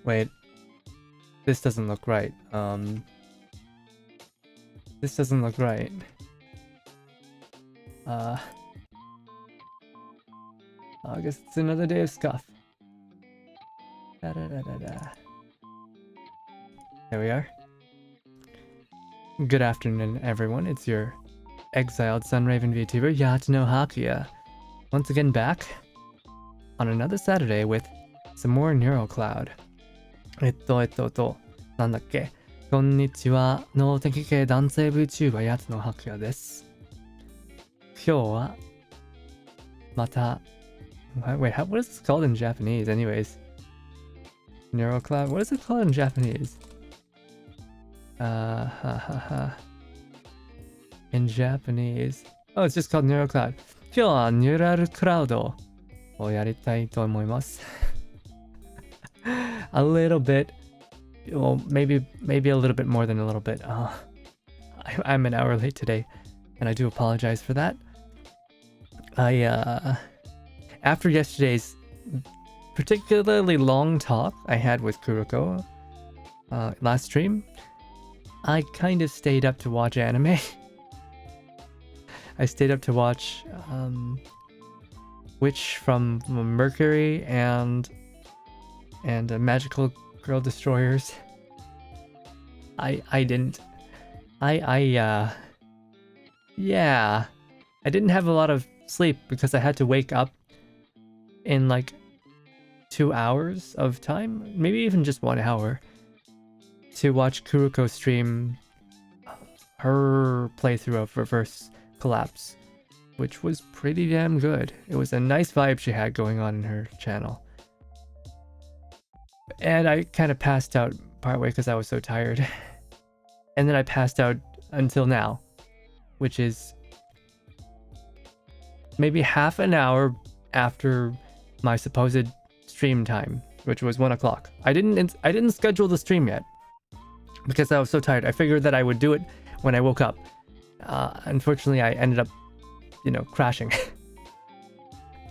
Wait. This doesn't look right. This doesn't look right. I guess it's another day of scuff. Da, da, da, da, da. There we are. Good afternoon, everyone. It's your exiled Sunraven VTuber, Yatano Hakuya. Once again back on another Saturday with some more Neural Cloud. なんだっけ。こんにちは。脳的系男性 VTuber やつのハクヤです。今日はまた Wait, what is this called in Japanese anyways? Neural Cloud? What is it called in Japanese? In Japanese. Oh, it's just called Neural Cloud. 今日は Neural Cloud をやりたいと思います。A little bit, well, maybe a little bit more than a little bit. I'm an hour late today, and I do apologize for that. After yesterday's particularly long talk I had with Kuroko last stream, I kind of stayed up to watch anime. I stayed up to watch Witch from Mercury and Magical Girl Destroyers. I didn't have a lot of sleep because I had to wake up in like 2 hours of time, maybe even just 1 hour, to watch Kuroko stream her playthrough of Reverse Collapse, which was pretty damn good. It was a nice vibe she had going on in her channel. And I kind of passed out partway because I was so tired. And then I passed out until now, which is maybe half an hour after my supposed stream time, which was 1 o'clock. I didn't schedule the stream yet because I was so tired. I figured that I would do it when I woke up. Unfortunately, I ended up, crashing.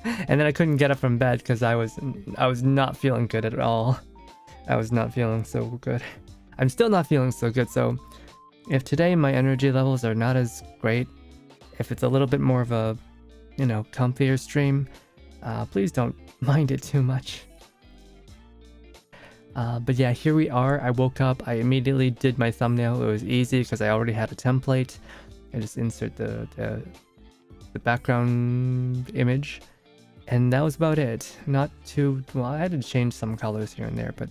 And then I couldn't get up from bed because I was not feeling good at all. I was not feeling so good. I'm still not feeling so good, so if today my energy levels are not as great, if it's a little bit more of a, comfier stream, please don't mind it too much. But yeah, here we are. I woke up, I immediately did my thumbnail. It was easy because I already had a template. I just insert the background image, and that was about it. Not too well. I had to change some colors here and there, but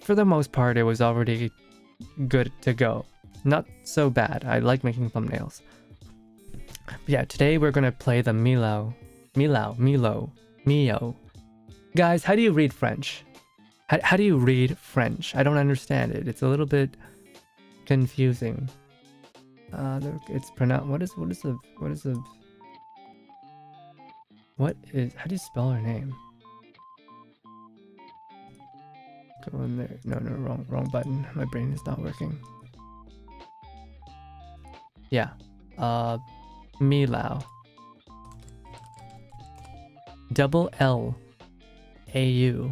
for the most part, it was already good to go. Not so bad. I like making thumbnails. But yeah, today we're gonna play the Milo. Guys, how do you read French? How do you read French? I don't understand it. It's a little bit confusing. It's pronounced. How do you spell her name? Go in there. No, wrong button. My brain is not working. Yeah. Milao. Double L A U.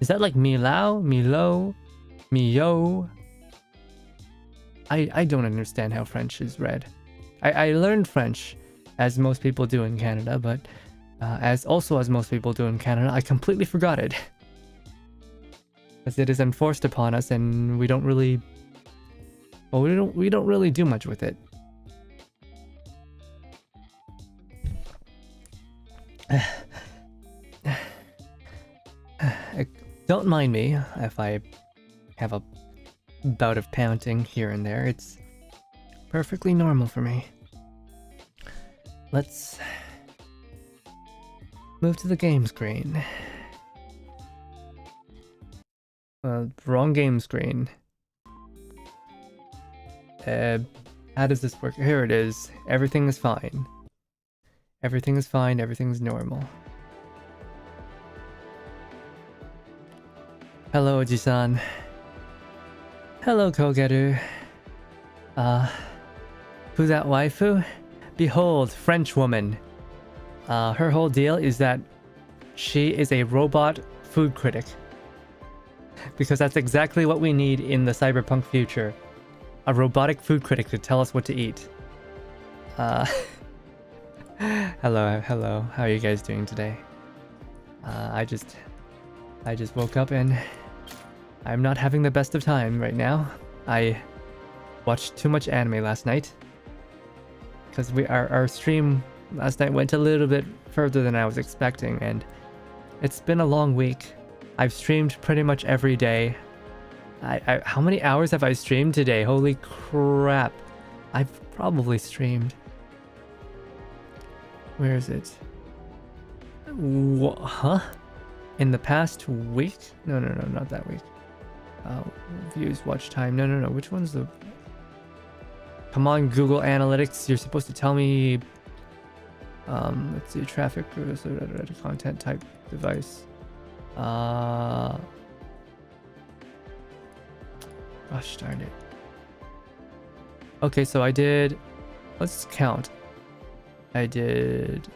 Is that like Milao? Milo? Mio? I don't understand how French is read. I learned French, as most people do in Canada, but as most people do in Canada, I completely forgot it. As it is enforced upon us, and we don't really do much with it. Don't mind me if I have a bout of panting here and there. It's perfectly normal for me. Let's move to the game screen. Wrong game screen. How does this work? Here it is. Everything is fine. Everything is fine. Everything's normal. Hello, Oji-san. Hello, Kogeru. Who's that waifu? Behold, French woman. Her whole deal is that she is a robot food critic. Because that's exactly what we need in the cyberpunk future. A robotic food critic to tell us what to eat. Hello. How are you guys doing today? I just woke up and I'm not having the best of time right now. I watched too much anime last night. Because our stream last night went a little bit further than I was expecting, and it's been a long week. I've streamed pretty much every day. How many hours have I streamed today? Holy crap. I've probably streamed. Where is it? Huh? In the past week? No, not that week. Views, watch time. No. Which one's the... Come on, Google Analytics. You're supposed to tell me... let's see. Traffic, content type, device. Gosh darn it. Okay, so I did... Let's count. I did...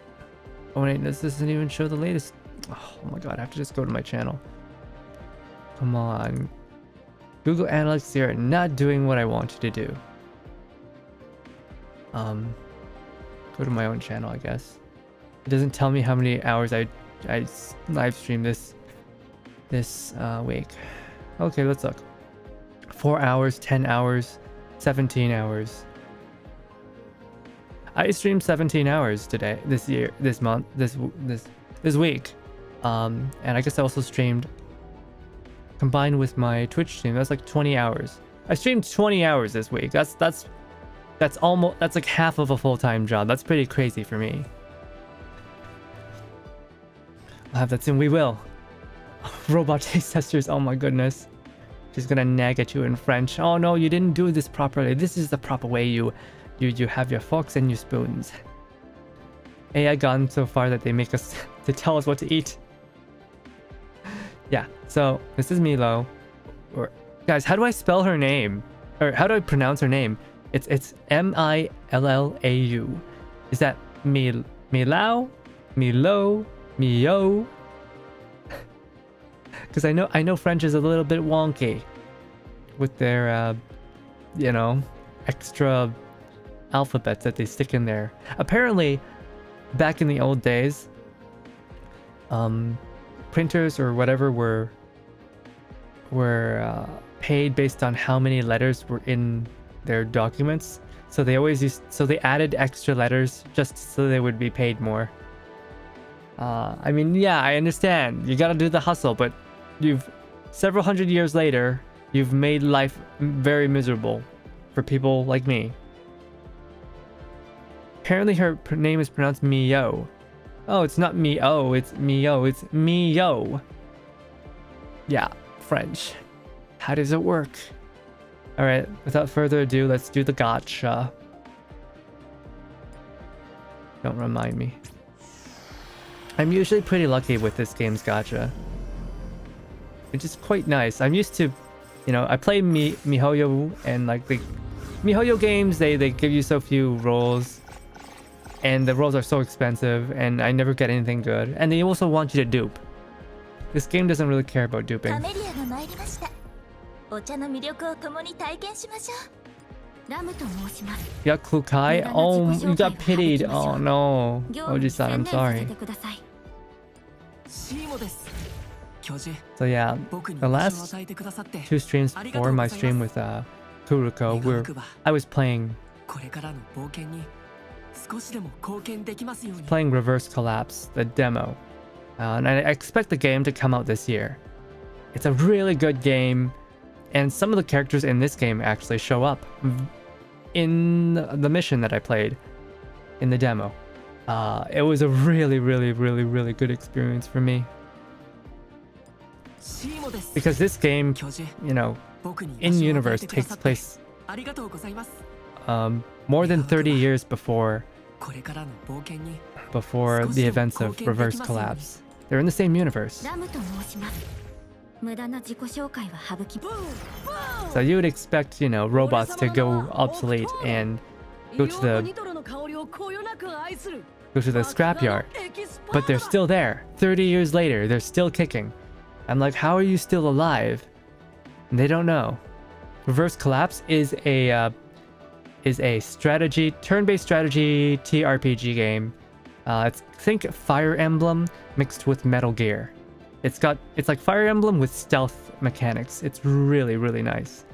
Oh wait, this doesn't even show the latest... Oh my god, I have to just go to my channel. Come on. Google Analytics, you're not doing what I want you to do. Go to my own channel, I guess. It doesn't tell me how many hours I live streamed this week. Okay, let's look. 4 hours, 10 hours, 17 hours. I streamed 17 hours today, this month, this week. And I guess I also streamed, combined with my Twitch stream, that's like 20 hours. I streamed 20 hours this week. That's like half of a full-time job. That's pretty crazy for me. I'll have that soon. We will. Robot taste testers. Oh my goodness. She's gonna nag at you in French. Oh no, you didn't do this properly. This is the proper way you have your forks and your spoons. AI gone so far that they make us to tell us what to eat. Yeah. So this is Milo. Or guys, how do I spell her name? Or how do I pronounce her name? It's M-I-L-L-A-U. Is that Milau? Milo? Mio? Because I know French is a little bit wonky with their extra alphabets that they stick in there. Apparently, back in the old days, printers or whatever were paid based on how many letters were in their documents. So they added extra letters just so they would be paid more. I mean, yeah, I understand. You gotta do the hustle, but several hundred years later, you've made life very miserable for people like me. Apparently her name is pronounced Mio. Oh, it's not Mio, it's Mio, it's Mio. Yeah, French. How does it work? Alright, without further ado, let's do the gacha. Don't remind me. I'm usually pretty lucky with this game's gacha, which is quite nice. I'm used to, I play MiHoYo, and like the MiHoYo games, they give you so few rolls, and the rolls are so expensive, and I never get anything good. And they also want you to dupe. This game doesn't really care about duping. Yakukai? Oh, you got pitied. Oh no. Oji-san, I'm sorry. So yeah, the last 2 streams before my stream with Kuruko, I was playing Reverse Collapse, the demo. And I expect the game to come out this year. It's a really good game, and some of the characters in this game actually show up in the mission that I played in the demo. It was a really good experience for me. Because this game, in universe takes place more than 30 years before the events of Reverse Collapse. They're in the same universe. So you would expect, robots to go obsolete and go to the scrapyard. But they're still there. 30 years later, they're still kicking. I'm like, how are you still alive? They don't know. Reverse Collapse is a strategy, turn-based strategy TRPG game. Think Fire Emblem mixed with Metal Gear. It's like Fire Emblem with stealth mechanics. It's really, really nice.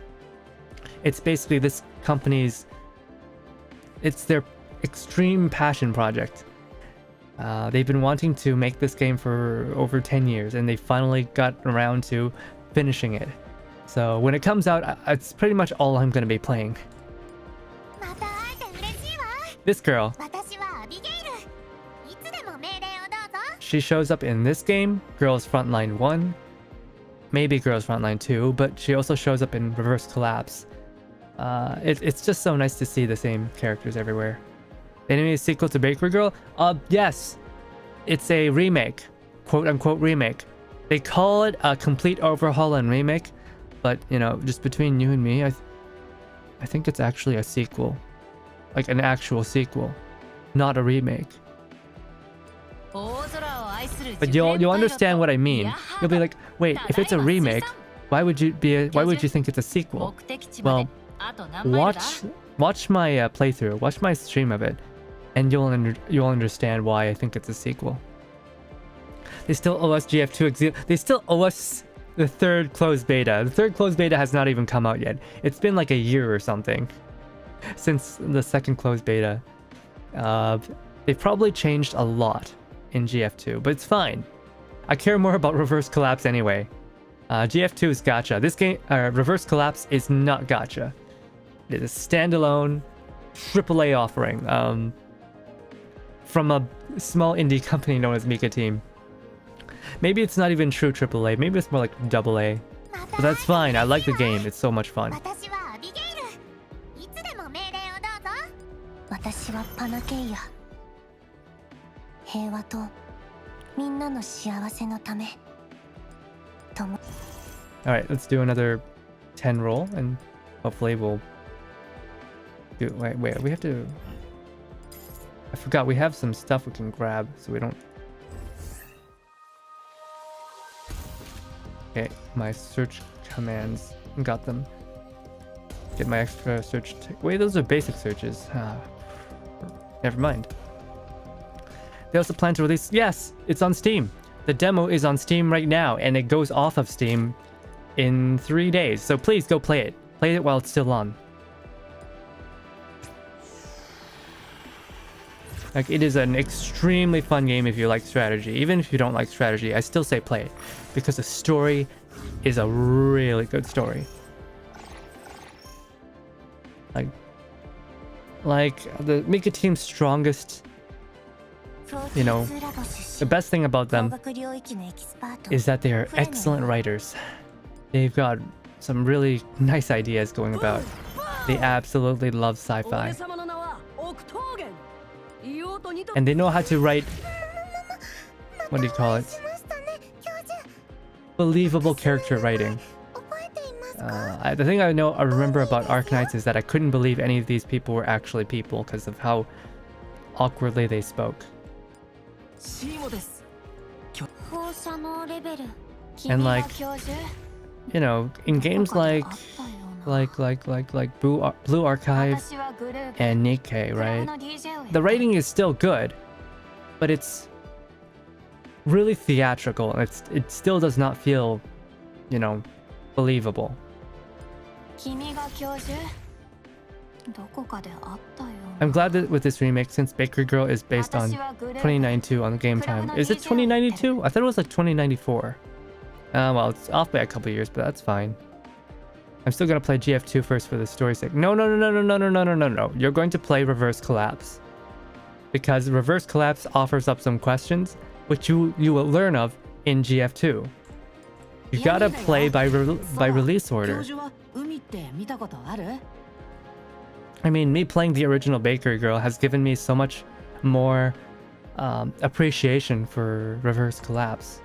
It's basically this company's, it's their extreme passion project. They've been wanting to make this game for over 10 years, and they finally got around to finishing it. So when it comes out, it's pretty much all I'm going to be playing. This girl. She shows up in this game, Girls Frontline 1, maybe Girls Frontline 2, but she also shows up in Reverse Collapse. It's just so nice to see the same characters everywhere. The anime sequel to Bakery Girl? Yes. It's a remake. Quote-unquote remake. They call it a complete overhaul and remake, but, you know, just between you and me, I think it's actually a sequel. Like an actual sequel, not a remake. But you'll understand what I mean. You'll be like, wait, if it's a remake, why would you think it's a sequel? Well, watch my playthrough, watch my stream of it, and you'll understand why I think it's a sequel. They still owe us GF2 they still owe us the third closed beta. The third closed beta has not even come out yet. It's been like a year or something since the second closed beta. They've probably changed a lot in GF2, but it's fine. I care more about Reverse Collapse anyway. GF2 is gacha. This game, Reverse Collapse, is not gacha. It is a standalone AAA offering from a small indie company known as Mika Team. Maybe it's not even true AAA. Maybe it's more like AA. But that's fine. I like the game. It's so much fun. Alright, let's do another 10 roll and hopefully we'll do. Wait, we have to. I forgot we have some stuff we can grab so we don't. Okay, my search commands, got them. Get my extra search. Wait, those are basic searches. Never mind. They also plan to release. Yes, it's on Steam. The demo is on Steam right now, and it goes off of Steam in 3 days. So please go play it. Play it while it's still on. Like, it is an extremely fun game if you like strategy. Even if you don't like strategy, I still say play it, because the story is a really good story. Like the Mika Team's strongest, you know, the best thing about them is that they are excellent writers. They've got some really nice ideas going about. They absolutely love sci-fi. And they know how to write, what do you call it? Believable character writing. The thing I remember about Arknights is that I couldn't believe any of these people were actually people because of how awkwardly they spoke. And like, you know, in games like Blue Archive and Nikkei, right? The writing is still good, but it's really theatrical. It still does not feel, you know, believable. I'm glad that with this remake, since Bakery Girl is based on 2092 on Game Time. Is it 2092? I thought it was like 2094. Well, it's off by a couple years, but that's fine. I'm still gonna play GF2 first for the story's sake. No. You're going to play Reverse Collapse, because Reverse Collapse offers up some questions which you will learn of in GF2. You gotta play by release order. I mean, me playing the original Bakery Girl has given me so much more appreciation for Reverse Collapse.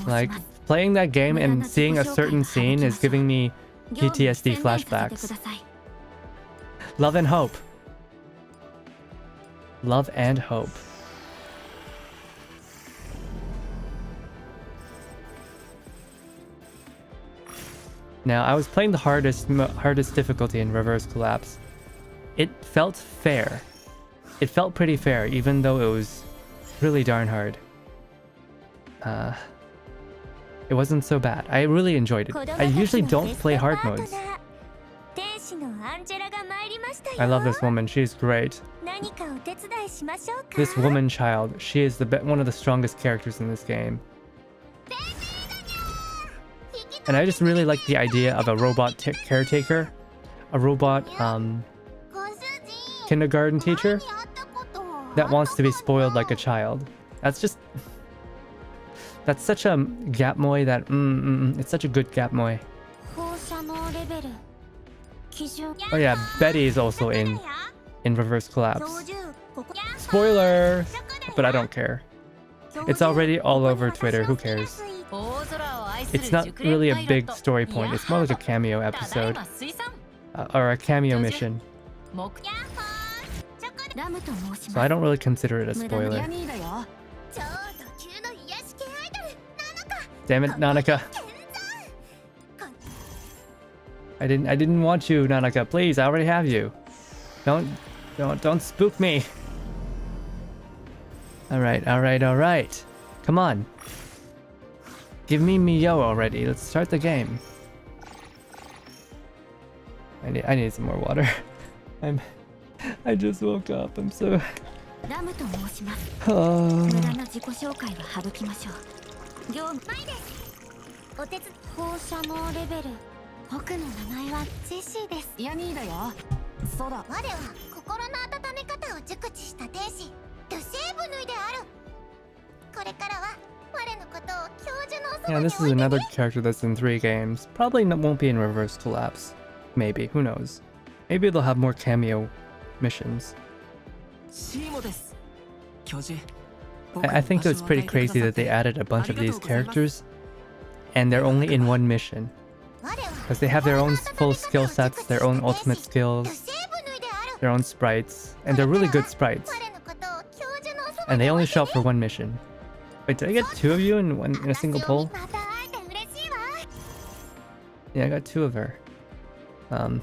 Like, playing that game and seeing a certain scene is giving me PTSD flashbacks. Love and hope. Love and hope. Now, I was playing the hardest difficulty in Reverse Collapse. It felt fair. It felt pretty fair, even though it was really darn hard. It wasn't so bad. I really enjoyed it. I usually don't play hard modes. I love this woman. She's great. This woman child. She is one of the strongest characters in this game. And I just really like the idea of a robot caretaker. A robot kindergarten teacher that wants to be spoiled like a child. That's just... That's such a gapmoy that... it's such a good gapmoy. Oh yeah, Betty is also in Reverse Collapse. Spoiler! But I don't care. It's already all over Twitter, who cares? It's not really a big story point, it's more like a cameo episode. Or a cameo mission. So I don't really consider it a spoiler. Damn it, Nanaka. I didn't want you, Nanaka. Please, I already have you. Don't spook me. Alright. Come on. Give me Mio already. Let's start the game. I need some more water. I just woke up. I'm so... Oh. Yeah, this is another character that's in 3 games. Probably won't be in Reverse Collapse. Maybe, who knows? Maybe they'll have more cameo missions. I think it's pretty crazy that they added a bunch of these characters and they're only in 1 mission. Because they have their own full skill sets, their own ultimate skills, their own sprites, and they're really good sprites. And they only show up for 1 mission. Wait, did I get 2 of you in a single poll? Yeah, I got 2 of her. Come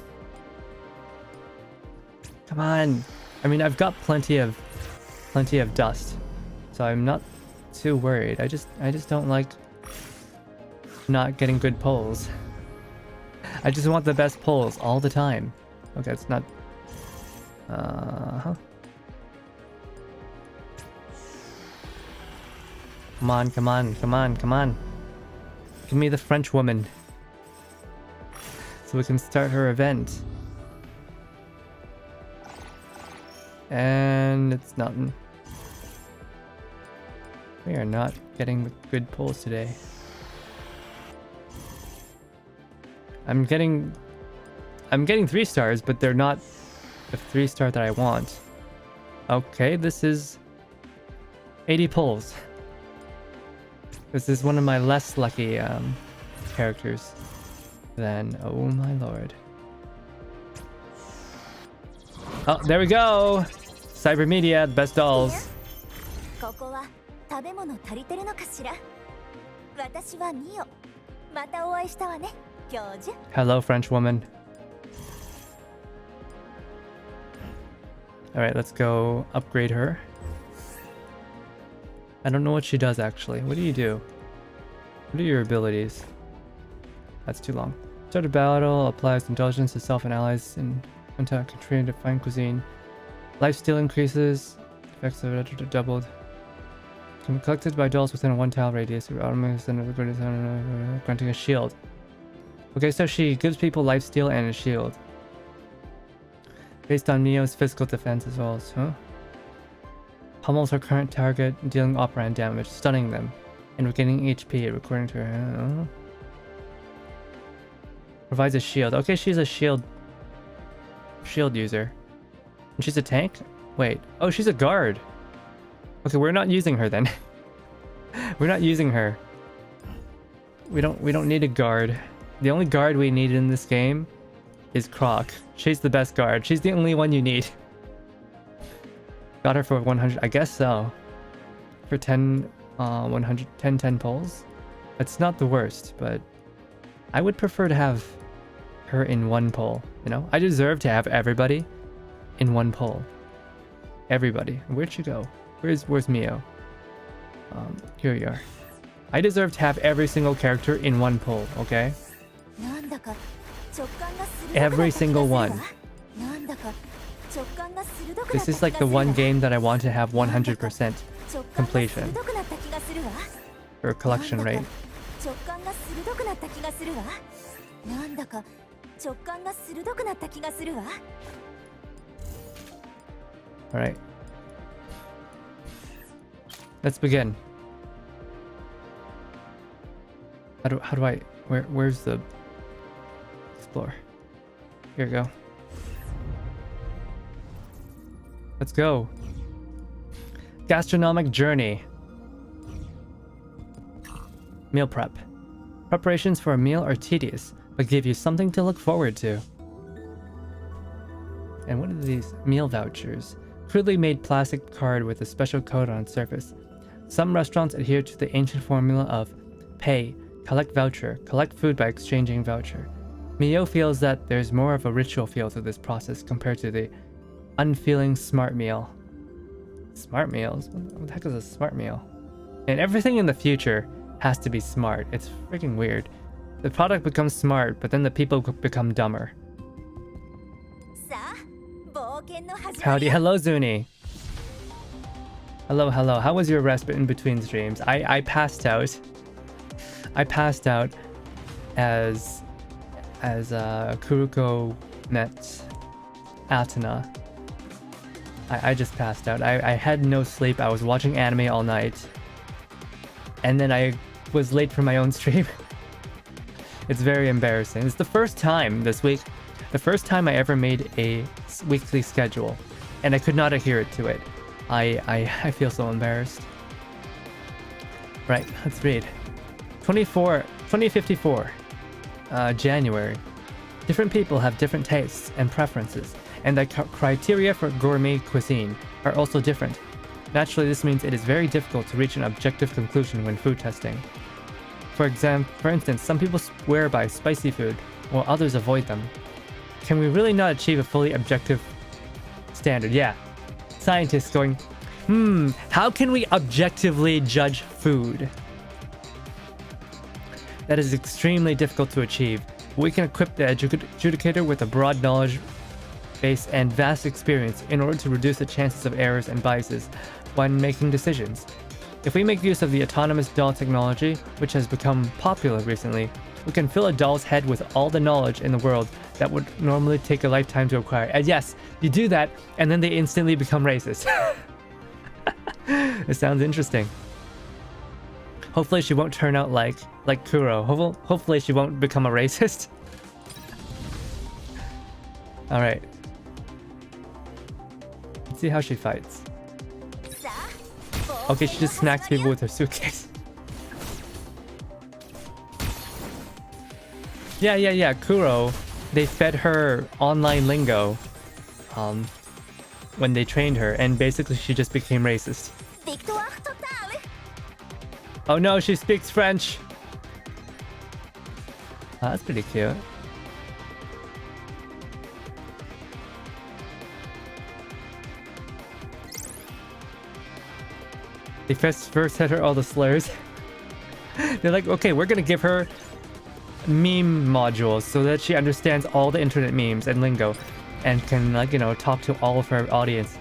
on. I mean, I've got plenty of dust, so I'm not too worried. I just don't like not getting good polls. I just want the best polls all the time. Okay, it's not... Come on. Give me the French woman. So we can start her event. And it's not... We are not getting the good polls today. I'm getting 3 stars, but they're not the 3-star that I want. Okay, this is 80 polls. This is one of my less lucky characters. Then, oh my lord. Oh, there we go! Cyber Media, the best dolls. Hello, French woman. Alright, let's go upgrade her. I don't know what she does actually. What do you do? What are your abilities? That's too long. Start a battle, applies indulgence to self and allies in contact, contributing to fine cuisine. Lifesteal increases. Effects of it doubled. Can be collected by dolls within a 1-tile radius. Granting a shield. Okay, so she gives people lifesteal and a shield. Based on Mio's physical defense as well as, pummels her current target, dealing operand damage, stunning them, and regaining HP according to her. Provides a shield. Okay, she's a shield user. And she's a tank? Wait. Oh, she's a guard. Okay, we're not using her then. We're not using her. We don't need a guard. The only guard we need in this game is Croc. She's the best guard. She's the only one you need. Got her for 100. I guess so. For 10 polls. It's not the worst, but I would prefer to have her in one poll, you know? I deserve to have everybody in one poll. Everybody. Where'd she go? Where's Mio? Here you are. I deserve to have every single character in one poll, okay? Every single one. This is like the one game that I want to have 100% completion. Or collection rate. Alright. Let's begin. How do I... Where's the... Explore. Here we go. Let's go. Gastronomic journey. Meal prep. Preparations for a meal are tedious, but give you something to look forward to. And what are these? Meal vouchers. Crudely made plastic card with a special code on its surface. Some restaurants adhere to the ancient formula of pay, collect voucher, collect food by exchanging voucher. Mio feels that there's more of a ritual feel to this process compared to the unfeeling smart meal. Smart meals? What the heck is a smart meal? And everything in the future has to be smart. It's freaking weird. The product becomes smart, but then the people become dumber. Howdy, hello Zuni. Hello. How was your respite in between streams? I passed out. I passed out as Kuruko met Atena. I just passed out. I had no sleep. I was watching anime all night. And then I was late for my own stream. It's very embarrassing. It's the first time this week, the first time I ever made a weekly schedule. And I could not adhere to it. I feel so embarrassed. Right, let's read. 2054, January. Different people have different tastes and preferences, and the criteria for gourmet cuisine are also different. Naturally, this means it is very difficult to reach an objective conclusion when food testing. For instance, some people swear by spicy food, while others avoid them. Can we really not achieve a fully objective standard? Yeah. Scientists going, how can we objectively judge food? That is extremely difficult to achieve. We can equip the adjudicator with a broad knowledge base and vast experience in order to reduce the chances of errors and biases when making decisions. If we make use of the autonomous doll technology, which has become popular recently, we can fill a doll's head with all the knowledge in the world that would normally take a lifetime to acquire. And yes, you do that, and then they instantly become racist. It sounds interesting. Hopefully she won't turn out like Kuro. Hopefully she won't become a racist. Alright. Let's see how she fights. Okay, she just smacks people with her suitcase. Yeah. Kuro, they fed her online lingo when they trained her, and basically she just became racist. Oh no, she speaks French. Oh, that's pretty cute. They first hit her all the slurs. They're like, okay, we're gonna give her meme modules so that she understands all the internet memes and lingo and can, like, you know, talk to all of her audience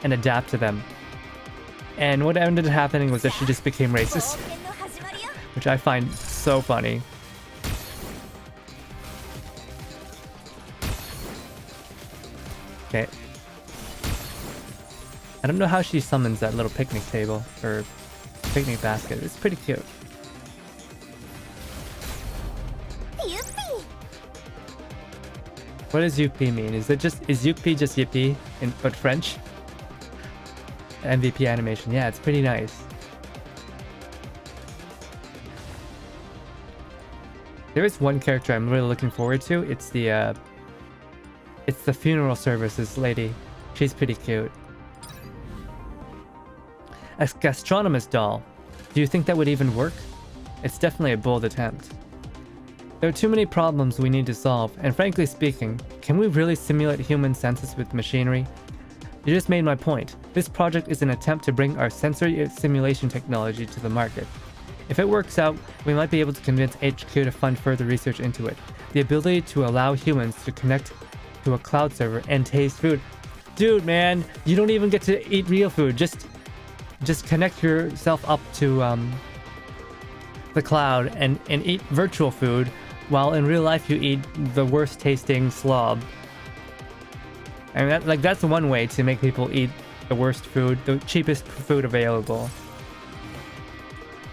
and adapt to them. And what ended up happening was that she just became racist, which I find so funny. Okay. I don't know how she summons that little picnic table or picnic basket. It's pretty cute. What does Yuppie mean? Is Yuppie just Yippee but French? MVP animation. Yeah, it's pretty nice. There is one character I'm really looking forward to. It's the funeral services lady. She's pretty cute. A gastronomist doll. Do you think that would even work? It's definitely a bold attempt. There are too many problems we need to solve, and frankly speaking, can we really simulate human senses with machinery? You just made my point. This project is an attempt to bring our sensory simulation technology to the market. If it works out, we might be able to convince HQ to fund further research into it. The ability to allow humans to connect to a cloud server and taste food. Dude, man, you don't even get to eat real food. Just connect yourself up to the cloud and eat virtual food, while in real life you eat the worst tasting slob. I mean, that's one way to make people eat the worst food, the cheapest food available.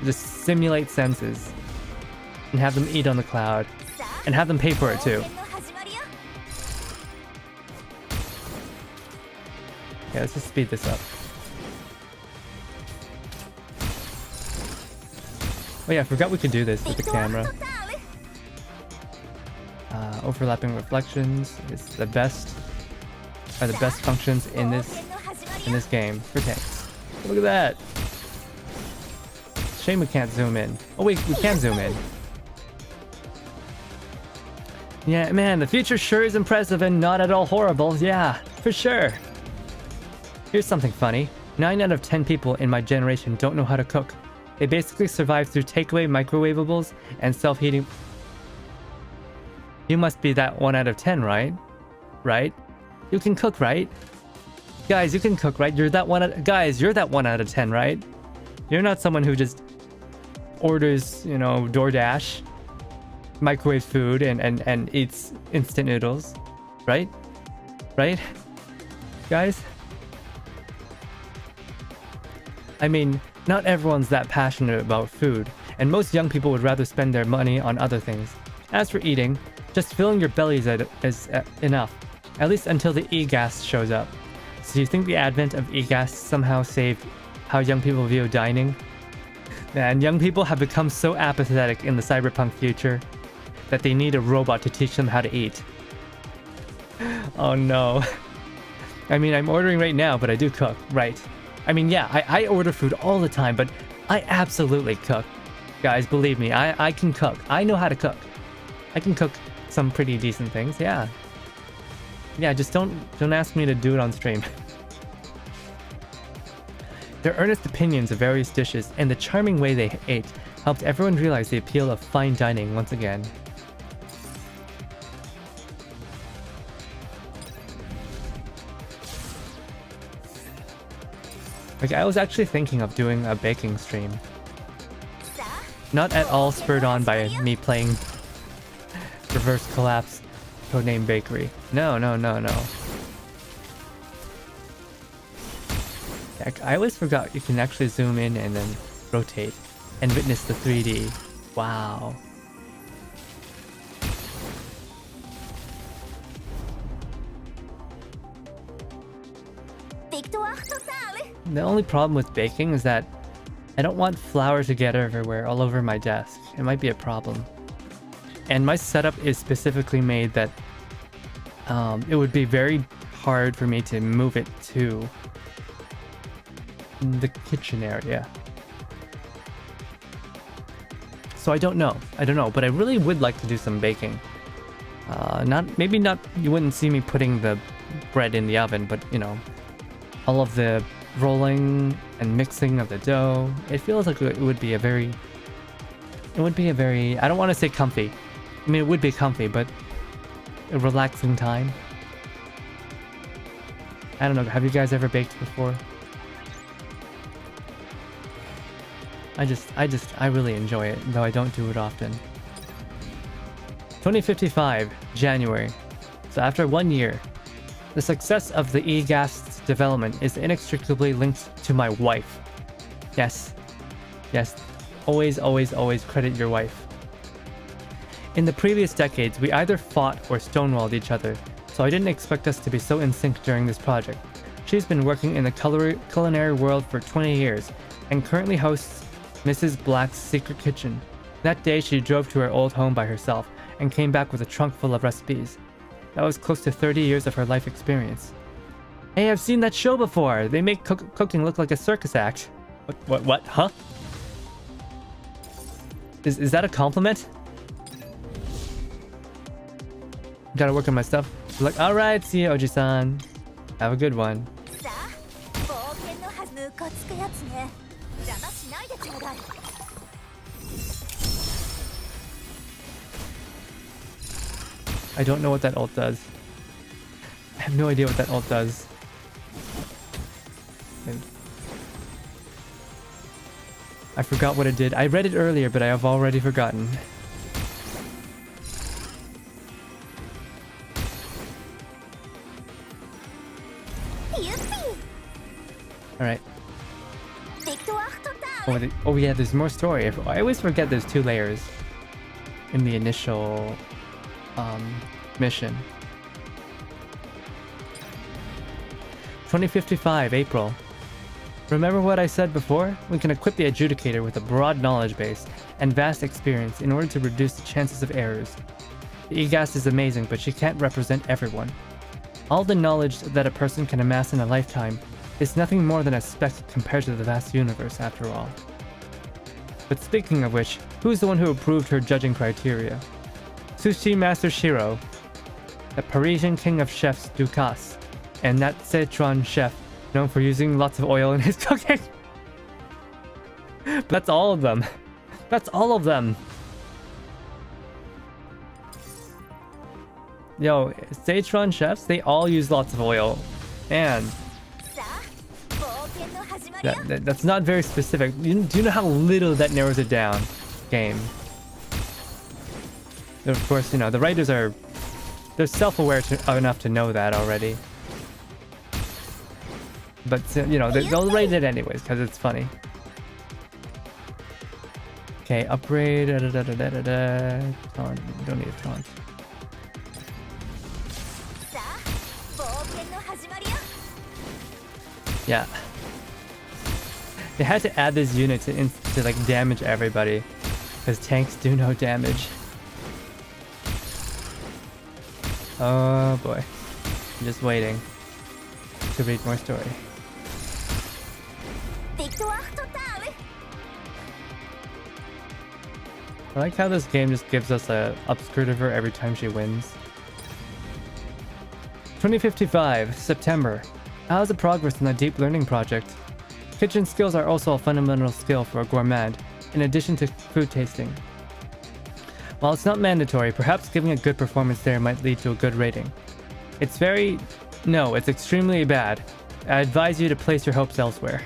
Just simulate senses and have them eat on the cloud and have them pay for it too. Yeah, let's just speed this up. Oh yeah, I forgot we could do this with the camera. Overlapping reflections is the best functions in this game for tanks. Look at that. Shame we can't zoom in. Oh wait, we can zoom in. Yeah, man, the future sure is impressive and not at all horrible. Yeah, for sure. Here's something funny. 9 out of 10 people in my generation don't know how to cook. They basically survive through takeaway microwavables and self-heating. You must be that 1 out of 10, right? Right? You can cook, right? Guys, you can cook, right? You're that 1 out of 10, right? You're not someone who just orders, you know, DoorDash, microwave food, and eats instant noodles, right? Right? Guys? I mean, not everyone's that passionate about food, and most young people would rather spend their money on other things. As for eating, just filling your bellies is enough, at least until the e-gas shows up. So do you think the advent of e-gas somehow saved how young people view dining? Man, young people have become so apathetic in the cyberpunk future that they need a robot to teach them how to eat. Oh no. I mean, I'm ordering right now, but I do cook, right? I mean, yeah, I order food all the time, but I absolutely cook. Guys, believe me, I can cook. I know how to cook. I can cook some pretty decent things, yeah. Yeah, just don't ask me to do it on stream. Their earnest opinions of various dishes and the charming way they ate helped everyone realize the appeal of fine dining once again. Like, I was actually thinking of doing a baking stream. Not at all spurred on by me playing Reverse Collapse Codename Bakery. No. I always forgot you can actually zoom in and then rotate and witness the 3D. Wow. The only problem with baking is that I don't want flour to get everywhere all over my desk. It might be a problem. And my setup is specifically made that it would be very hard for me to move it to the kitchen area. So I don't know, but I really would like to do some baking. Maybe not, you wouldn't see me putting the bread in the oven, but you know, all of the rolling and mixing of the dough. It feels like it would be a very, I don't want to say comfy. I mean, it would be comfy, but a relaxing time. I don't know, have you guys ever baked before? I really enjoy it, though I don't do it often. 2055, January. So after 1 year, the success of the e-gas development is inextricably linked to my wife. Yes. Always credit your wife. In the previous decades, we either fought or stonewalled each other, so I didn't expect us to be so in sync during this project. She's been working in the culinary world for 20 years, and currently hosts Mrs. Black's Secret Kitchen. That day, she drove to her old home by herself, and came back with a trunk full of recipes. That was close to 30 years of her life experience. Hey, I've seen that show before! They make cooking look like a circus act. What? Huh? Is that a compliment? gotta work on my stuff. I'm like, alright, see you, Oji-san. Have a good one. I don't know what that ult does. I have no idea what that ult does. I forgot what it did. I read it earlier, but I have already forgotten. Alright. Oh yeah, there's more story. I always forget there's 2 layers in the initial mission. 2055, April. Remember what I said before? We can equip the adjudicator with a broad knowledge base and vast experience in order to reduce the chances of errors. The EGAS is amazing, but she can't represent everyone. All the knowledge that a person can amass in a lifetime is nothing more than a speck compared to the vast universe, after all. But speaking of which, who's the one who approved her judging criteria? Sushi Master Shiro, the Parisian king of chefs Ducasse, and that Sichuan chef known for using lots of oil in his cooking. That's all of them. That's all of them. Yo, Sichuan chefs, they all use lots of oil. And that's not very specific. Do you know how little that narrows it down? Game. Of course, you know, the writers are... They're self-aware enough to know that already. But, you know, they'll rate it anyways, because it's funny. Okay, upgrade... Taunt. Don't need a taunt. Yeah. They had to add this unit to like, damage everybody. Because tanks do no damage. Oh, boy. I'm just waiting to read more story. I like how this game just gives us a upskirt of her every time she wins. 2055, September. How's the progress in the deep learning project? Kitchen skills are also a fundamental skill for a gourmand, in addition to food tasting. While it's not mandatory, perhaps giving a good performance there might lead to a good rating. It's extremely bad. I advise you to place your hopes elsewhere.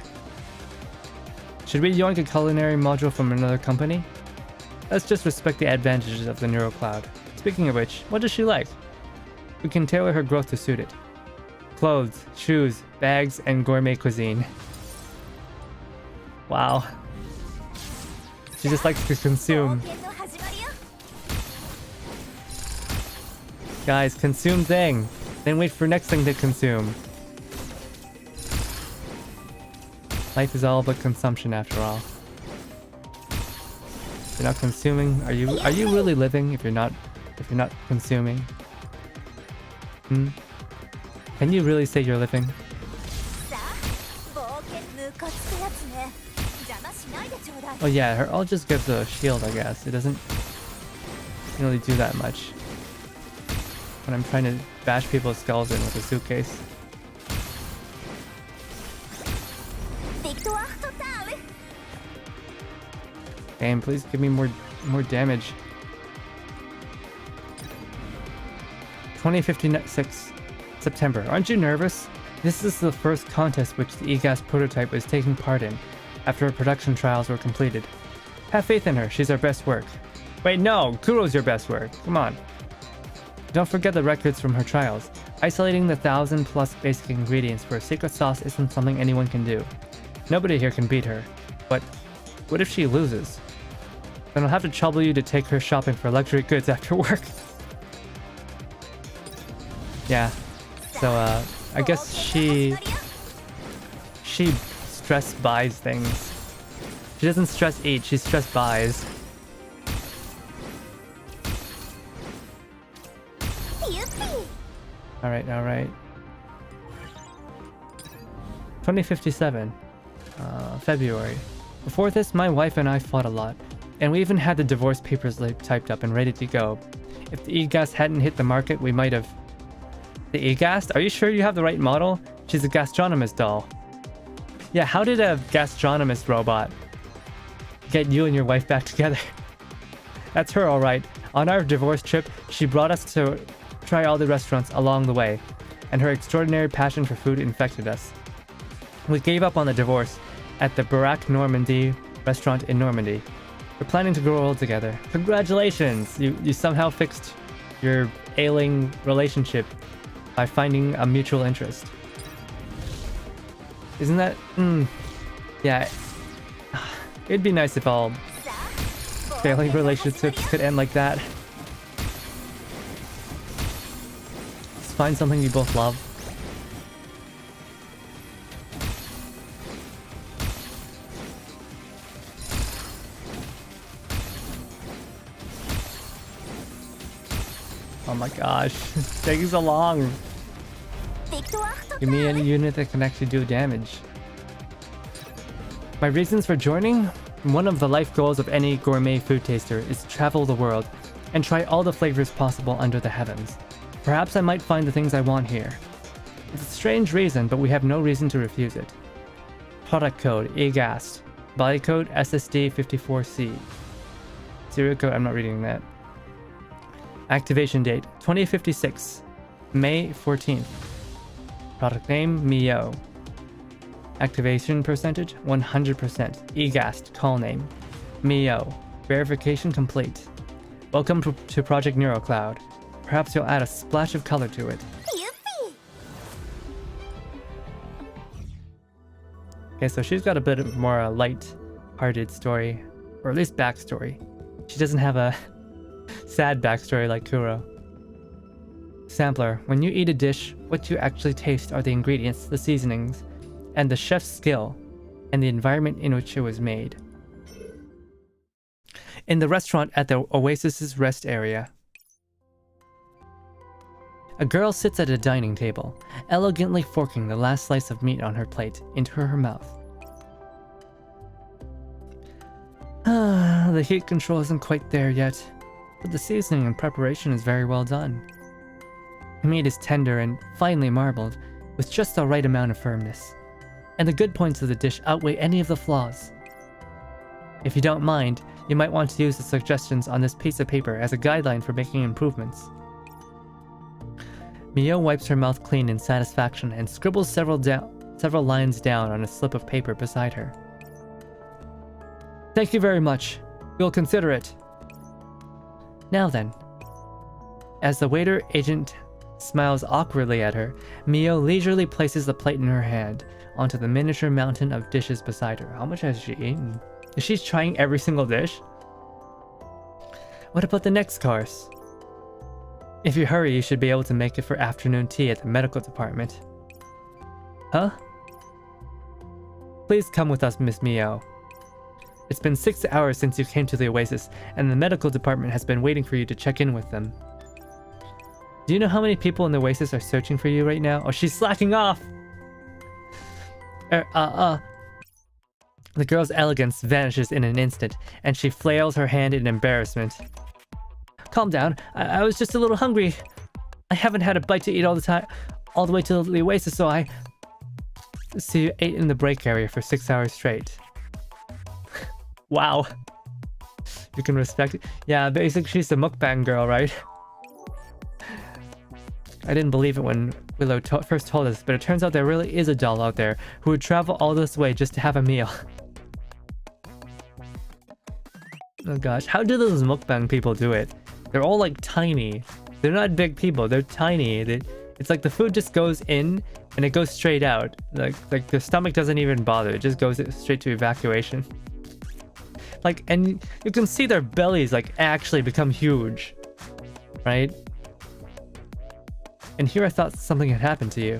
Should we yoink a culinary module from another company? Let's just respect the advantages of the Neural Cloud. Speaking of which, what does she like? We can tailor her growth to suit it. Clothes, shoes, bags, and gourmet cuisine. Wow. She just likes to consume. Guys, consume thing. Then wait for next thing to consume. Life is all but consumption after all. If you're not consuming, are you really living if you're not consuming? Can you really say you're living? Oh yeah, her ult just gives a shield, I guess. It doesn't really do that much when I'm trying to bash people's skulls in with a suitcase. Damn, please give me more damage. 2056, September. Aren't you nervous? This is the first contest which the EGAS prototype was taking part in, after her production trials were completed. Have faith in her, she's our best work. Wait, no! Kuro's your best work. Come on. Don't forget the records from her trials. Isolating the 1,000+ basic ingredients for a secret sauce isn't something anyone can do. Nobody here can beat her. But what if she loses? Then I'll have to trouble you to take her shopping for luxury goods after work. Yeah. So, I guess she stress buys things. She doesn't stress eat, she stress buys. Alright. 2057. February. Before this, my wife and I fought a lot. And we even had the divorce papers typed up and ready to go. If the e-gas hadn't hit the market, we might have... The e-gas? Are you sure you have the right model? She's a gastronomist doll. Yeah, how did a gastronomist robot get you and your wife back together? That's her, alright. On our divorce trip, she brought us to try all the restaurants along the way, and her extraordinary passion for food infected us. We gave up on the divorce at the Barack Normandy restaurant in Normandy. We're planning to grow old together. Congratulations! You somehow fixed your ailing relationship by finding a mutual interest. Isn't that... Yeah. It'd be nice if all failing relationships could end like that. Just find something you both love. Oh my gosh, it's taking so long. Give me any unit that can actually do damage. My reasons for joining? One of the life goals of any gourmet food taster is to travel the world and try all the flavors possible under the heavens. Perhaps I might find the things I want here. It's a strange reason, but we have no reason to refuse it. Product code, EGAST. Body code, SSD54C. Serial code, I'm not reading that. Activation date, 2056, May 14th. Product name, Mio. Activation percentage, 100%. EGAST, call name, Mio. Verification complete. Welcome to Project NeuroCloud. Perhaps you'll add a splash of color to it. Okay, so she's got a bit more light-hearted story, or at least backstory. She doesn't have a sad backstory like Kuro. Sampler. When you eat a dish, what you actually taste are the ingredients, the seasonings, and the chef's skill, and the environment in which it was made. In the restaurant at the Oasis's rest area, a girl sits at a dining table, elegantly forking the last slice of meat on her plate into her mouth. The heat control isn't quite there yet, but the seasoning and preparation is very well done. The meat is tender and finely marbled, with just the right amount of firmness, and the good points of the dish outweigh any of the flaws. If you don't mind, you might want to use the suggestions on this piece of paper as a guideline for making improvements. Mio wipes her mouth clean in satisfaction and scribbles several lines down on a slip of paper beside her. Thank you very much. We'll consider it. Now then. As the waiter agent smiles awkwardly at her, Mio leisurely places the plate in her hand onto the miniature mountain of dishes beside her. How much has she eaten? Is she trying every single dish? What about the next course? If you hurry, you should be able to make it for afternoon tea at the medical department. Huh? Please come with us, Miss Mio. It's been 6 hours since you came to the Oasis, and the medical department has been waiting for you to check in with them. Do you know how many people in the Oasis are searching for you right now? Oh, she's slacking off! The girl's elegance vanishes in an instant, and she flails her hand in embarrassment. Calm down. I was just a little hungry. I haven't had a bite to eat all the way to the Oasis, so I... So you ate in the break area for 6 hours straight. Wow. You can respect it. Yeah, basically she's the mukbang girl, right? I didn't believe it when Willow first told us, but it turns out there really is a doll out there who would travel all this way just to have a meal. Oh gosh, how do those mukbang people do it? They're all like tiny. They're not big people, they're tiny. It's like the food just goes in and it goes straight out. Like the stomach doesn't even bother, it just goes straight to evacuation. Like, and you can see their bellies like actually become huge, right? And here I thought something had happened to you.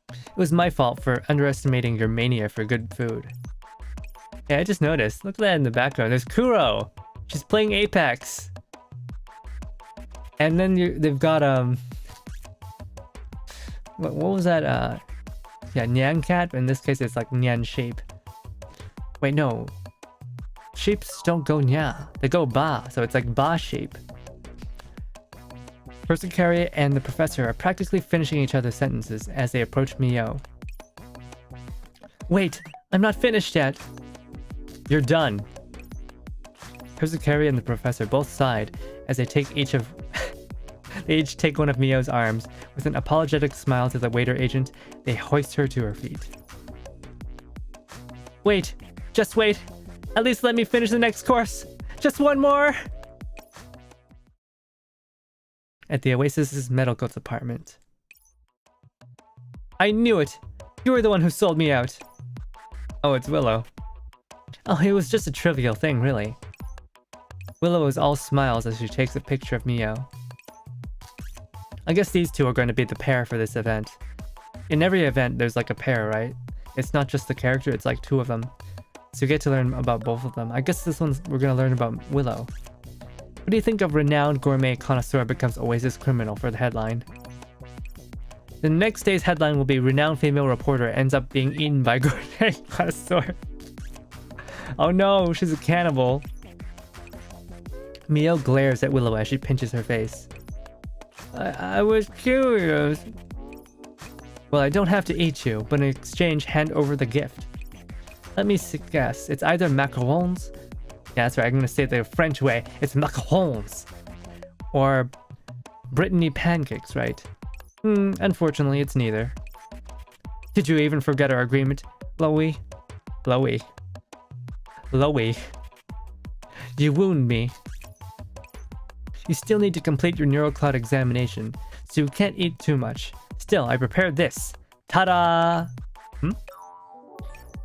It was my fault for underestimating your mania for good food. Yeah, I just noticed. Look at that in the background. There's Kuro. She's playing Apex. And then they've got what was that? Yeah, Nyan Cat. In this case, it's like Nyan Sheep. Wait, no. Sheeps don't go Nya. They go Ba. So it's like Ba Sheep. Persicaria and the professor are practically finishing each other's sentences as they approach Mio. Wait, I'm not finished yet. You're done. Persicaria and the professor both sighed as they they each take one of Mio's arms. With an apologetic smile to the waiter agent, they hoist her to her feet. Wait, just wait. At least let me finish the next course. Just one more. At the Oasis's medical department. I knew it. You were the one who sold me out. Oh, it's Willow. Oh, it was just a trivial thing, really. Willow is all smiles as she takes a picture of Mio. I guess these two are going to be the pair for this event. In every event, there's like a pair, right? It's not just the character, it's like two of them. So you get to learn about both of them. I guess this one's we're going to learn about Willow. What do you think of renowned gourmet connoisseur becomes Oasis criminal for the headline? The next day's headline will be renowned female reporter ends up being eaten by gourmet connoisseur. Oh no, she's a cannibal. Mio glares at Willow as she pinches her face. I was curious. Well, I don't have to eat you, but in exchange, hand over the gift. Let me guess. It's either macarons. Yeah, that's right. I'm going to say it the French way. It's macarons. Or Brittany pancakes, right? Unfortunately, it's neither. Did you even forget our agreement, Chloe? Chloe. Chloe. You wound me. You still need to complete your neural cloud examination, so you can't eat too much. Still, I prepared this. Ta-da!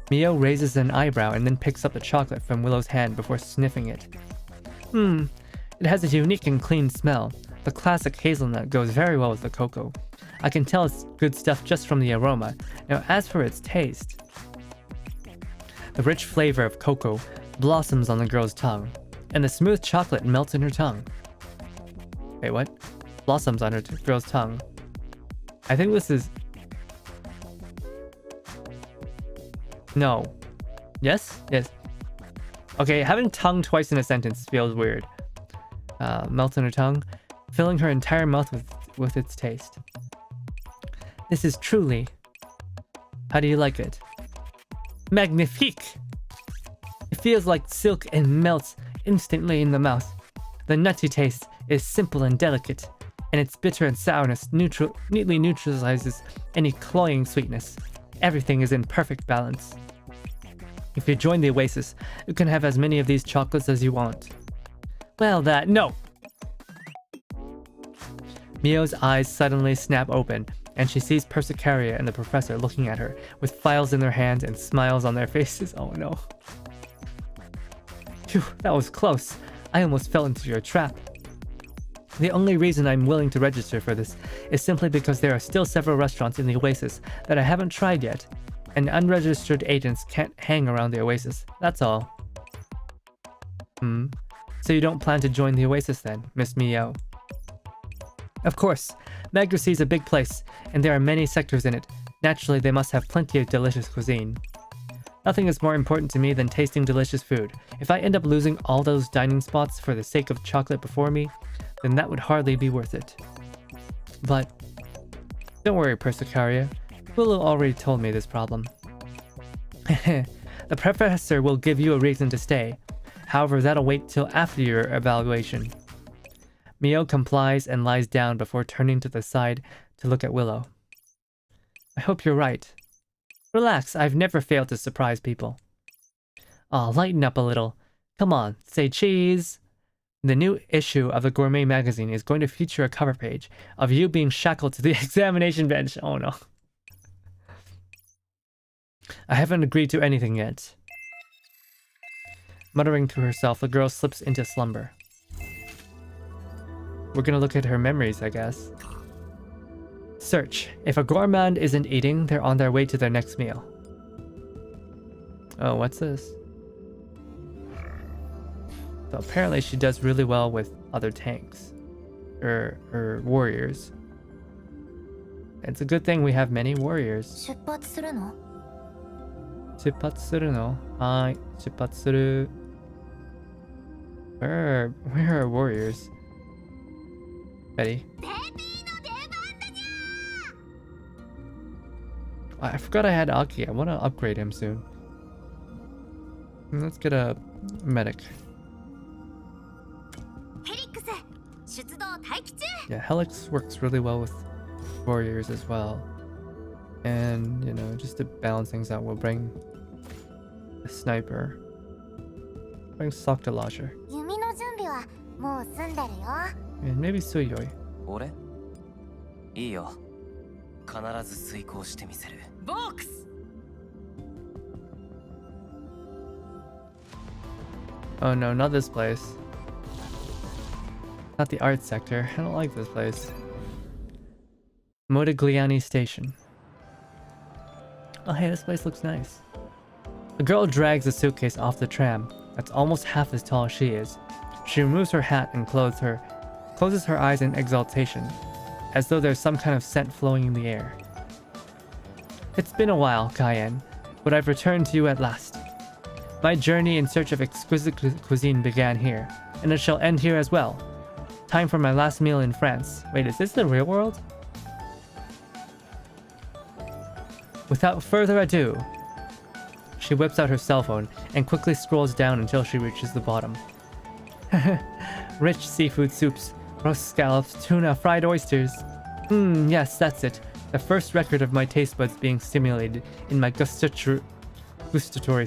Mio raises an eyebrow and then picks up the chocolate from Willow's hand before sniffing it. It has a unique and clean smell. The classic hazelnut goes very well with the cocoa. I can tell it's good stuff just from the aroma. Now, as for its taste... The rich flavor of cocoa blossoms on the girl's tongue, and the smooth chocolate melts in her tongue. Wait, what? Blossoms on her girl's tongue. I think this is... No. Yes? Yes. Okay, having tongue twice in a sentence feels weird. Melts in her tongue, filling her entire mouth with its taste. This is truly... How do you like it? Magnifique! It feels like silk and melts instantly in the mouth. The nutty taste is simple and delicate, and its bitter and sourness neatly neutralizes any cloying sweetness. Everything is in perfect balance. If you join the Oasis, you can have as many of these chocolates as you want. Well, no! Mio's eyes suddenly snap open, and she sees Persicaria and the professor looking at her, with files in their hands and smiles on their faces. Oh no. Phew, that was close. I almost fell into your trap. The only reason I'm willing to register for this is simply because there are still several restaurants in the Oasis that I haven't tried yet, and unregistered agents can't hang around the Oasis. That's all. So you don't plan to join the Oasis then, Miss Mio? Of course. Magdrassi is a big place, and there are many sectors in it. Naturally, they must have plenty of delicious cuisine. Nothing is more important to me than tasting delicious food. If I end up losing all those dining spots for the sake of chocolate before me, then that would hardly be worth it. But don't worry, Persicaria. Willow already told me this problem. The professor will give you a reason to stay. However, that'll wait till after your evaluation. Mio complies and lies down before turning to the side to look at Willow. I hope you're right. Relax, I've never failed to surprise people. Aw, lighten up a little. Come on, say cheese. The new issue of the Gourmet magazine is going to feature a cover page of you being shackled to the examination bench. Oh no. I haven't agreed to anything yet. Muttering to herself, the girl slips into slumber. We're gonna look at her memories, I guess. Search. If a gourmand isn't eating, they're on their way to their next meal. Oh, what's this? So apparently she does really well with other tanks. Or warriors. It's a good thing we have many warriors. 出発するの? はい、出発する. Where are warriors? Betty. I forgot I had Aki. I want to upgrade him soon. Let's get a medic. Yeah, Helix works really well with warriors as well. And, you know, just to balance things out, we'll bring a sniper. Bring Soktalager. And maybe Suyoi. Oh no, not this place. Not the art sector. I don't like this place. Modigliani Station. Oh hey, this place looks nice. The girl drags a suitcase off the tram that's almost half as tall as she is. She removes her hat and closes her eyes in exaltation, as though there's some kind of scent flowing in the air. It's been a while, Cayenne, but I've returned to you at last. My journey in search of exquisite cuisine began here, and it shall end here as well. Time for my last meal in France. Wait, is this the real world? Without further ado, she whips out her cell phone and quickly scrolls down until she reaches the bottom. Rich seafood soups, roast scallops, tuna, fried oysters. Yes, that's it. The first record of my taste buds being stimulated in my gustatory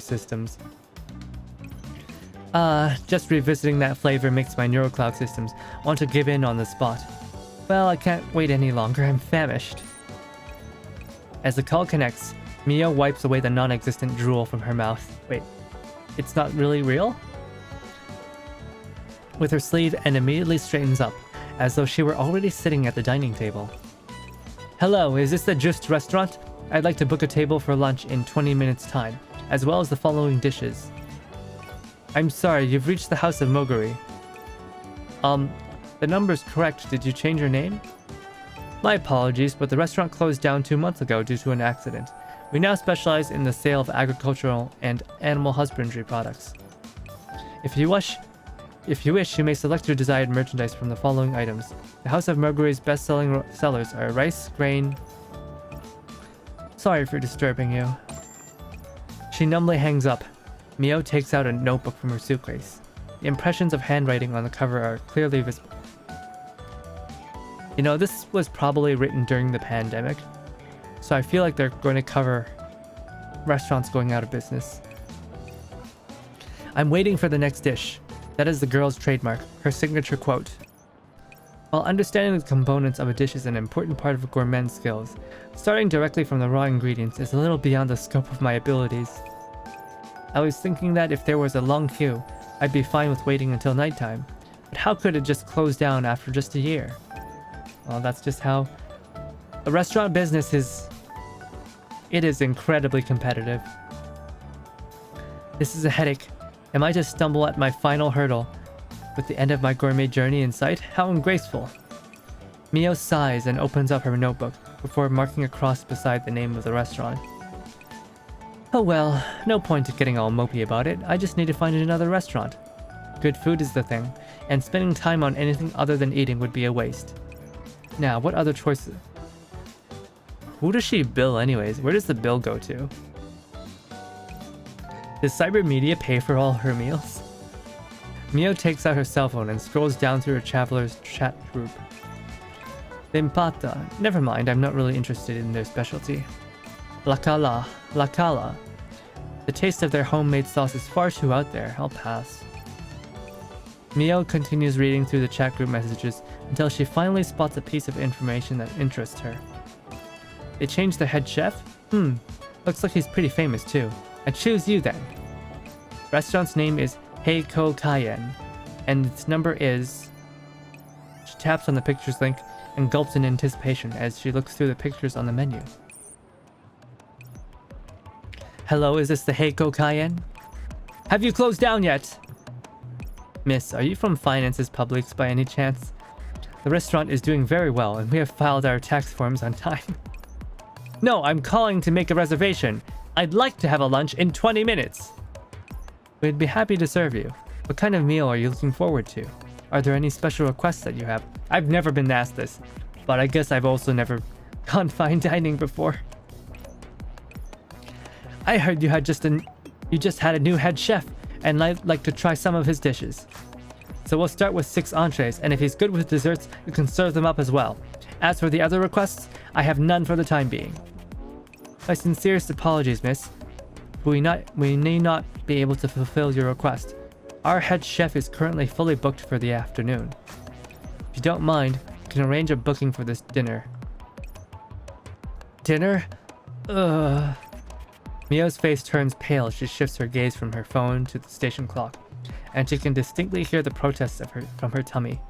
systems. Just revisiting that flavor makes my neurocloud systems want to give in on the spot. Well, I can't wait any longer. I'm famished. As the call connects, Mio wipes away the non-existent drool from her mouth. Wait, it's not really real? With her sleeve and immediately straightens up, as though she were already sitting at the dining table. Hello, is this the Just restaurant? I'd like to book a table for lunch in 20 minutes time, as well as the following dishes. I'm sorry, you've reached the House of Moguri. The number's correct. Did you change your name? My apologies, but the restaurant closed down 2 months ago due to an accident. We now specialize in the sale of agricultural and animal husbandry products. If you wish, you may select your desired merchandise from the following items. The House of Moguri's best-selling sellers are rice, grain... Sorry for disturbing you. She numbly hangs up. Mio takes out a notebook from her suitcase. The impressions of handwriting on the cover are clearly visible. You know, this was probably written during the pandemic, so I feel like they're going to cover restaurants going out of business. I'm waiting for the next dish. That is the girl's trademark, her signature quote. While understanding the components of a dish is an important part of a gourmet's skills, starting directly from the raw ingredients is a little beyond the scope of my abilities. I was thinking that if there was a long queue, I'd be fine with waiting until nighttime, but how could it just close down after just a year? Well, that's just how the restaurant business is. It is incredibly competitive. This is a headache. Am I to stumble at my final hurdle with the end of my gourmet journey in sight? How ungraceful. Mio sighs and opens up her notebook before marking a cross beside the name of the restaurant. Oh well, no point in getting all mopey about it. I just need to find another restaurant. Good food is the thing, and spending time on anything other than eating would be a waste. Now, what other choices? Who does she bill anyways? Where does the bill go to? Does Cybermedia pay for all her meals? Mio takes out her cell phone and scrolls down through her traveler's chat group. Impata. Never mind, I'm not really interested in their specialty. La Cala. The taste of their homemade sauce is far too out there. I'll pass. Mio continues reading through the chat group messages until she finally spots a piece of information that interests her. They changed the head chef? Looks like he's pretty famous too. I choose you then. Restaurant's name is Heiko Cayenne, and its number is... She taps on the pictures link and gulps in anticipation as she looks through the pictures on the menu. Hello, is this the Heiko Cayenne? Have you closed down yet? Miss, are you from Finances Publics by any chance? The restaurant is doing very well and we have filed our tax forms on time. No, I'm calling to make a reservation. I'd like to have a lunch in 20 minutes. We'd be happy to serve you. What kind of meal are you looking forward to? Are there any special requests that you have? I've never been asked this, but I guess I've also never gone fine dining before. I heard you just had a new head chef and I'd like to try some of his dishes. So we'll start with 6 entrees, and if he's good with desserts, you can serve them up as well. As for the other requests, I have none for the time being. My sincerest apologies, miss. We may not be able to fulfill your request. Our head chef is currently fully booked for the afternoon. If you don't mind, you can arrange a booking for this dinner. Dinner? Ugh. Mio's face turns pale as she shifts her gaze from her phone to the station clock, and she can distinctly hear the protests from her tummy.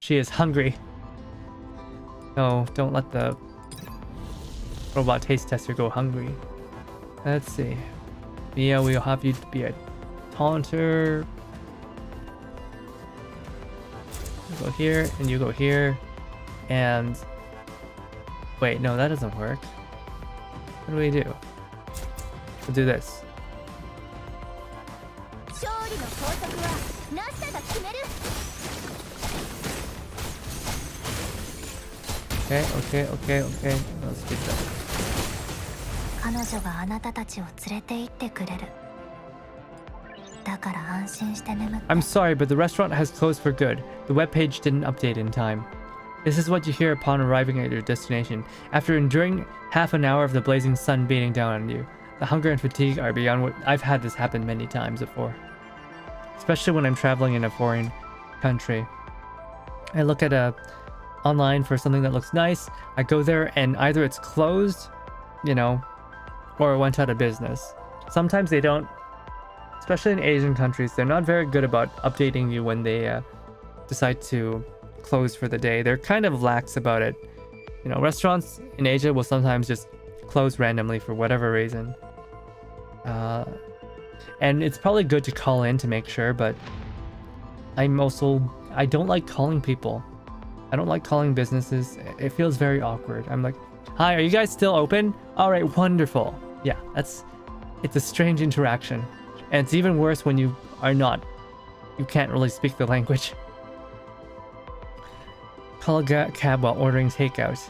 She is hungry. No, don't let the robot taste tester go hungry. Let's see. Mio, we'll have you be a taunter. You go here, and you go here. And... wait, no, that doesn't work. What do we do? We'll do this. Okay. Let's do that. I'm sorry, but the restaurant has closed for good. The webpage didn't update in time. This is what you hear upon arriving at your destination, after enduring half an hour of the blazing sun beating down on you. The hunger and fatigue are beyond what... I've had this happen many times before. Especially when I'm traveling in a foreign country. I look at online for something that looks nice. I go there and either it's closed, you know, or it went out of business. Sometimes they don't, especially in Asian countries, they're not very good about updating you when they decide to close for the day. They're kind of lax about it. You know, restaurants in Asia will sometimes just close randomly for whatever reason. And it's probably good to call in to make sure, but I don't like calling people. I don't like calling businesses. It feels very awkward. I'm like, hi, are you guys still open? All right, wonderful. Yeah, it's a strange interaction. And it's even worse when you can't really speak the language. Call a cab while ordering takeout.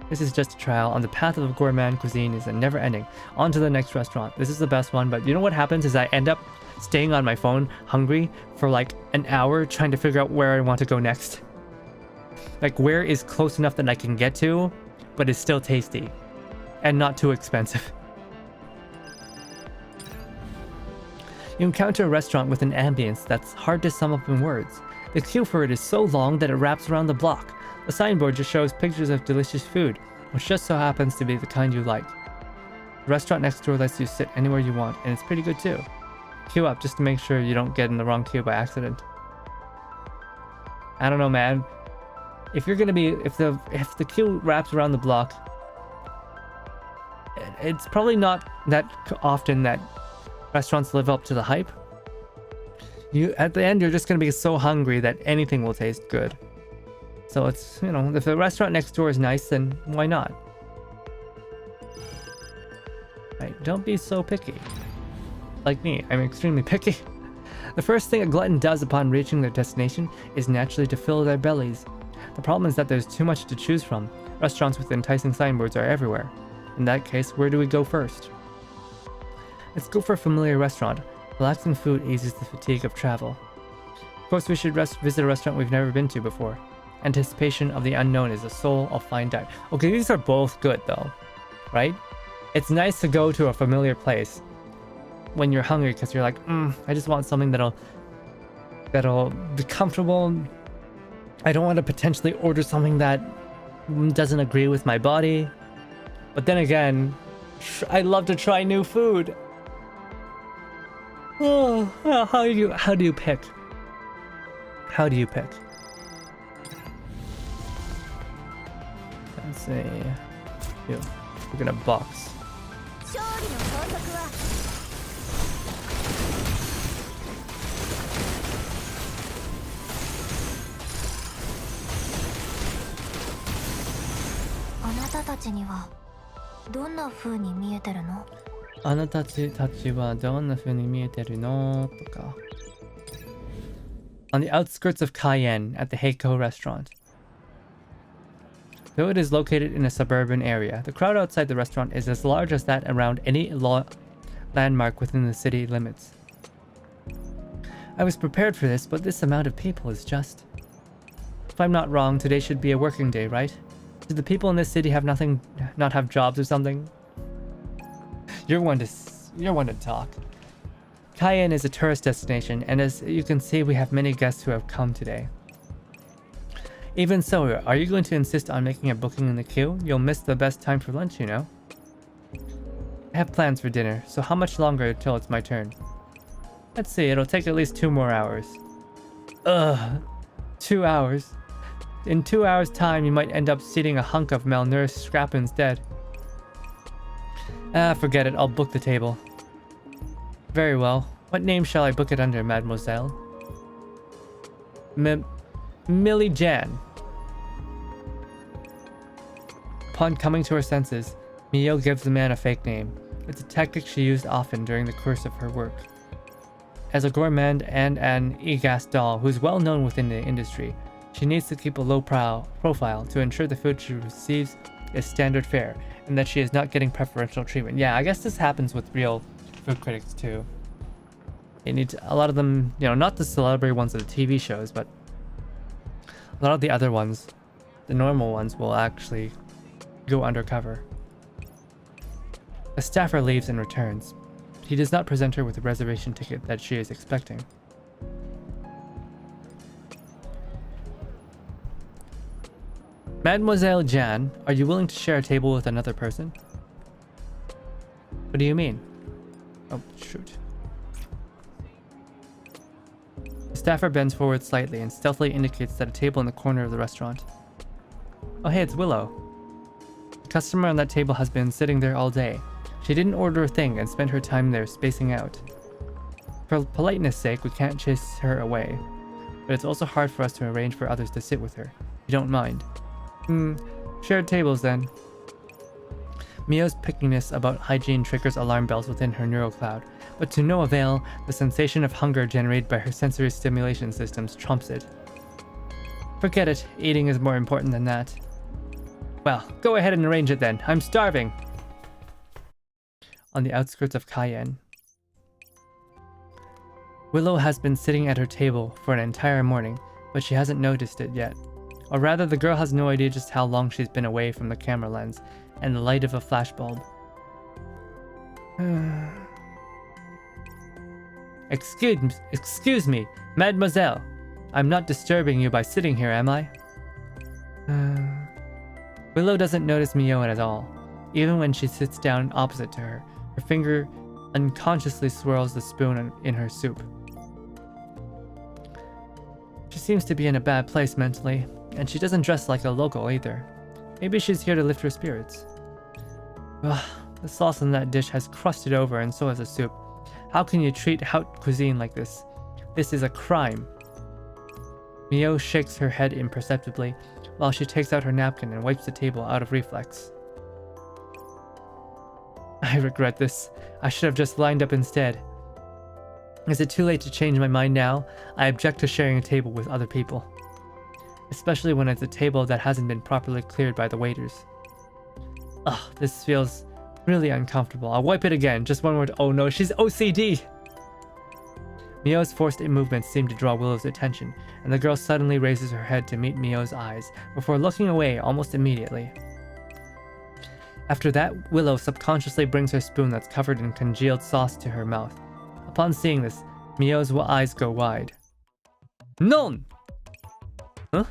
This is just a trial. On the path of gourmand cuisine is a never ending. On to the next restaurant. This is the best one, but you know what happens is I end up staying on my phone hungry for like an hour trying to figure out where I want to go next. Like where is close enough that I can get to, but is still tasty and not too expensive. You encounter a restaurant with an ambience that's hard to sum up in words. The queue for it is so long that it wraps around the block. The signboard just shows pictures of delicious food, which just so happens to be the kind you like. The restaurant next door lets you sit anywhere you want, and it's pretty good too. Queue up just to make sure you don't get in the wrong queue by accident. I don't know, man. If you're gonna be, if the queue wraps around the block, it's probably not that often that restaurants live up to the hype. At the end, you're just gonna be so hungry that anything will taste good. So it's, you know, if the restaurant next door is nice, then why not? Right, don't be so picky. Like me, I'm extremely picky. The first thing a glutton does upon reaching their destination is naturally to fill their bellies. The problem is that there's too much to choose from. Restaurants with enticing signboards are everywhere. In that case, where do we go first? Let's go for a familiar restaurant. Relaxing food eases the fatigue of travel. Of course, we should visit a restaurant we've never been to before. Anticipation of the unknown is the soul of fine dining. Okay, these are both good though, right? It's nice to go to a familiar place when you're hungry because you're like, I just want something that'll be comfortable. I don't want to potentially order something that doesn't agree with my body. But then again, I love to try new food. Oh, how do you pick? How do you pick? Let's see. We're gonna box.あなたたちはどんな風に見えてるのとか。On the outskirts of Cayenne at the Heiko restaurant. Though it is located in a suburban area, the crowd outside the restaurant is as large as that around any landmark within the city limits. I was prepared for this, but this amount of people is just... If I'm not wrong, today should be a working day, right? Do the people in this city not have jobs or something? You're one to talk. Cayenne is a tourist destination, and as you can see, we have many guests who have come today. Even so, are you going to insist on making a booking in the queue? You'll miss the best time for lunch, you know. I have plans for dinner, so how much longer until it's my turn? Let's see, it'll take at least 2 more hours. Ugh, 2 hours. In 2 hours' time, you might end up seating a hunk of malnourished scrap instead. Ah, forget it, I'll book the table. Very well. What name shall I book it under, mademoiselle? Millie Jan. Upon coming to her senses, Mio gives the man a fake name. It's a tactic she used often during the course of her work. As a gourmand and an EGAS doll who's well known within the industry, she needs to keep a low profile to ensure the food she receives is standard fare and that she is not getting preferential treatment. Yeah, I guess this happens with real food critics too. You need a lot of them, you know, not the celebrity ones of the TV shows, but a lot of the other ones, the normal ones, will actually go undercover. A staffer leaves and returns. He does not present her with the reservation ticket that she is expecting. Mademoiselle Jan, are you willing to share a table with another person? What do you mean? Oh, shoot. The staffer bends forward slightly and stealthily indicates that a table in the corner of the restaurant. Oh hey, it's Willow. The customer on that table has been sitting there all day. She didn't order a thing and spent her time there spacing out. For politeness' sake, we can't chase her away, but it's also hard for us to arrange for others to sit with her. You don't mind? Shared tables then. Mio's pickiness about hygiene triggers alarm bells within her neural cloud, but to no avail, the sensation of hunger generated by her sensory stimulation systems trumps it. Forget it, eating is more important than that. Well, go ahead and arrange it then. I'm starving! On the outskirts of Cayenne. Willow has been sitting at her table for an entire morning, but she hasn't noticed it yet. Or rather, the girl has no idea just how long she's been away from the camera lens and the light of a flashbulb. Excuse me, mademoiselle. I'm not disturbing you by sitting here, am I? Willow doesn't notice Mio at all. Even when she sits down opposite to her, her finger unconsciously swirls the spoon in her soup. She seems to be in a bad place mentally, and she doesn't dress like a local either. Maybe she's here to lift her spirits. Ugh, the sauce in that dish has crusted over, and so has the soup. How can you treat haute cuisine like this? This is a crime. Mio shakes her head imperceptibly, while she takes out her napkin and wipes the table out of reflex. I regret this. I should have just lined up instead. Is it too late to change my mind now? I object to sharing a table with other people. Especially when it's a table that hasn't been properly cleared by the waiters. Ugh, this feels really uncomfortable. I'll wipe it again. Just one more. Oh no, she's OCD! Mio's forced movements seem to draw Willow's attention, and the girl suddenly raises her head to meet Mio's eyes, before looking away almost immediately. After that, Willow subconsciously brings her spoon that's covered in congealed sauce to her mouth. Upon seeing this, Mio's eyes go wide. Non! Huh?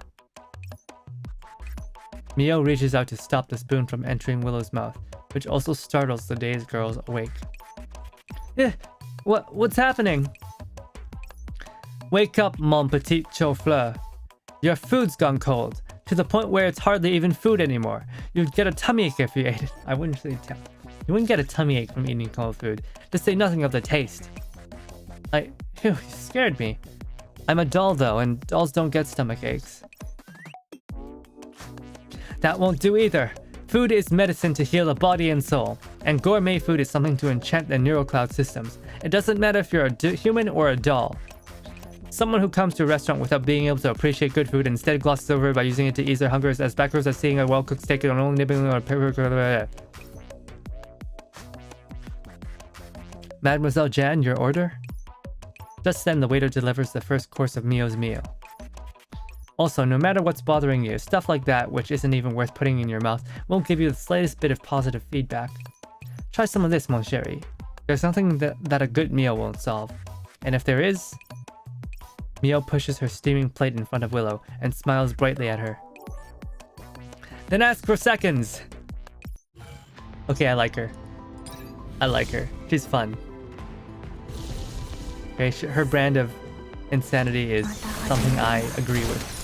Mio reaches out to stop the spoon from entering Willow's mouth, which also startles the dazed girls awake. What's happening? Wake up, mon petit chauffeur. Your food's gone cold, to the point where it's hardly even food anymore. You'd get a tummy ache if you ate it. I wouldn't say you wouldn't get a tummy ache from eating cold food, to say nothing of the taste. Phew, you scared me. I'm a doll though, and dolls don't get stomach aches. That won't do either. Food is medicine to heal the body and soul, and gourmet food is something to enchant the neural cloud systems. It doesn't matter if you're a human or a doll. Someone who comes to a restaurant without being able to appreciate good food and instead glosses over it by using it to ease their hunger is as backwards as seeing a well-cooked steak and only nibbling on a paper. Mademoiselle Jan, your order? Just then, the waiter delivers the first course of Mio's meal. Also, no matter what's bothering you, stuff like that, which isn't even worth putting in your mouth, won't give you the slightest bit of positive feedback. Try some of this, mon chéri. There's nothing that a good meal won't solve. And if there is... Mio pushes her steaming plate in front of Willow and smiles brightly at her. Then ask for seconds! Okay, I like her. I like her. She's fun. Okay, her brand of insanity is something I agree with.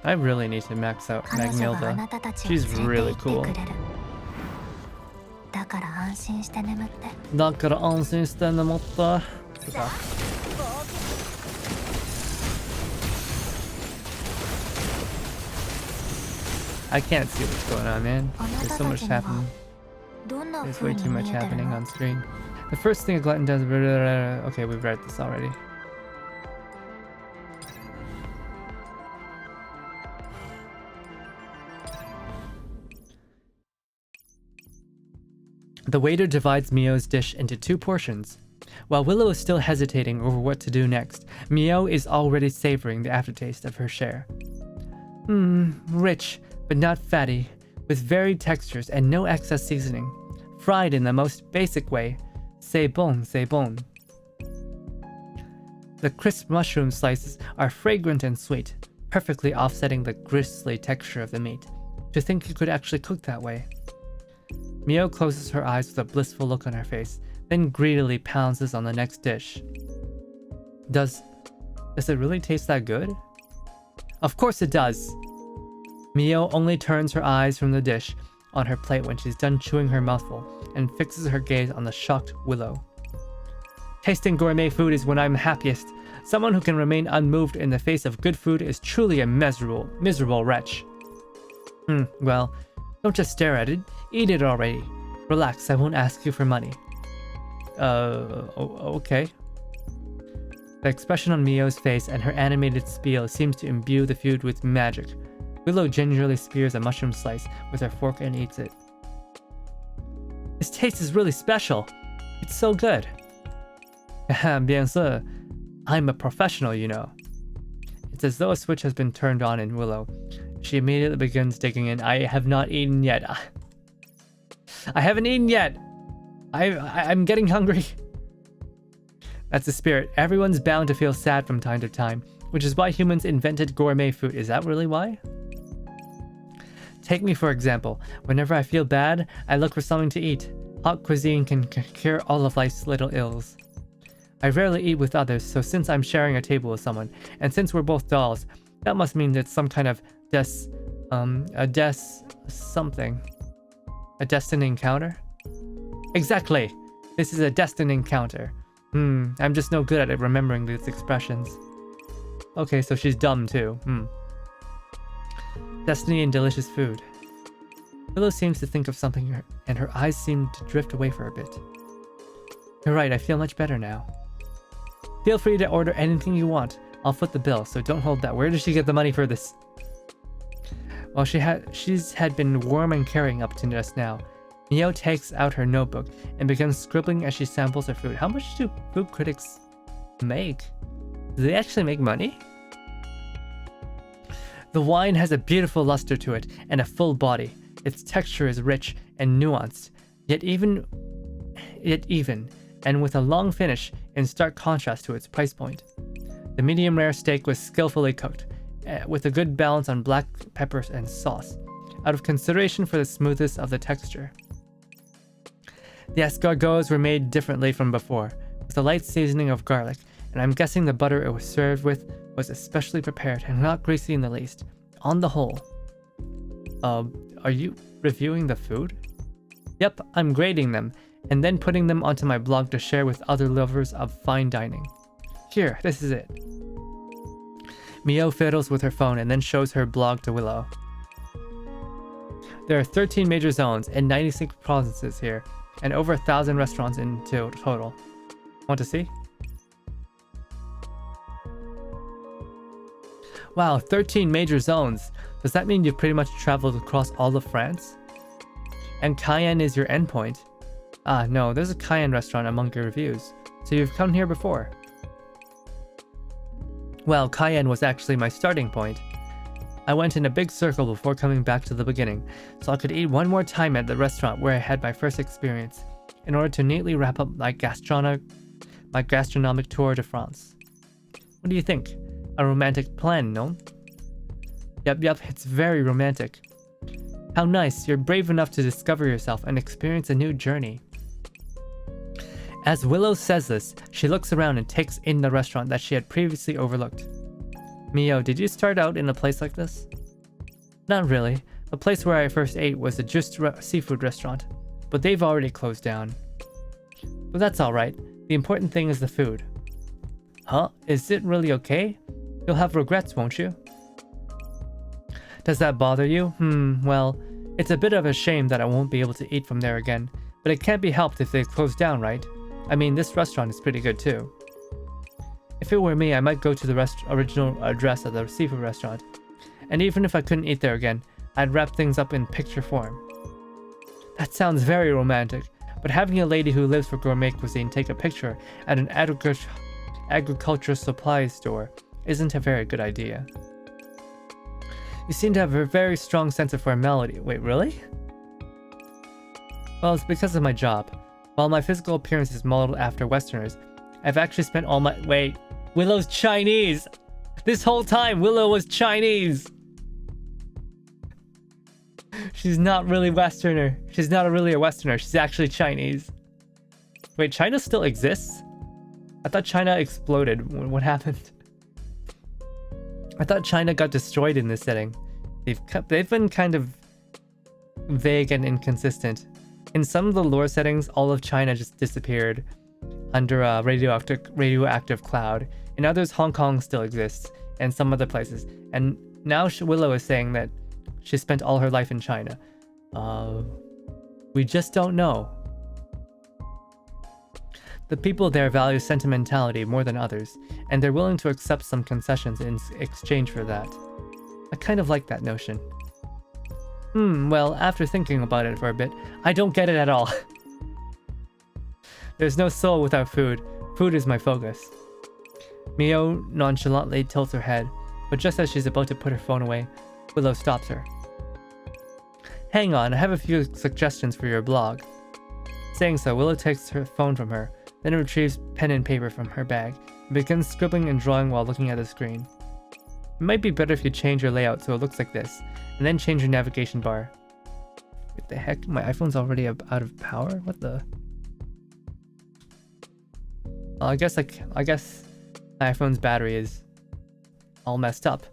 I really need to max out Magnilda. She's really cool. だから安心して眠って。だから安心して眠って。I can't see what's going on, man. There's so much happening. There's way too much happening on screen. The first thing a glutton does... Okay, we've read this already. The waiter divides Mio's dish into 2 portions. While Willow is still hesitating over what to do next, Mio is already savoring the aftertaste of her share. Rich, but not fatty, with varied textures and no excess seasoning. Fried in the most basic way. C'est bon, c'est bon. The crisp mushroom slices are fragrant and sweet, perfectly offsetting the gristly texture of the meat. To think you could actually cook that way. Mio closes her eyes with a blissful look on her face, then greedily pounces on the next dish. Does it really taste that good? Of course it does! Mio only turns her eyes from the dish on her plate when she's done chewing her mouthful and fixes her gaze on the shocked Willow. Tasting gourmet food is when I'm happiest. Someone who can remain unmoved in the face of good food is truly a miserable wretch. Well, don't just stare at it. Eat it already. Relax, I won't ask you for money. Okay. The expression on Mio's face and her animated spiel seems to imbue the food with magic. Willow gingerly spears a mushroom slice with her fork and eats it. This taste is really special. It's so good. Bien sûr. I'm a professional, you know. It's as though a switch has been turned on in Willow. She immediately begins digging in. I have not eaten yet. I haven't eaten yet. I'm getting hungry. That's the spirit. Everyone's bound to feel sad from time to time, which is why humans invented gourmet food. Is that really why? Take me for example. Whenever I feel bad, I look for something to eat. Hot cuisine can cure all of life's little ills. I rarely eat with others, so since I'm sharing a table with someone, and since we're both dolls, that must mean it's some kind of a destined encounter? Exactly! This is a destined encounter. I'm just no good at remembering these expressions. Okay, so she's dumb too. Destiny and delicious food. Willow seems to think of something and her eyes seem to drift away for a bit. You're right, I feel much better now. Feel free to order anything you want. I'll foot the bill, so don't hold that. Where did she get the money for this? Well, she's had been warm and caring up to just now. Mio takes out her notebook and begins scribbling as she samples her food. How much do food critics make? Do they actually make money? The wine has a beautiful luster to it and a full body. Its texture is rich and nuanced, yet even, and with a long finish in stark contrast to its price point. The medium rare steak was skillfully cooked, with a good balance on black peppers and sauce, out of consideration for the smoothness of the texture. The escargots were made differently from before, with a light seasoning of garlic, and I'm guessing the butter it was served with was especially prepared and not greasy in the least. On the whole. Are you reviewing the food? Yep, I'm grading them, and then putting them onto my blog to share with other lovers of fine dining. Here, this is it. Mio fiddles with her phone and then shows her blog to Willow. There are 13 major zones and 96 provinces here, and over 1,000 restaurants in total. Want to see? Wow, 13 major zones. Does that mean you've pretty much traveled across all of France? And Cayenne is your endpoint. Ah, no, there's a Cayenne restaurant among your reviews. So you've come here before. Well, Cayenne was actually my starting point. I went in a big circle before coming back to the beginning, so I could eat one more time at the restaurant where I had my first experience, in order to neatly wrap up my gastronomic tour de France. What do you think? A romantic plan, no? Yep, it's very romantic. How nice, you're brave enough to discover yourself and experience a new journey. As Willow says this, she looks around and takes in the restaurant that she had previously overlooked. Mio, did you start out in a place like this? Not really. The place where I first ate was a just seafood restaurant, but they've already closed down. But that's alright. The important thing is the food. Huh? Is it really okay? You'll have regrets, won't you? Does that bother you? Well, it's a bit of a shame that I won't be able to eat from there again, but it can't be helped if they close down, right? I mean, this restaurant is pretty good too. If it were me, I might go to the original address of the seafood restaurant. And even if I couldn't eat there again, I'd wrap things up in picture form. That sounds very romantic, but having a lady who lives for gourmet cuisine take a picture at an agricultural supplies store isn't a very good idea. You seem to have a very strong sense of formality. Wait, really? Well, it's because of my job. While my physical appearance is modeled after Westerners, I've actually spent all my— Wait, Willow's Chinese! This whole time, Willow was Chinese! She's not really Westerner. She's not really a Westerner. She's actually Chinese. Wait, China still exists? I thought China exploded. What happened? I thought China got destroyed in this setting. They've been kind of vague and inconsistent. In some of the lore settings, all of China just disappeared under a radioactive cloud. In others, Hong Kong still exists, and some other places. And now Willow is saying that she spent all her life in China. We just don't know. The people there value sentimentality more than others, and they're willing to accept some concessions in exchange for that. I kind of like that notion. Well, after thinking about it for a bit, I don't get it at all. There's no soul without food. Food is my focus. Mio nonchalantly tilts her head, but just as she's about to put her phone away, Willow stops her. Hang on, I have a few suggestions for your blog. Saying so, Willow takes her phone from her, then retrieves pen and paper from her bag, and begins scribbling and drawing while looking at the screen. It might be better if you change your layout so it looks like this, and then change your navigation bar. What the heck? My iPhone's already out of power? What the? Well, I guess my iPhone's battery is all messed up.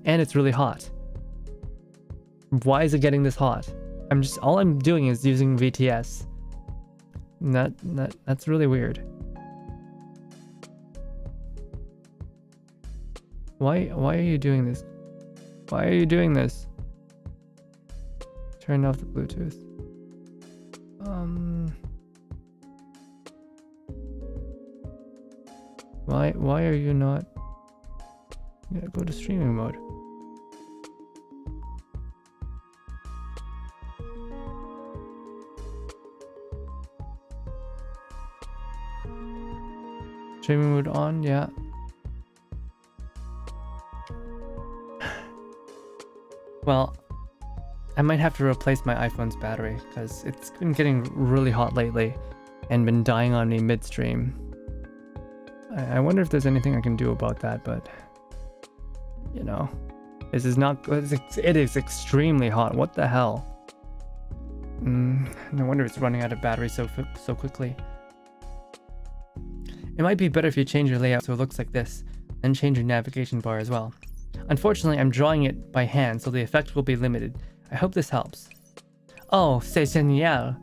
And it's really hot. Why is it getting this hot? All I'm doing is using VTS. That's really weird. Why are you doing this? Why are you doing this? Turn off the Bluetooth. Why are you not? Yeah, go to streaming mode. Streaming mode on, yeah. Well, I might have to replace my iPhone's battery because it's been getting really hot lately and been dying on me midstream. I wonder if there's anything I can do about that, but you know, this is not good. It is extremely hot. What the hell? No wonder it's running out of battery so quickly. It might be better if you change your layout so it looks like this, and change your navigation bar as well. Unfortunately, I'm drawing it by hand, so the effect will be limited. I hope this helps. Oh, c'est génial.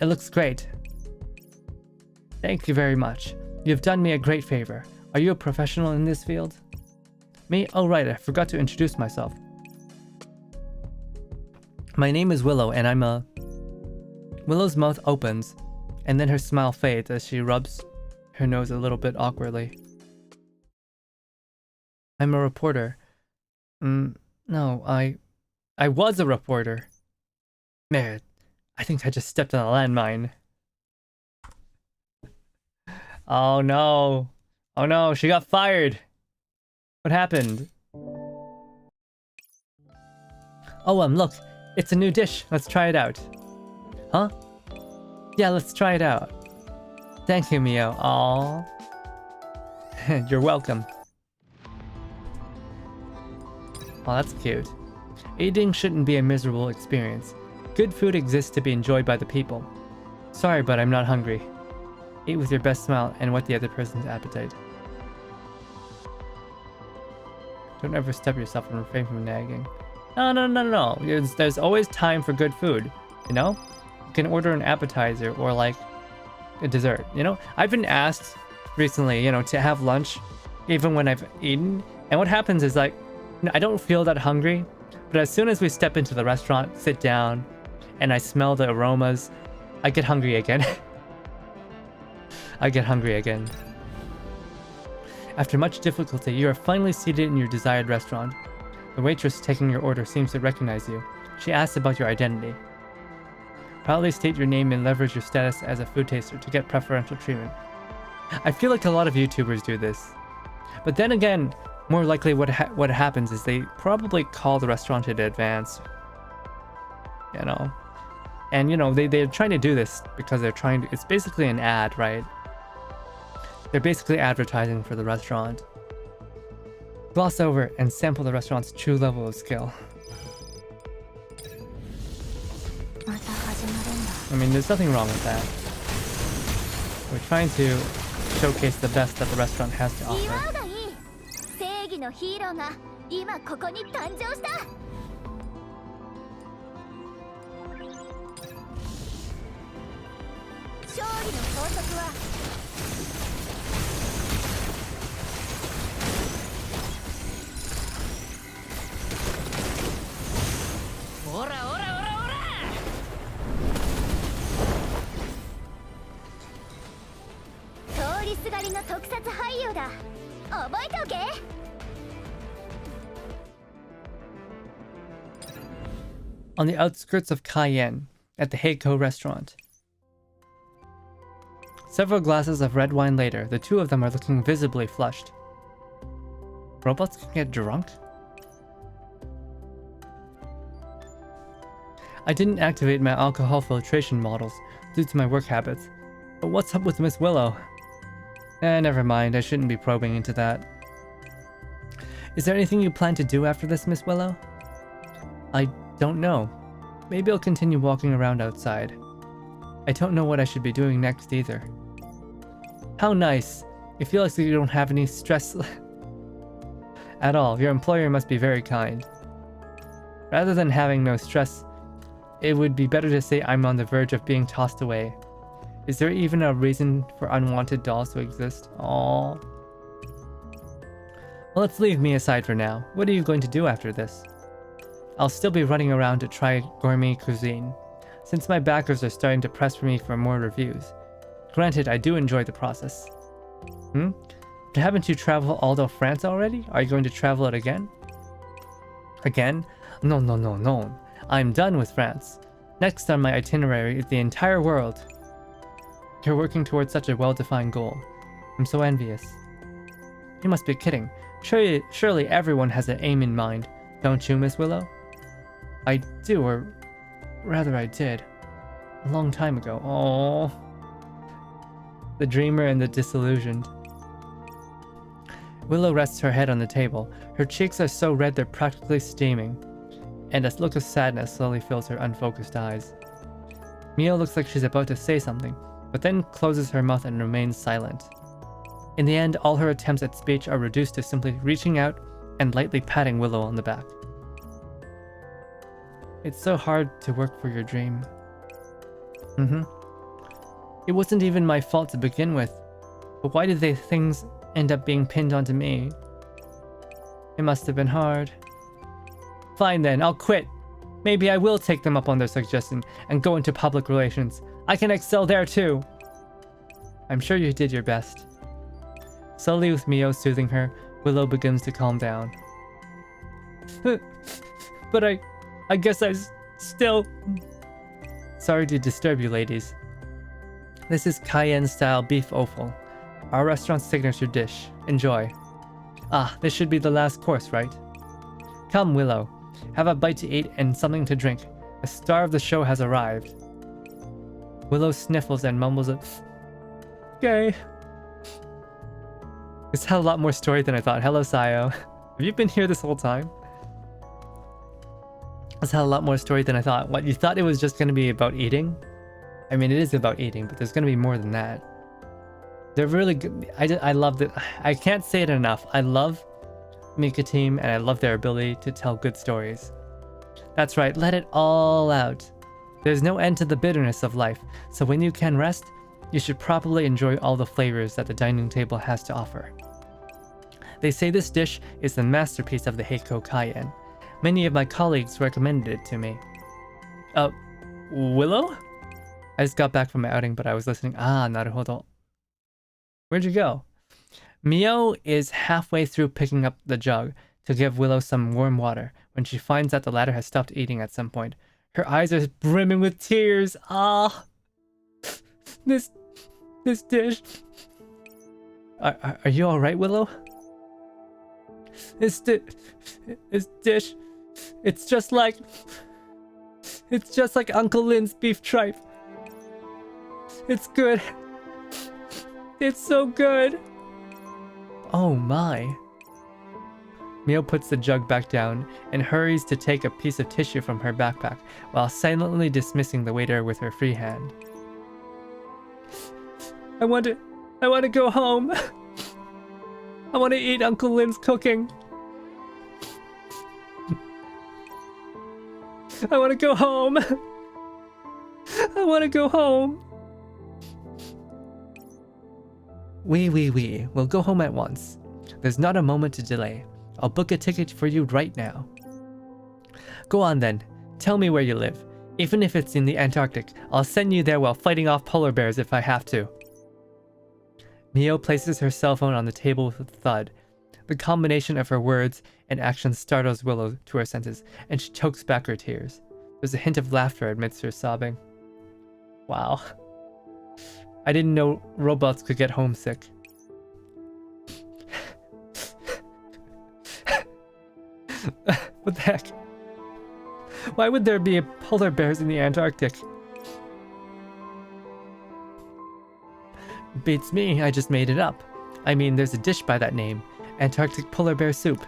It looks great. Thank you very much. You've done me a great favor. Are you a professional in this field? Me? Oh right, I forgot to introduce myself. My name is Willow, and I'm a... Willow's mouth opens, and then her smile fades as she rubs her nose a little bit awkwardly. I'm a reporter. No, I was a reporter. Man, I think I just stepped on a landmine. Oh no. Oh no, she got fired. What happened? Oh, look. It's a new dish. Let's try it out. Huh? Yeah, let's try it out. Thank you, Mio. Aww. You're welcome. Oh, that's cute. Eating shouldn't be a miserable experience. Good food exists to be enjoyed by the people. Sorry, but I'm not hungry. Eat with your best smile and whet the other person's appetite. Don't ever step yourself and refrain from nagging. No. There's always time for good food, you know? You can order an appetizer or like a dessert, you know? I've been asked recently, you know, to have lunch even when I've eaten. And what happens is like, I don't feel that hungry, but as soon as we step into the restaurant, sit down, and I smell the aromas, I get hungry again. I get hungry again. After much difficulty, you are finally seated in your desired restaurant. The waitress taking your order seems to recognize you. She asks about your identity. Proudly state your name and leverage your status as a food taster to get preferential treatment. I feel like a lot of YouTubers do this. But then again, more likely what happens is they probably call the restaurant in advance. You know? And you know, they're trying to do this because they're trying to... It's basically an ad, right? They're basically advertising for the restaurant. Gloss over and sample the restaurant's true level of skill. I mean, there's nothing wrong with that. We're trying to showcase the best that the restaurant has to offer. On the outskirts of Cayenne, at the Hakuya restaurant. Several glasses of red wine later, the two of them are looking visibly flushed. Robots can get drunk? I didn't activate my alcohol filtration models due to my work habits. But what's up with Miss Willow? Never mind, I shouldn't be probing into that. Is there anything you plan to do after this, Miss Willow? I don't know. Maybe I'll continue walking around outside. I don't know what I should be doing next either. How nice. You feel like you don't have any stress at all. Your employer must be very kind. Rather than having no stress, it would be better to say I'm on the verge of being tossed away. Is there even a reason for unwanted dolls to exist? Aww. Well, let's leave me aside for now. What are you going to do after this? I'll still be running around to try gourmet cuisine, since my backers are starting to press for me for more reviews. Granted, I do enjoy the process. But haven't you traveled all of France already? Are you going to travel it again? Again? No. I'm done with France. Next on my itinerary is the entire world. You're working towards such a well-defined goal. I'm so envious. You must be kidding. Surely everyone has an aim in mind, don't you, Miss Willow? I do, or rather I did. A long time ago. Aww. The dreamer and the disillusioned. Willow rests her head on the table. Her cheeks are so red they're practically steaming, and a look of sadness slowly fills her unfocused eyes. Mio looks like she's about to say something, but then closes her mouth and remains silent. In the end, all her attempts at speech are reduced to simply reaching out and lightly patting Willow on the back. It's so hard to work for your dream. It wasn't even my fault to begin with, but why did things end up being pinned onto me? It must have been hard. Fine then, I'll quit. Maybe I will take them up on their suggestion and go into public relations. I can excel there too. I'm sure you did your best. Slowly, with Mio soothing her, Willow begins to calm down. But I guess I still... Sorry to disturb you, ladies. This is Cayenne-style beef offal, our restaurant's signature dish. Enjoy. Ah, this should be the last course, right? Come, Willow. Have a bite to eat and something to drink. The star of the show has arrived. Willow sniffles and mumbles a... Okay. This had a lot more story than I thought. Hello, Sayo. Have you been here this whole time? This had a lot more story than I thought. What, you thought it was just going to be about eating? I mean, it is about eating, but there's going to be more than that. They're really good. I love it. I can't say it enough. I love Mika Team, and I love their ability to tell good stories. That's right, let it all out. There's no end to the bitterness of life, so when you can rest, you should properly enjoy all the flavors that the dining table has to offer. They say this dish is the masterpiece of the Heiko Cayenne. Many of my colleagues recommended it to me. Willow? I just got back from my outing, but I was listening. Naruhodo. Where'd you go? Mio is halfway through picking up the jug to give Willow some warm water when she finds that the latter has stopped eating at some point. Her eyes are brimming with tears. This dish. Are you alright, Willow? This dish. It's just like Uncle Lin's beef tripe. It's good. It's so good. Oh my. Mio puts the jug back down and hurries to take a piece of tissue from her backpack while silently dismissing the waiter with her free hand. I want to go home. I want to eat Uncle Lin's cooking. I want to go home. I want to go home. We'll go home at once. There's not a moment to delay. I'll book a ticket for you right now. Go on then. Tell me where you live. Even if it's in the Antarctic, I'll send you there while fighting off polar bears if I have to. Mio places her cell phone on the table with a thud. The combination of her words and actions startles Willow to her senses, and she chokes back her tears. There's a hint of laughter amidst her sobbing. Wow. I didn't know robots could get homesick. What the heck? Why would there be polar bears in the Antarctic? Beats me, I just made it up. I mean, there's a dish by that name. Antarctic polar bear soup.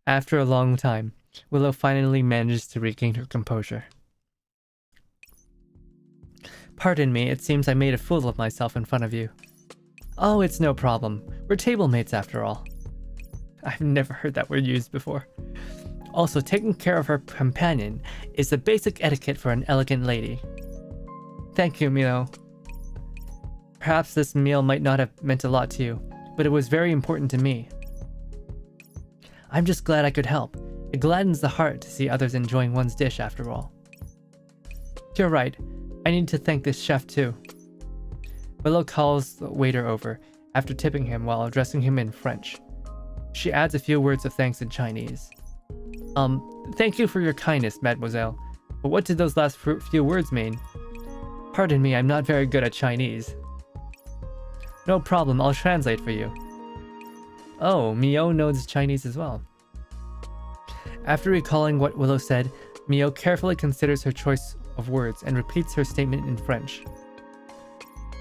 After a long time, Willow finally manages to regain her composure. Pardon me, it seems I made a fool of myself in front of you. Oh, it's no problem. We're table mates after all. I've never heard that word used before. Also, taking care of her companion is the basic etiquette for an elegant lady. Thank you, Milo. Perhaps this meal might not have meant a lot to you, but it was very important to me. I'm just glad I could help. It gladdens the heart to see others enjoying one's dish after all. You're right. I need to thank this chef too. Willow calls the waiter over after tipping him while addressing him in French. She adds a few words of thanks in Chinese. Thank you for your kindness, mademoiselle. But what did those last few words mean? Pardon me, I'm not very good at Chinese. No problem, I'll translate for you. Oh, Mio knows Chinese as well. After recalling what Willow said, Mio carefully considers her choice of words and repeats her statement in French.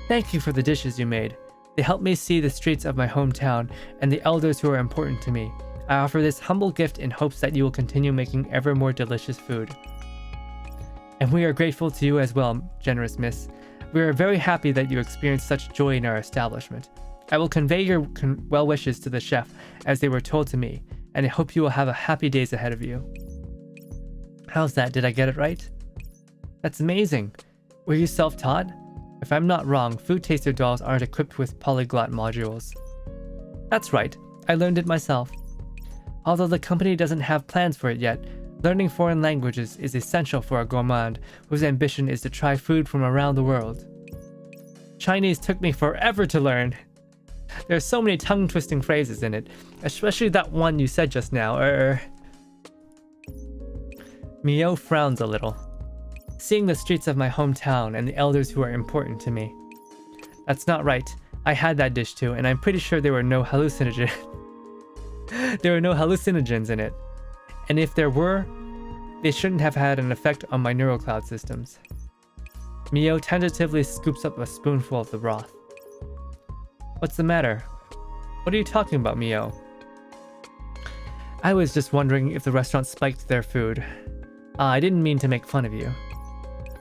Thank you for the dishes you made. They help me see the streets of my hometown and the elders who are important to me. I offer this humble gift in hopes that you will continue making ever more delicious food. And we are grateful to you as well, generous miss. We are very happy that you experienced such joy in our establishment. I will convey your well wishes to the chef as they were told to me, and I hope you will have a happy days ahead of you. How's that? Did I get it right? That's amazing. Were you self-taught? If I'm not wrong, food taster dolls aren't equipped with polyglot modules. That's right, I learned it myself. Although the company doesn't have plans for it yet, learning foreign languages is essential for a gourmand whose ambition is to try food from around the world. Chinese took me forever to learn. There's so many tongue-twisting phrases in it, especially that one you said just now, Mio frowns a little, seeing the streets of my hometown and the elders who are important to me. That's not right. I had that dish too, and I'm pretty sure there were no hallucinogens. There were no hallucinogens in it. And if there were, they shouldn't have had an effect on my neural cloud systems. Mio tentatively scoops up a spoonful of the broth. What's the matter? What are you talking about, Mio? I was just wondering if the restaurant spiked their food. I didn't mean to make fun of you.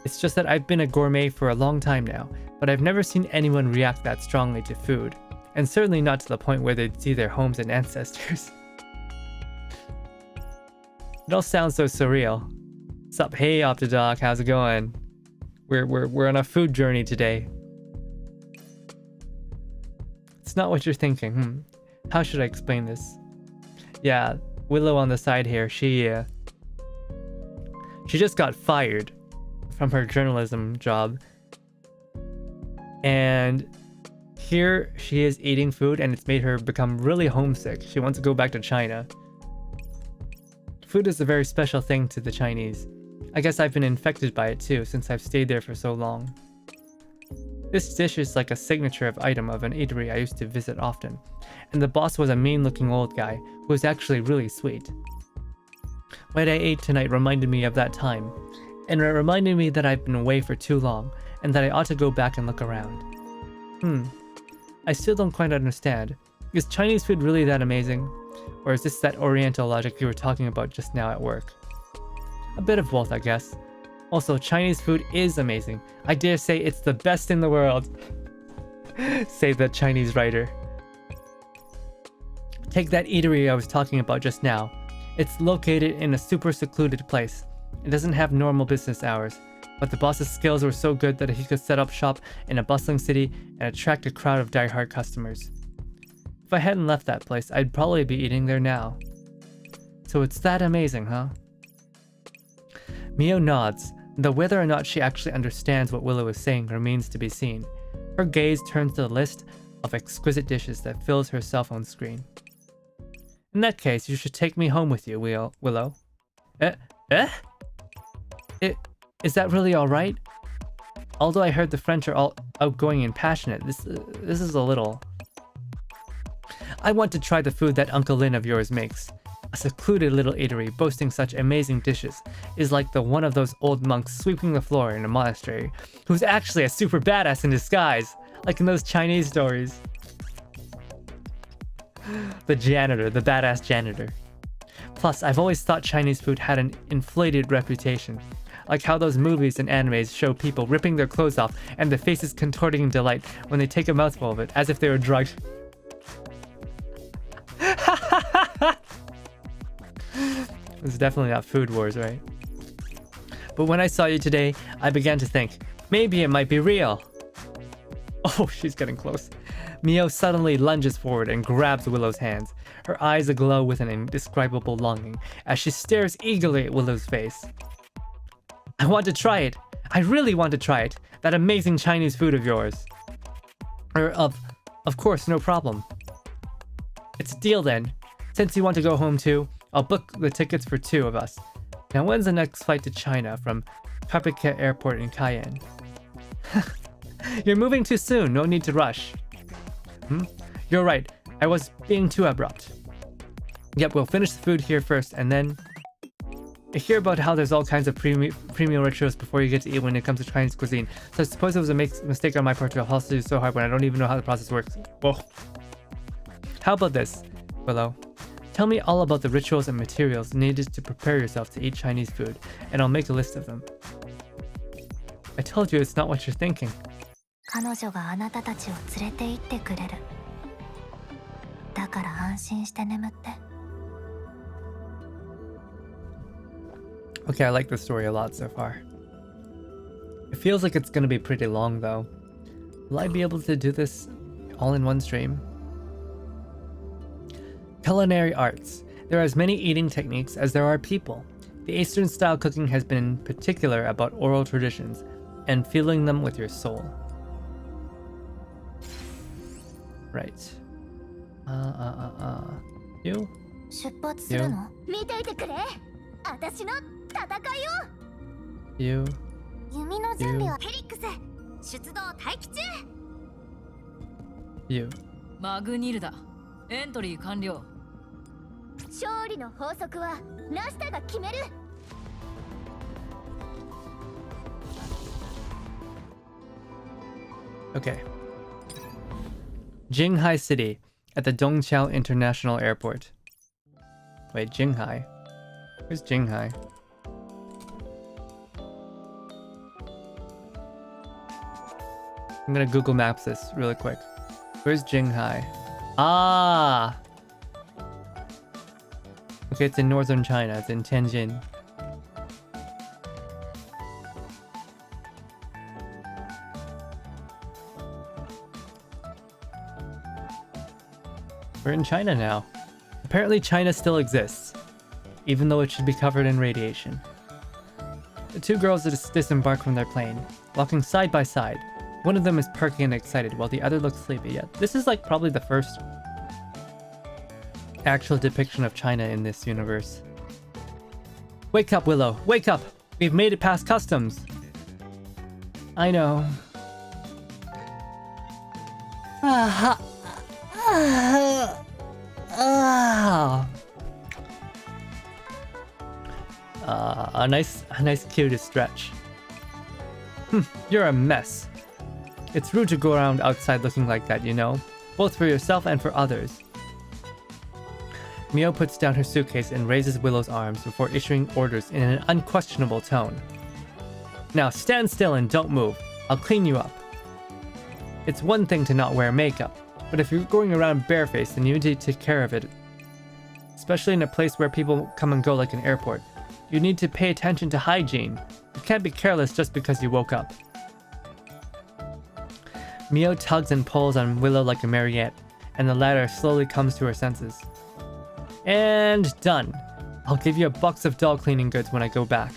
It's just that I've been a gourmet for a long time now, but I've never seen anyone react that strongly to food, and certainly not to the point where they'd see their homes and ancestors. It all sounds so surreal. Sup, hey Optidoc, how's it going? We're on a food journey today. It's not what you're thinking. How should I explain this? Yeah, Willow on the side here, she just got fired from her journalism job. And here she is eating food and it's made her become really homesick. She wants to go back to China. Food is a very special thing to the Chinese. I guess I've been infected by it too since I've stayed there for so long. This dish is like a signature item of an eatery I used to visit often, and the boss was a mean-looking old guy who was actually really sweet. What I ate tonight reminded me of that time, and it reminded me that I've been away for too long, and that I ought to go back and look around. I still don't quite understand. Is Chinese food really that amazing? Or is this that Oriental logic you were talking about just now at work? A bit of both, I guess. Also, Chinese food is amazing. I dare say it's the best in the world. Say the Chinese writer. Take that eatery I was talking about just now. It's located in a super secluded place. It doesn't have normal business hours, but the boss's skills were so good that he could set up shop in a bustling city and attract a crowd of die-hard customers. If I hadn't left that place, I'd probably be eating there now. So it's that amazing, huh? Mio nods, though whether or not she actually understands what Willow is saying remains to be seen. Her gaze turns to the list of exquisite dishes that fills her cell phone screen. In that case, you should take me home with you, Willow. Is that really alright? Although I heard the French are all outgoing and passionate, this is a little... I want to try the food that Uncle Lin of yours makes. A secluded little eatery boasting such amazing dishes is like the one of those old monks sweeping the floor in a monastery, who's actually a super badass in disguise, like in those Chinese stories. The janitor, the badass janitor. Plus, I've always thought Chinese food had an inflated reputation. Like how those movies and animes show people ripping their clothes off and their faces contorting in delight when they take a mouthful of it, as if they were drugged. It's definitely not Food Wars, right? But when I saw you today, I began to think, maybe it might be real. Oh, she's getting close. Mio suddenly lunges forward and grabs Willow's hands, her eyes aglow with an indescribable longing as she stares eagerly at Willow's face. I want to try it. I really want to try it. That amazing Chinese food of yours. Of course, no problem. It's a deal then. Since you want to go home too, I'll book the tickets for 2 of us. Now when's the next flight to China from Paprika Airport in Cayenne? You're moving too soon, no need to rush. You're right, I was being too abrupt. Yep, we'll finish the food here first and then... I hear about how there's all kinds of pre-meal rituals before you get to eat when it comes to Chinese cuisine, so I suppose it was a mistake on my part to hustle you so hard when I don't even know how the process works. Whoa. How about this, Willow? Tell me all about the rituals and materials needed to prepare yourself to eat Chinese food, and I'll make a list of them. I told you it's not what you're thinking. 彼女があなたたちを連れて行ってくれる。だから安心して眠って。Okay, I like the story a lot so far. It feels like it's gonna be pretty long though. Will I be able to do this all in one stream? Culinary arts. There are as many eating techniques as there are people. The Eastern style cooking has been particular about oral traditions and feeling them with your soul. Right. You? 出発するの？見ていてくれ。私の戦いを。You? 弓の準備はフェリックス。出動待機中。You? マグニルダ。エントリー完了。勝利の法則はラスタが決める。Okay. Jinghai City at the Dongqiao International Airport. Wait, Jinghai? Where's Jinghai? I'm gonna Google Maps this really quick. Where's Jinghai? Ah! Okay, it's in northern China. It's in Tianjin. We're in China now. Apparently China still exists, even though it should be covered in radiation. The two girls disembark from their plane, walking side by side. One of them is perky and excited, while the other looks sleepy. Yet this is like probably the first actual depiction of China in this universe. Wake up, Willow! Wake up! We've made it past customs! I know. A nice cue to stretch. You're a mess. It's rude to go around outside looking like that, you know? Both for yourself and for others. Mio puts down her suitcase and raises Willow's arms before issuing orders in an unquestionable tone. Now stand still and don't move. I'll clean you up. It's one thing to not wear makeup, but if you're going around barefaced, then you need to take care of it. Especially in a place where people come and go like an airport. You need to pay attention to hygiene. You can't be careless just because you woke up. Mio tugs and pulls on Willow like a marionette, and the latter slowly comes to her senses. And done. I'll give you a box of doll cleaning goods when I go back.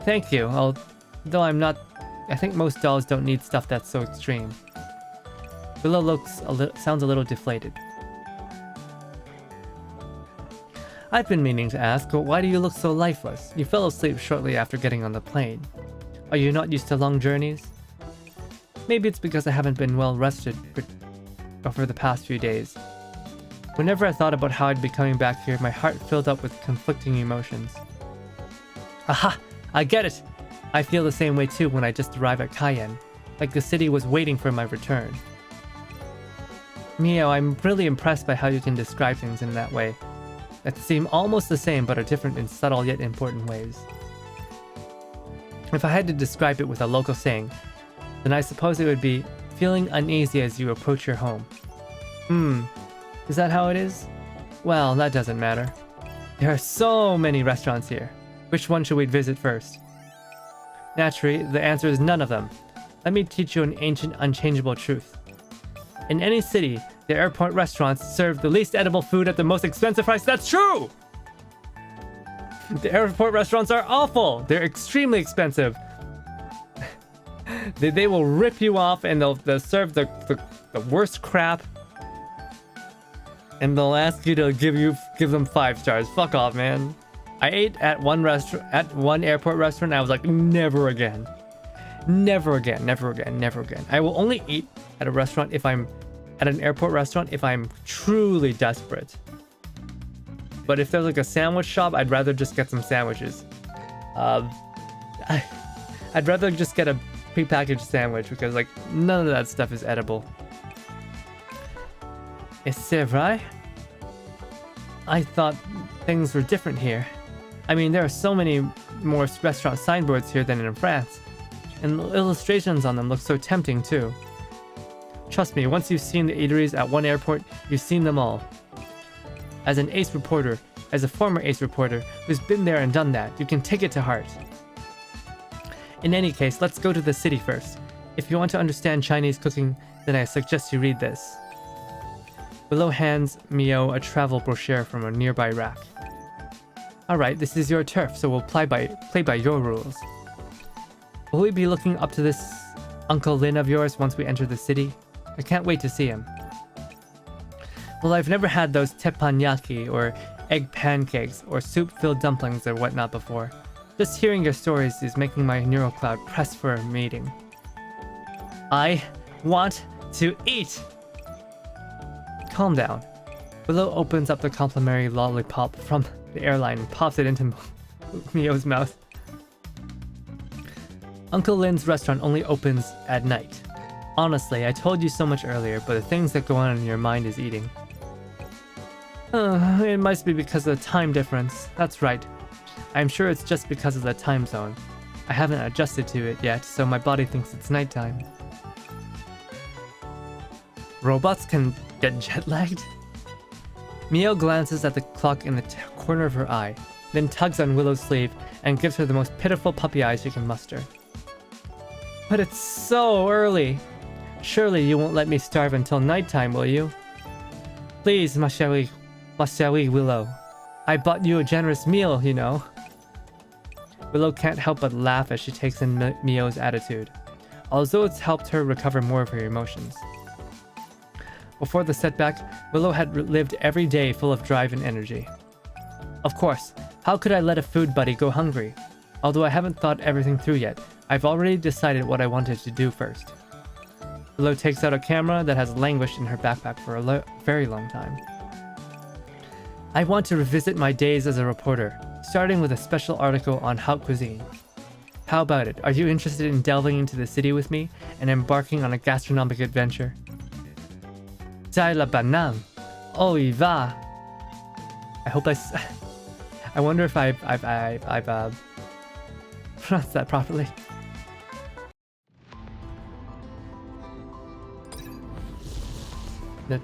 Thank you, although I think most dolls don't need stuff that's so extreme. Willow sounds a little deflated. I've been meaning to ask, but why do you look so lifeless? You fell asleep shortly after getting on the plane. Are you not used to long journeys? Maybe it's because I haven't been well rested over the past few days. Whenever I thought about how I'd be coming back here, my heart filled up with conflicting emotions. Aha! I get it! I feel the same way too when I just arrived at Cayenne, like the city was waiting for my return. Mio, I'm really impressed by how you can describe things in that way, that seem almost the same but are different in subtle yet important ways. If I had to describe it with a local saying, then I suppose it would be feeling uneasy as you approach your home. Is that how it is? Well, that doesn't matter. There are so many restaurants here. Which one should we visit first? Naturally, the answer is none of them. Let me teach you an ancient, unchangeable truth. In any city, the airport restaurants serve the least edible food at the most expensive price. That's true! The airport restaurants are awful! They're extremely expensive. They will rip you off and they'll serve the worst crap. And they'll ask you to give them 5 stars. Fuck off, man. I ate at one airport restaurant and I was like, never again. Never again, never again, never again. I will only eat at a restaurant if I'm at an airport restaurant if I'm truly desperate. But if there's like a sandwich shop, I'd rather just get some sandwiches. I'd rather just get a prepackaged sandwich because like none of that stuff is edible. C'est vrai? I thought things were different here. I mean, there are so many more restaurant signboards here than in France. And the illustrations on them look so tempting too. Trust me, once you've seen the eateries at one airport, you've seen them all. As an ace reporter, as a former ace reporter who's been there and done that, you can take it to heart. In any case, let's go to the city first. If you want to understand Chinese cooking, then I suggest you read this. Willow hands Mio a travel brochure from a nearby rack. Alright, this is your turf, so we'll play by your rules. Will we be looking up to this Uncle Lin of yours once we enter the city? I can't wait to see him. Well, I've never had those teppanyaki or egg pancakes or soup-filled dumplings or whatnot before. Just hearing your stories is making my neural cloud press for a meeting. I want to eat! Calm down. Willow opens up the complimentary lollipop from the airline and pops it into Mio's mouth. Uncle Lin's restaurant only opens at night. Honestly, I told you so much earlier, but the things that go on in your mind is eating. It must be because of the time difference. That's right. I'm sure it's just because of the time zone. I haven't adjusted to it yet, so my body thinks it's nighttime. Robots can get jet-lagged? Mio glances at the clock in the corner of her eye, then tugs on Willow's sleeve and gives her the most pitiful puppy eyes she can muster. But it's so early! Surely you won't let me starve until nighttime, will you? Please, ma chérie Willow. I bought you a generous meal, you know. Willow can't help but laugh as she takes in Mio's attitude, although it's helped her recover more of her emotions. Before the setback, Willow had lived every day full of drive and energy. Of course, how could I let a food buddy go hungry? Although I haven't thought everything through yet, I've already decided what I wanted to do first. Willow takes out a camera that has languished in her backpack for a very long time. I want to revisit my days as a reporter, starting with a special article on haute cuisine. How about it? Are you interested in delving into the city with me and embarking on a gastronomic adventure? Zai la banane. Oh, y va. I hope I wonder if I've pronounced that properly. Go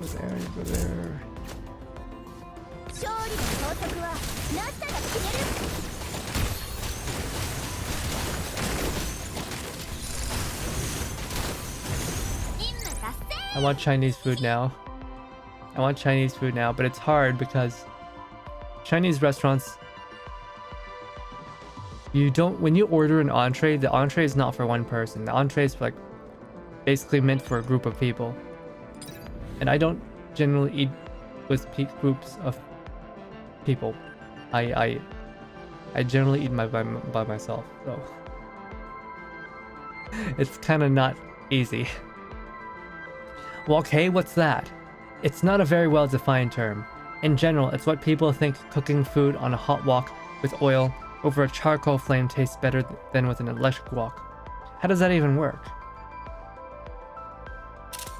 there, go there. I want Chinese food now. But it's hard because Chinese restaurants, when you order an entree, the entree is not for one person. The entree is like basically meant for a group of people. And I don't generally eat with groups of people. I generally eat by myself, so it's kind of not easy. Wok hei, what's that? It's not a very well defined term. In general, it's what people think cooking food on a hot wok with oil over a charcoal flame tastes better than with an electric wok. How does that even work?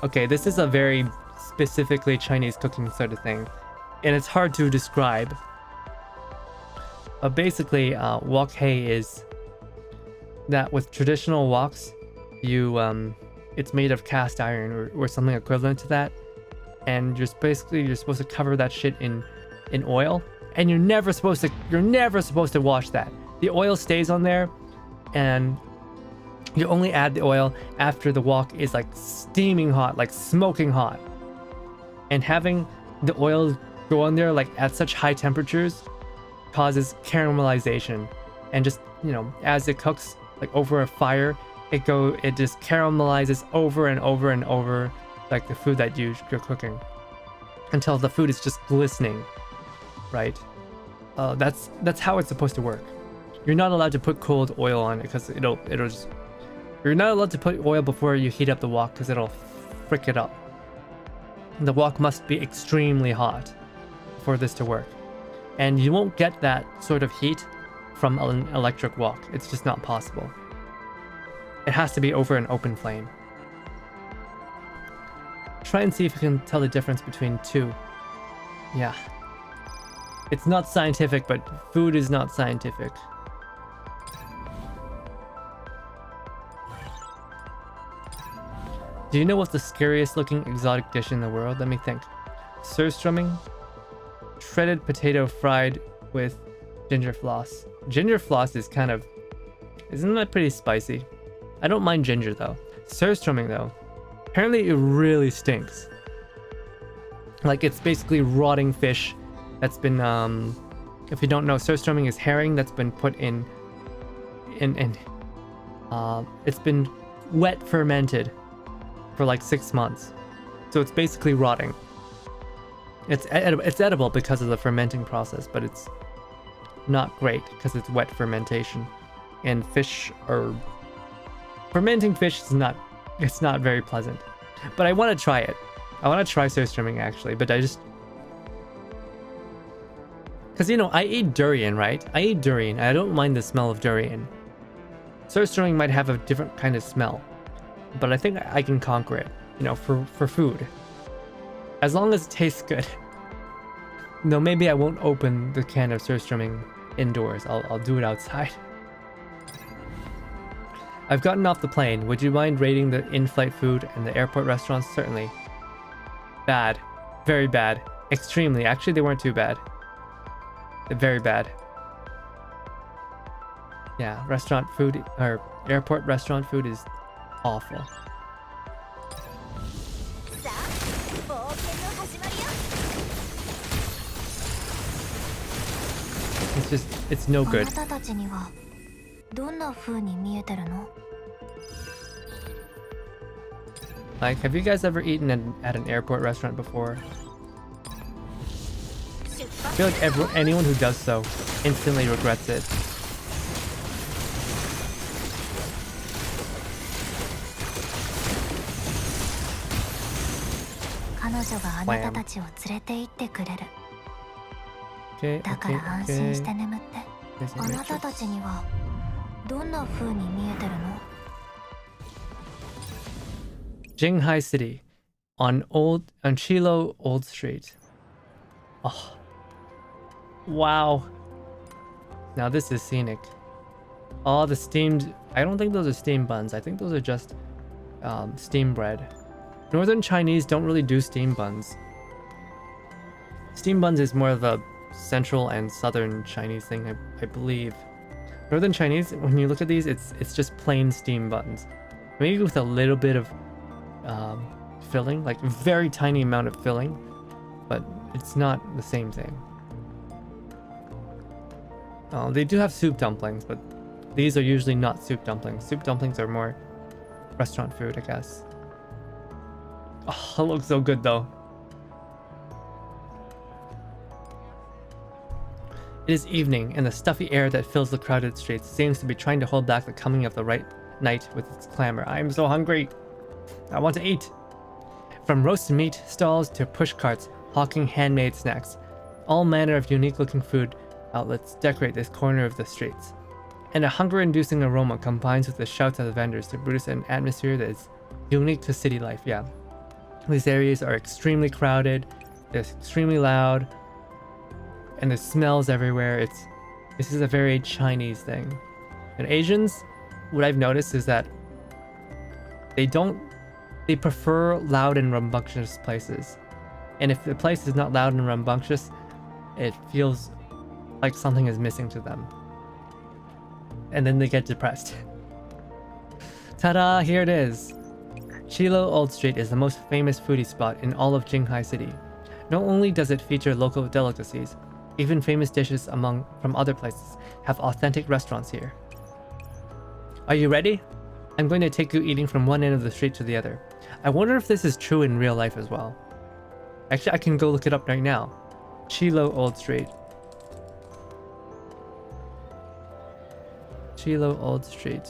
Okay, this is a very specifically Chinese cooking sort of thing, and it's hard to describe. But basically, wok hei is that with traditional woks, it's made of cast iron or something equivalent to that, and you're supposed to cover that shit in oil, and you're never supposed to wash that. The oil stays on there, and you only add the oil after the wok is like steaming hot, like smoking hot. And having the oil go on there like at such high temperatures causes caramelization, and just, you know, as it cooks like over a fire, it just caramelizes over and over and over, like the food that you're cooking, until the food is just glistening, right? That's how it's supposed to work. You're not allowed to put cold oil on it because it'll just. You're not allowed to put oil before you heat up the wok because it'll frick it up. The wok must be extremely hot for this to work, and you won't get that sort of heat from an electric wok. It's just not possible. It has to be over an open flame. Try and see if you can tell the difference between two. Yeah. It's not scientific, but food is not scientific. Do you know what's the scariest looking exotic dish in the world? Let me think. Surströmming? Shredded potato fried with ginger floss. Ginger floss is kind of... Isn't that pretty spicy? I don't mind ginger though. Surströmming though. Apparently it really stinks. Like it's basically rotting fish that's been if you don't know, surströmming is herring that's been put in it's been wet fermented for like 6 months. So it's basically rotting. It's edible because of the fermenting process, but it's not great because it's wet fermentation. And fish are fermenting fish is not very pleasant. But I want to try it. I want to try surströmming actually, but I just because I eat durian, right? I eat durian. I don't mind the smell of durian. Surströmming might have a different kind of smell, but I think I can conquer it, for food. As long as it tastes good. No, maybe I won't open the can of surströmming indoors. I'll do it outside. I've gotten off the plane. Would you mind rating the in-flight food and the airport restaurants? Certainly. Bad. Very bad. Extremely. Actually, they weren't too bad. They're very bad. Yeah, restaurant food, or airport restaurant food is awful. It's no good. Like, have you guys ever eaten at an airport restaurant before? I feel like anyone who does so instantly regrets it. Wham. Okay. Jinghai City on Chilo Old Street. Oh. Wow. Now this is scenic. All the steamed, I don't think those are steamed buns. I think those are just steamed bread. Northern Chinese don't really do steamed buns. Steamed buns is more of a central and southern Chinese thing, I believe. Northern Chinese, when you look at these, it's just plain steamed buns. Maybe with a little bit of filling, like a very tiny amount of filling, but it's not the same thing. They do have soup dumplings, but these are usually not soup dumplings. Soup dumplings are more restaurant food, I guess. Oh, it looks so good though. It is evening, and the stuffy air that fills the crowded streets seems to be trying to hold back the coming of the right night with its clamor. I am so hungry. I want to eat. From roasted meat stalls to push carts hawking handmade snacks, all manner of unique-looking food outlets decorate this corner of the streets. And a hunger-inducing aroma combines with the shouts of the vendors to produce an atmosphere that is unique to city life. Yeah. These areas are extremely crowded, they're extremely loud, and the smells everywhere. This is a very Chinese thing. And Asians, what I've noticed is that they prefer loud and rambunctious places. And if the place is not loud and rambunctious, it feels like something is missing to them. And then they get depressed. Ta-da, here it is. Chilo Old Street is the most famous foodie spot in all of Jinghai City. Not only does it feature local delicacies, even famous dishes from other places have authentic restaurants here. Are you ready? I'm going to take you eating from one end of the street to the other. I wonder if this is true in real life as well. Actually, I can go look it up right now. Chilo Old Street. Chilo Old Street.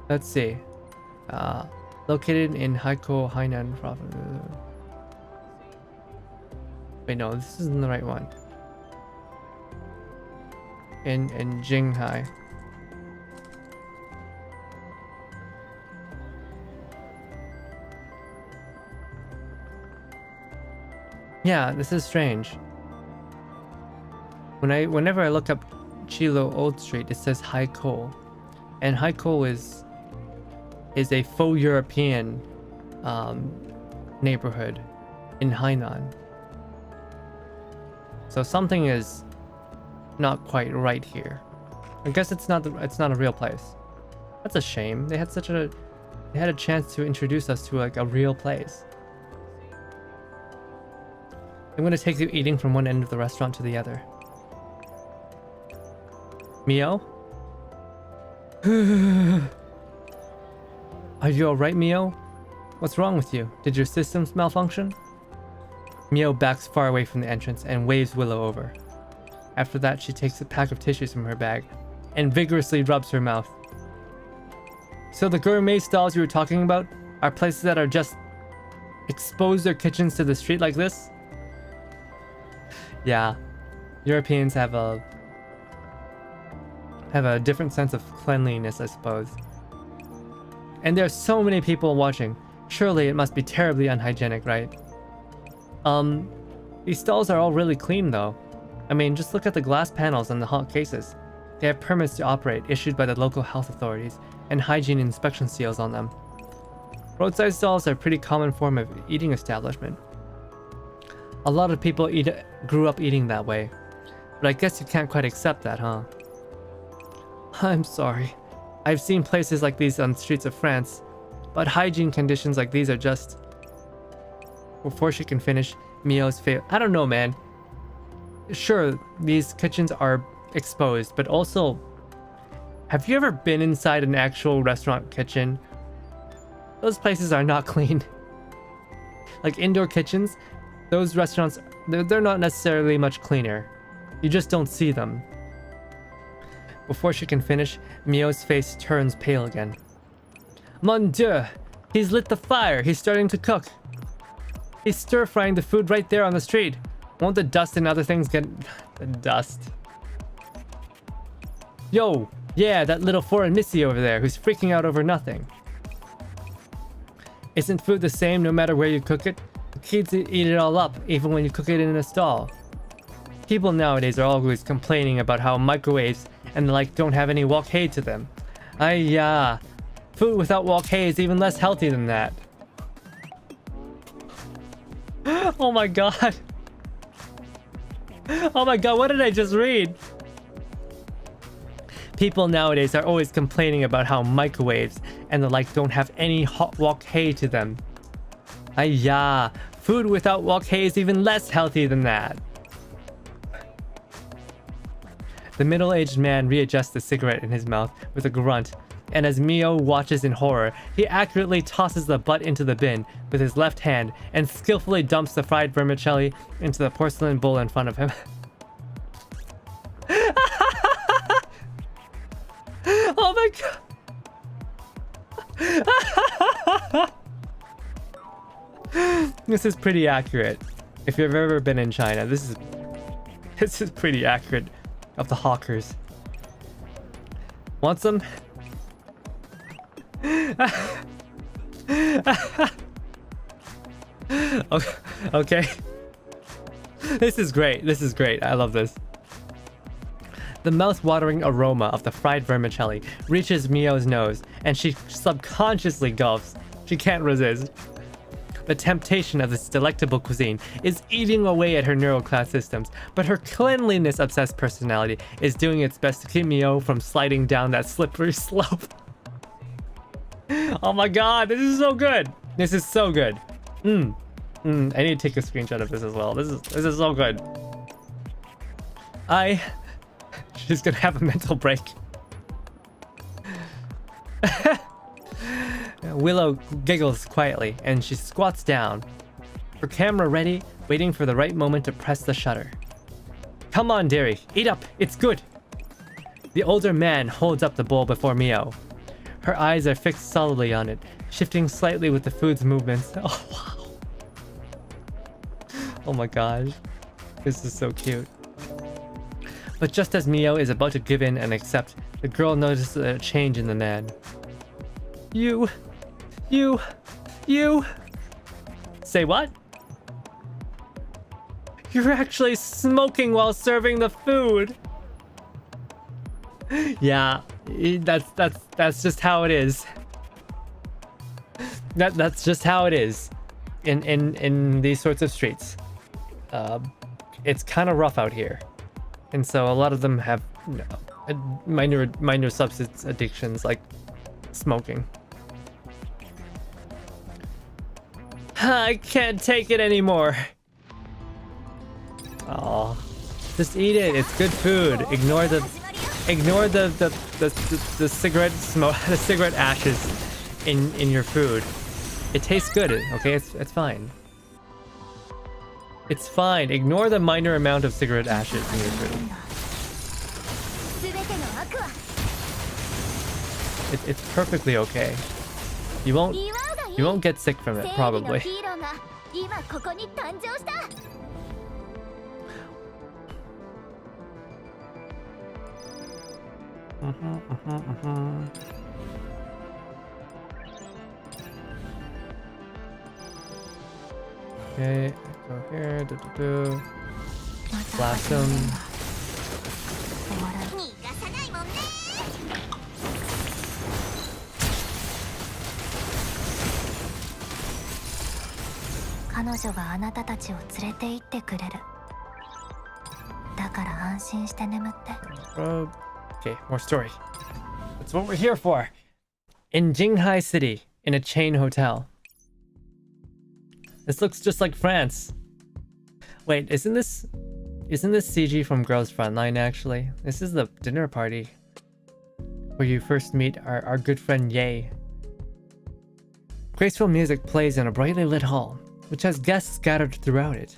Let's see. Located in Haikou, Hainan province. Wait, no, this isn't the right one. In Jinghai. Yeah, this is strange. Whenever I look up Chilo Old Street, it says Haikou, and Haikou is a faux European neighborhood in Hainan. So something is not quite right here. I guess it's not a real place. That's a shame. They had a chance to introduce us to like a real place. I'm gonna take you eating from one end of the restaurant to the other. Mio? Are you alright, Mio? What's wrong with you? Did your systems malfunction? Mio backs far away from the entrance and waves Willow over. After that, she takes a pack of tissues from her bag and vigorously rubs her mouth. So the gourmet stalls you were talking about are places that are just expose their kitchens to the street like this? Yeah, Europeans have a different sense of cleanliness, I suppose. And there's so many people watching. Surely it must be terribly unhygienic, right? These stalls are all really clean though. I mean, just look at the glass panels and the hot cases. They have permits to operate issued by the local health authorities and hygiene inspection seals on them. Roadside stalls are a pretty common form of eating establishment. A lot of people grew up eating that way, but I guess you can't quite accept that, huh? I'm sorry. I've seen places like these on the streets of France, but hygiene conditions like these are just... Before she can finish, Mio's fail. I don't know, man. Sure, these kitchens are exposed, but also, have you ever been inside an actual restaurant kitchen? Those places are not clean. Like indoor kitchens, those restaurants, they're not necessarily much cleaner. You just don't see them. Before she can finish, Mio's face turns pale again. Mon Dieu! He's lit the fire! He's starting to cook! He's stir-frying the food right there on the street! Won't the dust and other things get... the dust. Yo! Yeah, that little foreign missy over there who's freaking out over nothing. Isn't food the same no matter where you cook it? The kids eat it all up, even when you cook it in a stall. People nowadays are always complaining about how microwaves and the like don't have any wok hei to them. Ayya. Food without wok hei is even less healthy than that. Oh my god. Oh my god, what did I just read? People nowadays are always complaining about how microwaves and the like don't have any hot wok hei to them. Ayya. Food without wok hei is even less healthy than that. The middle-aged man readjusts the cigarette in his mouth with a grunt, and as Mio watches in horror, he accurately tosses the butt into the bin with his left hand and skillfully dumps the fried vermicelli into the porcelain bowl in front of him. Oh my god! This is pretty accurate. If you've ever been in China, this is pretty accurate of the hawkers. Want some? Okay. This is great. This is great. I love this. The mouth-watering aroma of the fried vermicelli reaches Mio's nose, and she subconsciously gulps. She can't resist. The temptation of this delectable cuisine is eating away at her neuroclass systems, but her cleanliness-obsessed personality is doing its best to keep Mio from sliding down that slippery slope. Oh my god, this is so good! This is so good. I need to take a screenshot of this as well. This is so good. She's gonna have a mental break. Willow giggles quietly and she squats down, her camera ready, waiting for the right moment to press the shutter. Come on, Derry, eat up, it's good. The older man holds up the bowl before Mio. Her eyes are fixed solidly on it, shifting slightly with the food's movements. Oh wow. Oh my gosh. This is so cute. But just as Mio is about to give in and accept, the girl notices a change in the man. You. Say what? You're actually smoking while serving the food. Yeah, that's just how it is. That's just how it is in these sorts of streets. It's kind of rough out here. And so a lot of them have minor substance addictions like smoking. I can't take it anymore. Oh, just eat it. It's good food. Ignore the cigarette smoke, the cigarette ashes in your food. It tastes good. Okay, it's fine. It's fine. Ignore the minor amount of cigarette ashes in your food. It's perfectly okay. You won't get sick from it, probably. Okay, go here. Blast him. Okay, more story. That's what we're here for. In Jinghai City, in a chain hotel. This looks just like France. Wait, isn't this CG from Girls Frontline actually? This is the dinner party where you first meet our good friend Ye. Graceful music plays in a brightly lit hall, which has guests scattered throughout it.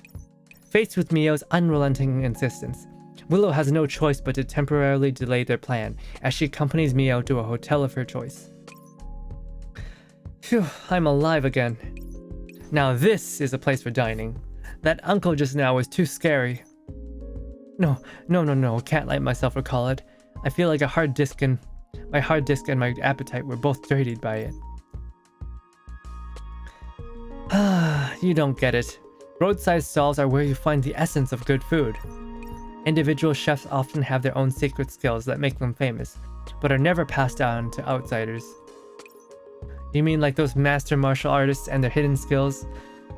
Faced with Mio's unrelenting insistence, Willow has no choice but to temporarily delay their plan as she accompanies Mio to a hotel of her choice. Phew, I'm alive again. Now this is a place for dining. That uncle just now was too scary. No, can't let myself recall it. I feel like my hard disk and my appetite were both dirtied by it. You don't get it. Roadside stalls are where you find the essence of good food. Individual chefs often have their own secret skills that make them famous, but are never passed down to outsiders. You mean like those master martial artists and their hidden skills?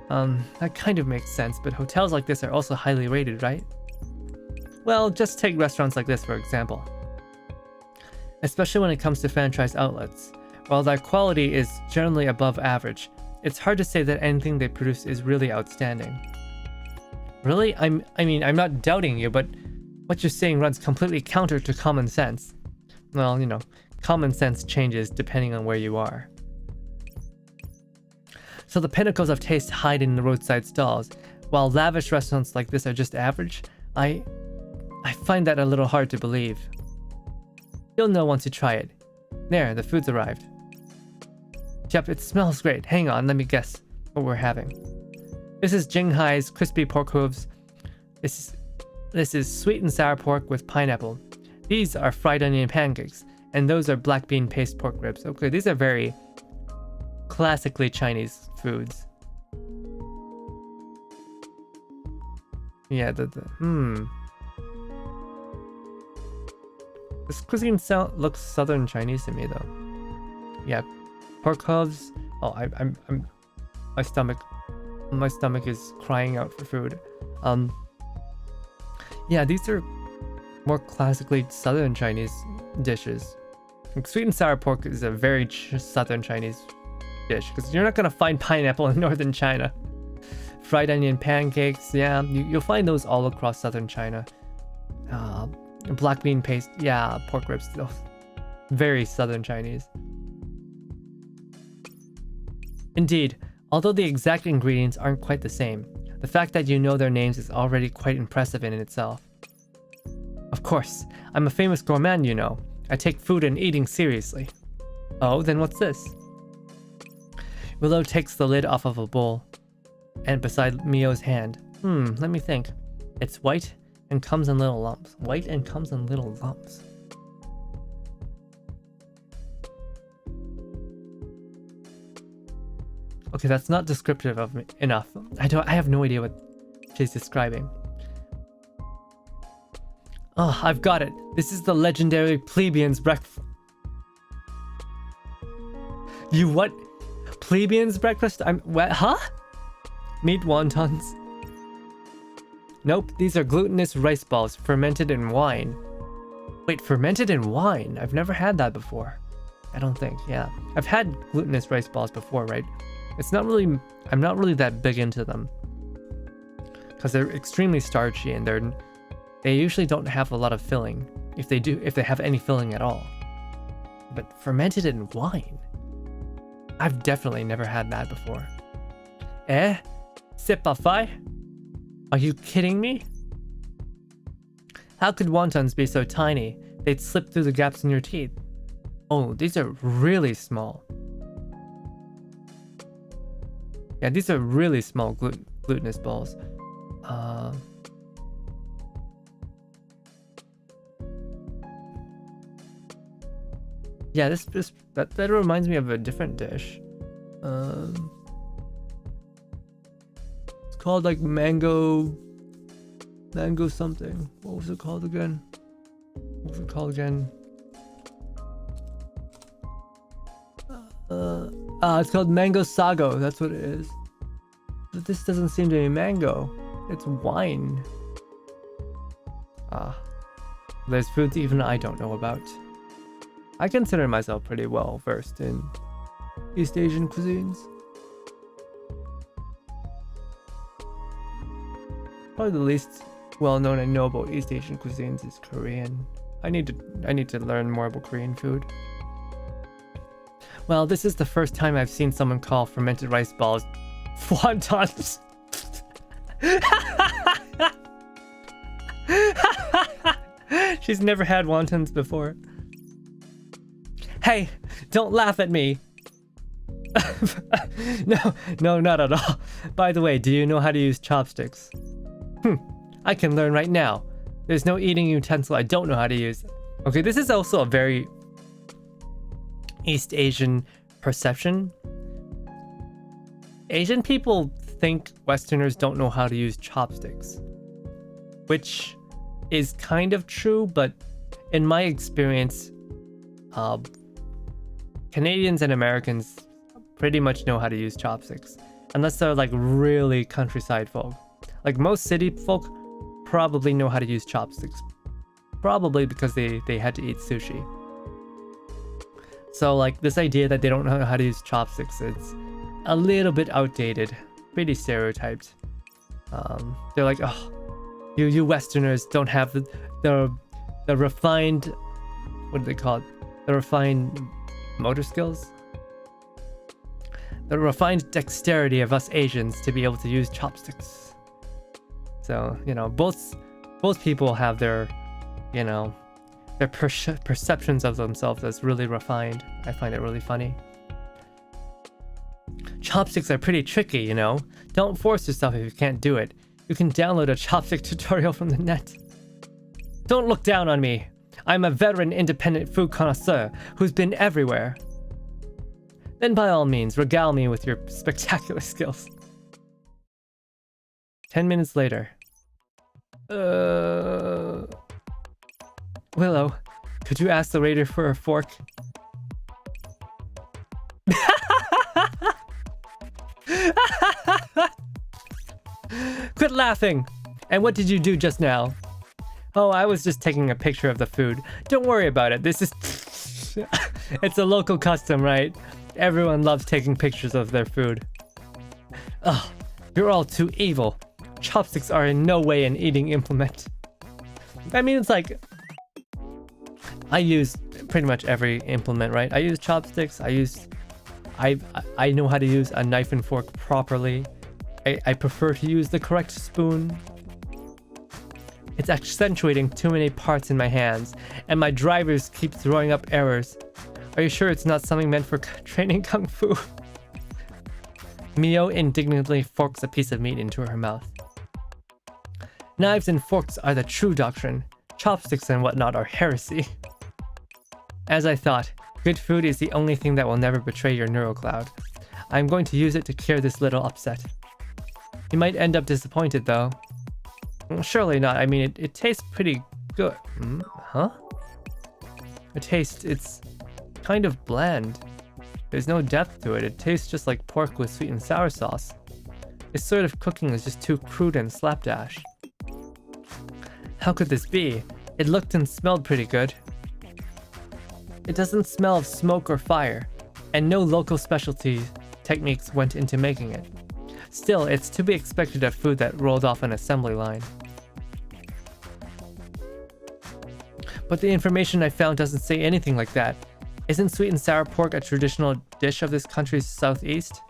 That kind of makes sense, but hotels like this are also highly rated, right? Well, just take restaurants like this for example. Especially when it comes to franchise outlets. While their quality is generally above average, it's hard to say that anything they produce is really outstanding. Really? I mean, I'm not doubting you, but what you're saying runs completely counter to common sense. Well, you know, common sense changes depending on where you are. So the pinnacles of taste hide in the roadside stalls, while lavish restaurants like this are just average. I find that a little hard to believe. You'll know once you try it. There, the food's arrived. Yep, it smells great. Hang on, let me guess what we're having. This is Jinghai's crispy pork hooves. This is sweet and sour pork with pineapple. These are fried onion pancakes, and those are black bean paste pork ribs. Okay, these are very classically Chinese foods. Yeah, This cuisine looks southern Chinese to me though. Yeah, pork hooves. Oh, I'm my stomach is crying out for food. Yeah, these are more classically southern Chinese dishes. Like sweet and sour pork is a very southern Chinese dish because you're not gonna find pineapple in northern China. Fried onion pancakes, yeah, you'll find those all across southern China. Black bean paste, yeah, pork ribs, very southern Chinese. Indeed, although the exact ingredients aren't quite the same, the fact that you know their names is already quite impressive in itself. Of course, I'm a famous gourmand, you know. I take food and eating seriously. Oh, then what's this? Willow takes the lid off of a bowl and beside Mio's hand. Let me think. It's white and comes in little lumps. White and comes in little lumps. Okay, that's not descriptive of me enough. I have no idea what she's describing. Oh, I've got it. This is the legendary plebeian's breakfast. You what? Plebeian's breakfast? What? Huh? Meat wontons? Nope, these are glutinous rice balls fermented in wine. Wait, fermented in wine? I've never had that before. I don't think. Yeah, I've had glutinous rice balls before, right? It's not really. I'm not really that big into them because they're extremely starchy and they usually don't have a lot of filling. If they do, if they have any filling at all. But fermented in wine, I've definitely never had that before. Eh? C'est pas fait? Are you kidding me? How could wontons be so tiny? They'd slip through the gaps in your teeth. Oh, these are really small. Yeah, these are really small glutinous balls. Yeah, that reminds me of a different dish. It's called like mango something. What was it called again? It's called mango sago. That's what it is. But this doesn't seem to be mango. It's wine. There's foods even I don't know about. I consider myself pretty well versed in East Asian cuisines. Probably the least well-known I know about East Asian cuisines is Korean. I need to learn more about Korean food. Well, this is the first time I've seen someone call fermented rice balls wontons. She's never had wontons before. Hey, don't laugh at me. No, not at all. By the way, do you know how to use chopsticks? I can learn right now. There's no eating utensil I don't know how to use. Okay, this is also a very East Asian perception. Asian people think Westerners don't know how to use chopsticks, which is kind of true, but in my experience, Canadians and Americans pretty much know how to use chopsticks, unless they're like really countryside folk. Like most city folk probably know how to use chopsticks, probably because they had to eat sushi. So like this idea that they don't know how to use chopsticks, it's a little bit outdated, pretty stereotyped. They're like, oh, you Westerners don't have the refined, what do they call it? The refined motor skills? The refined dexterity of us Asians to be able to use chopsticks. So, you know, both people have their, you know, their perceptions of themselves as really refined. I find it really funny. Chopsticks are pretty tricky, you know. Don't force yourself if you can't do it. You can download a chopstick tutorial from the net. Don't look down on me. I'm a veteran independent food connoisseur who's been everywhere. Then by all means, regale me with your spectacular skills. 10 minutes later. Willow, could you ask the waiter for a fork? Quit laughing! And what did you do just now? Oh, I was just taking a picture of the food. Don't worry about it. This is... It's a local custom, right? Everyone loves taking pictures of their food. Ugh, you're all too evil. Chopsticks are in no way an eating implement. I mean, it's like... I use pretty much every implement, right? I use chopsticks. I know how to use a knife and fork properly. I prefer to use the correct spoon. It's accentuating too many parts in my hands, and my drivers keep throwing up errors. Are you sure it's not something meant for training kung fu? Mio indignantly forks a piece of meat into her mouth. Knives and forks are the true doctrine. Chopsticks and whatnot are heresy. As I thought, good food is the only thing that will never betray your neural cloud. I'm going to use it to cure this little upset. You might end up disappointed though. Well, surely not. I mean, it tastes pretty good. Huh? It's kind of bland. There's no depth to it. It tastes just like pork with sweet and sour sauce. This sort of cooking is just too crude and slapdash. How could this be? It looked and smelled pretty good. It doesn't smell of smoke or fire, and no local specialty techniques went into making it. Still, it's to be expected of food that rolled off an assembly line. But the information I found doesn't say anything like that. Isn't sweet and sour pork a traditional dish of this country's southeast?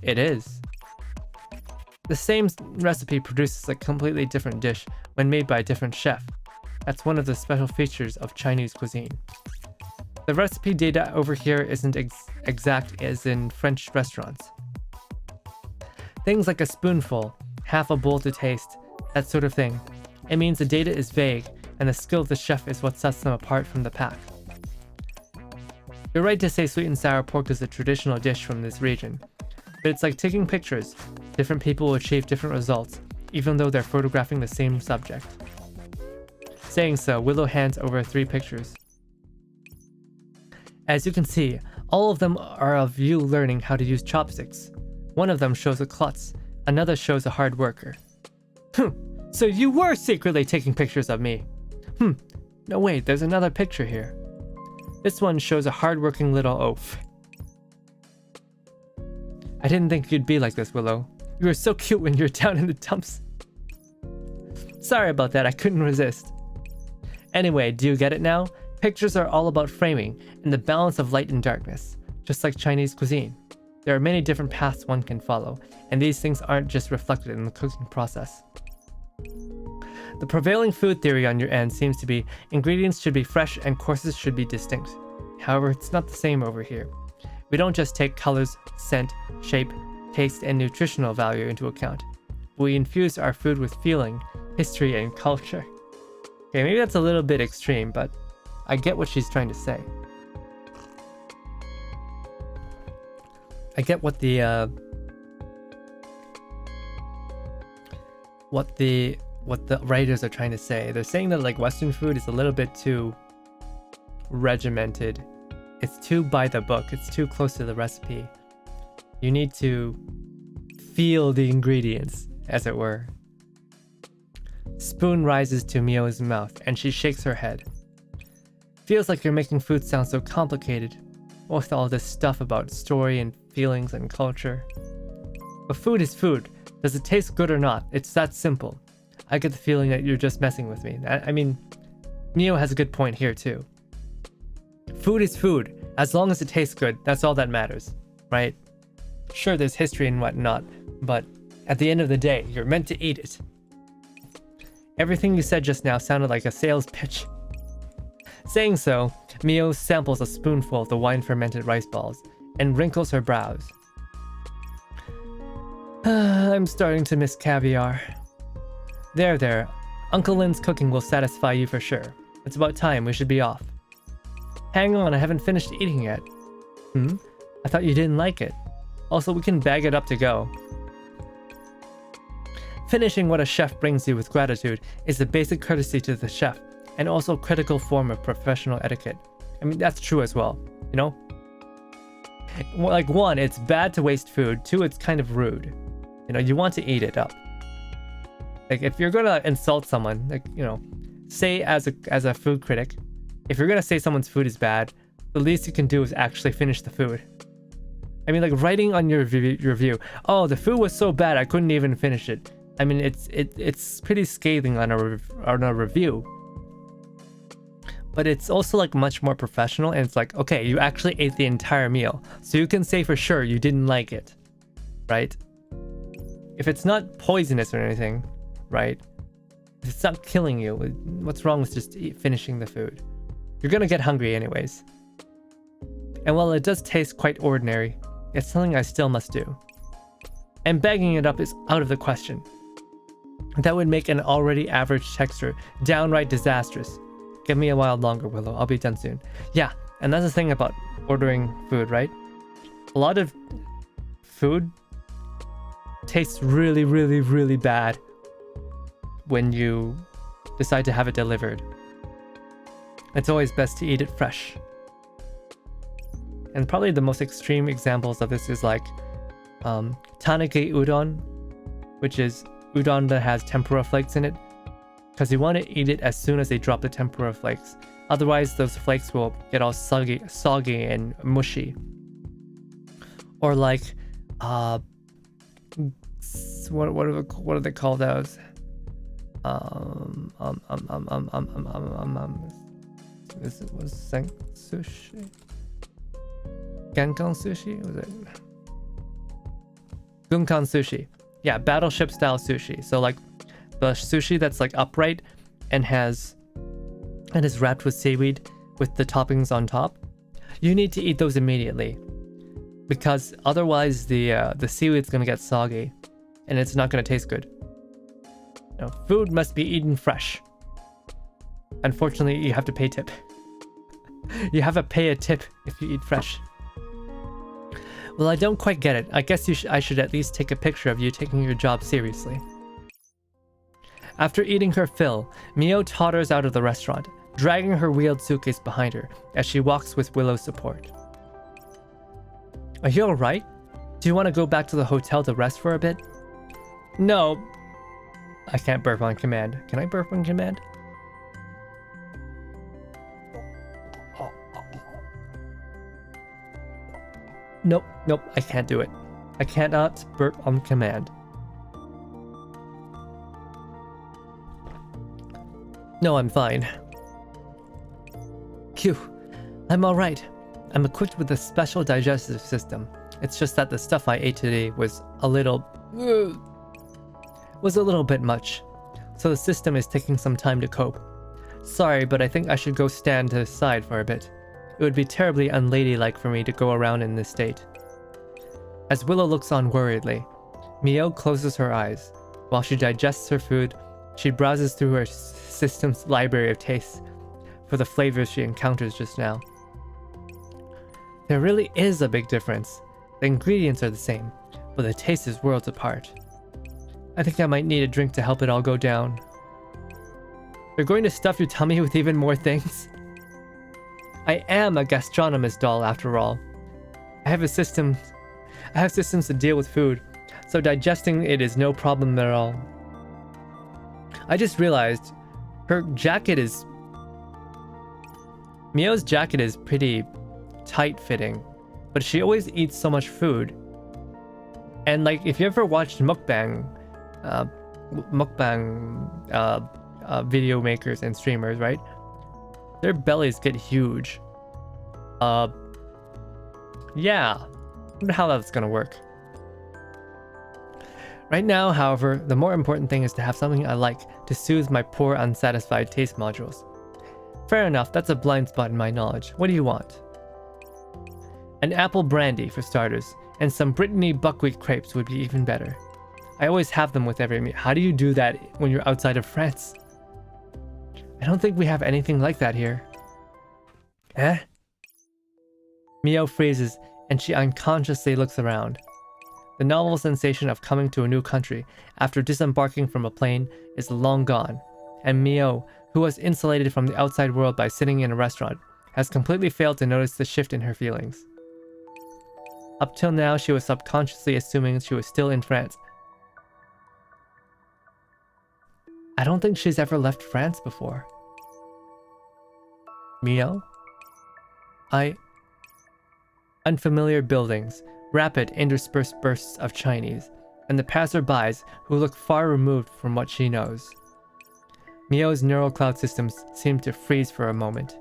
It is. The same recipe produces a completely different dish when made by a different chef. That's one of the special features of Chinese cuisine. The recipe data over here isn't exact as in French restaurants. Things like a spoonful, half a bowl to taste, that sort of thing. It means the data is vague, and the skill of the chef is what sets them apart from the pack. You're right to say sweet and sour pork is a traditional dish from this region, but it's like taking pictures. Different people will achieve different results, even though they're photographing the same subject. Saying so, Willow hands over 3 pictures. As you can see, all of them are of you learning how to use chopsticks. One of them shows a klutz, another shows a hard worker. So you were secretly taking pictures of me. No wait, there's another picture here. This one shows a hard-working little oaf. I didn't think you'd be like this, Willow. You were so cute when you were down in the dumps. Sorry about that, I couldn't resist. Anyway, do you get it now? Pictures are all about framing and the balance of light and darkness, just like Chinese cuisine. There are many different paths one can follow, and these things aren't just reflected in the cooking process. The prevailing food theory on your end seems to be ingredients should be fresh and courses should be distinct. However, it's not the same over here. We don't just take colors, scent, shape, taste, and nutritional value into account. We infuse our food with feeling, history, and culture. Okay, maybe that's a little bit extreme, but I get what she's trying to say. I get what the writers are trying to say. They're saying that like Western food is a little bit too regimented. It's too by the book. It's too close to the recipe. You need to feel the ingredients, as it were. Spoon rises to Mio's mouth, and she shakes her head. Feels like you're making food sound so complicated, with all this stuff about story and feelings and culture. But food is food. Does it taste good or not? It's that simple. I get the feeling that you're just messing with me. I mean, Mio has a good point here too. Food is food. As long as it tastes good, that's all that matters, right? Sure, there's history and whatnot, but at the end of the day, you're meant to eat it. Everything you said just now sounded like a sales pitch. Saying so, Mio samples a spoonful of the wine-fermented rice balls and wrinkles her brows. I'm starting to miss caviar. There. Uncle Lin's cooking will satisfy you for sure. It's about time, we should be off. Hang on, I haven't finished eating yet. I thought you didn't like it. Also, we can bag it up to go. Finishing what a chef brings you with gratitude is a basic courtesy to the chef, and also a critical form of professional etiquette. I mean, that's true as well, you know? Like, 1, it's bad to waste food. 2, it's kind of rude. You know, you want to eat it up. Like, if you're gonna insult someone, like, you know, say as a food critic, if you're gonna say someone's food is bad, the least you can do is actually finish the food. I mean, like, writing on your review, oh, the food was so bad I couldn't even finish it. I mean, it's pretty scathing on a review. But it's also like much more professional, and it's like, okay, you actually ate the entire meal, so you can say for sure you didn't like it, right? If it's not poisonous or anything, right? If it's not killing you, what's wrong with just finishing the food? You're gonna get hungry anyways. And while it does taste quite ordinary, it's something I still must do. And bagging it up is out of the question. That would make an already average texture downright disastrous. Give me a while longer, Willow. I'll be done soon. Yeah, and that's the thing about ordering food, right? A lot of food tastes really, really, really bad when you decide to have it delivered. It's always best to eat it fresh. And probably the most extreme examples of this is like tanage udon, which is udon that has tempura flakes in it. because you want to eat it as soon as they drop the tempura flakes. Otherwise, those flakes will get all soggy and mushy. Or like, what do they call those? This was sushi. Gankan sushi? Was it? Gunkan sushi. Yeah, battleship style sushi. So like the sushi that's like upright and is wrapped with seaweed with the toppings on top. You need to eat those immediately, because otherwise the seaweed's gonna get soggy and it's not gonna taste good. You know, food must be eaten fresh. Unfortunately, you have to pay tip. You have to pay a tip if you eat fresh. Well, I don't quite get it. I guess I should at least take a picture of you taking your job seriously. After eating her fill, Mio totters out of the restaurant, dragging her wheeled suitcase behind her as she walks with Willow's support. Are you alright? Do you want to go back to the hotel to rest for a bit? No. I can't burp on command. Can I burp on command? Nope, I can't do it. I cannot burp on command. No, I'm fine. Phew, I'm alright. I'm equipped with a special digestive system. It's just that the stuff I ate today was a little bit much. So the system is taking some time to cope. Sorry, but I think I should go stand to the side for a bit. It would be terribly unladylike for me to go around in this state. As Willow looks on worriedly, Mio closes her eyes. While she digests her food, she browses through her system's library of tastes for the flavors she encounters just now. There really is a big difference. The ingredients are the same, but the taste is worlds apart. I think I might need a drink to help it all go down. You're going to stuff your tummy with even more things? I am a gastronomist doll after all. I have systems to deal with food, so digesting it is no problem at all. I just realized Mio's jacket is pretty tight fitting, but she always eats so much food. And like, if you ever watched mukbang video makers and streamers, right? Their bellies get huge. Yeah. I wonder how that's gonna work. Right now, however, the more important thing is to have something I like to soothe my poor, unsatisfied taste modules. Fair enough, that's a blind spot in my knowledge. What do you want? An apple brandy, for starters, and some Brittany buckwheat crepes would be even better. I always have them with every meal. How do you do that when you're outside of France? I don't think we have anything like that here. Eh? Mio freezes, and she unconsciously looks around. The novel sensation of coming to a new country after disembarking from a plane is long gone, and Mio, who was insulated from the outside world by sitting in a restaurant, has completely failed to notice the shift in her feelings. Up till now, she was subconsciously assuming she was still in France. I don't think she's ever left France before. Mio? Unfamiliar buildings, rapid interspersed bursts of Chinese, and the passerbys who look far removed from what she knows. Mio's neural cloud systems seem to freeze for a moment.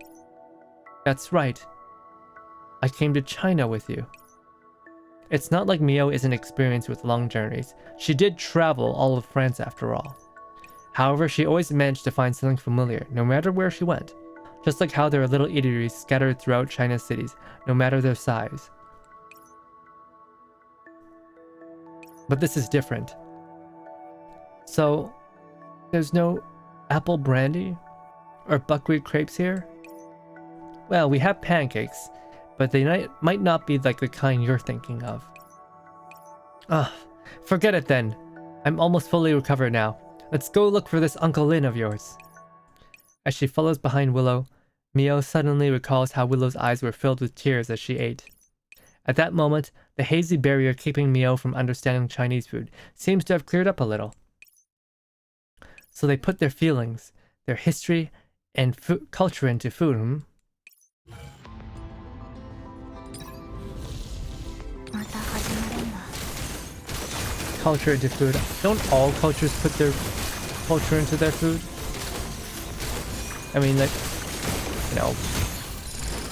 That's right. I came to China with you. It's not like Mio isn't experienced with long journeys. She did travel all of France after all. However, she always managed to find something familiar, no matter where she went. Just like how there are little eateries scattered throughout China's cities, no matter their size. But this is different. So, there's no apple brandy? Or buckwheat crepes here? Well, we have pancakes, but they might not be like the kind you're thinking of. Forget it then. I'm almost fully recovered now. Let's go look for this Uncle Lin of yours. As she follows behind Willow, Mio suddenly recalls how Willow's eyes were filled with tears as she ate. At that moment, the hazy barrier keeping Mio from understanding Chinese food seems to have cleared up a little. So they put their feelings, their history, and culture into food. また始まるんだ。 Culture into food. Don't all cultures put their culture into their food? I mean, like, you know,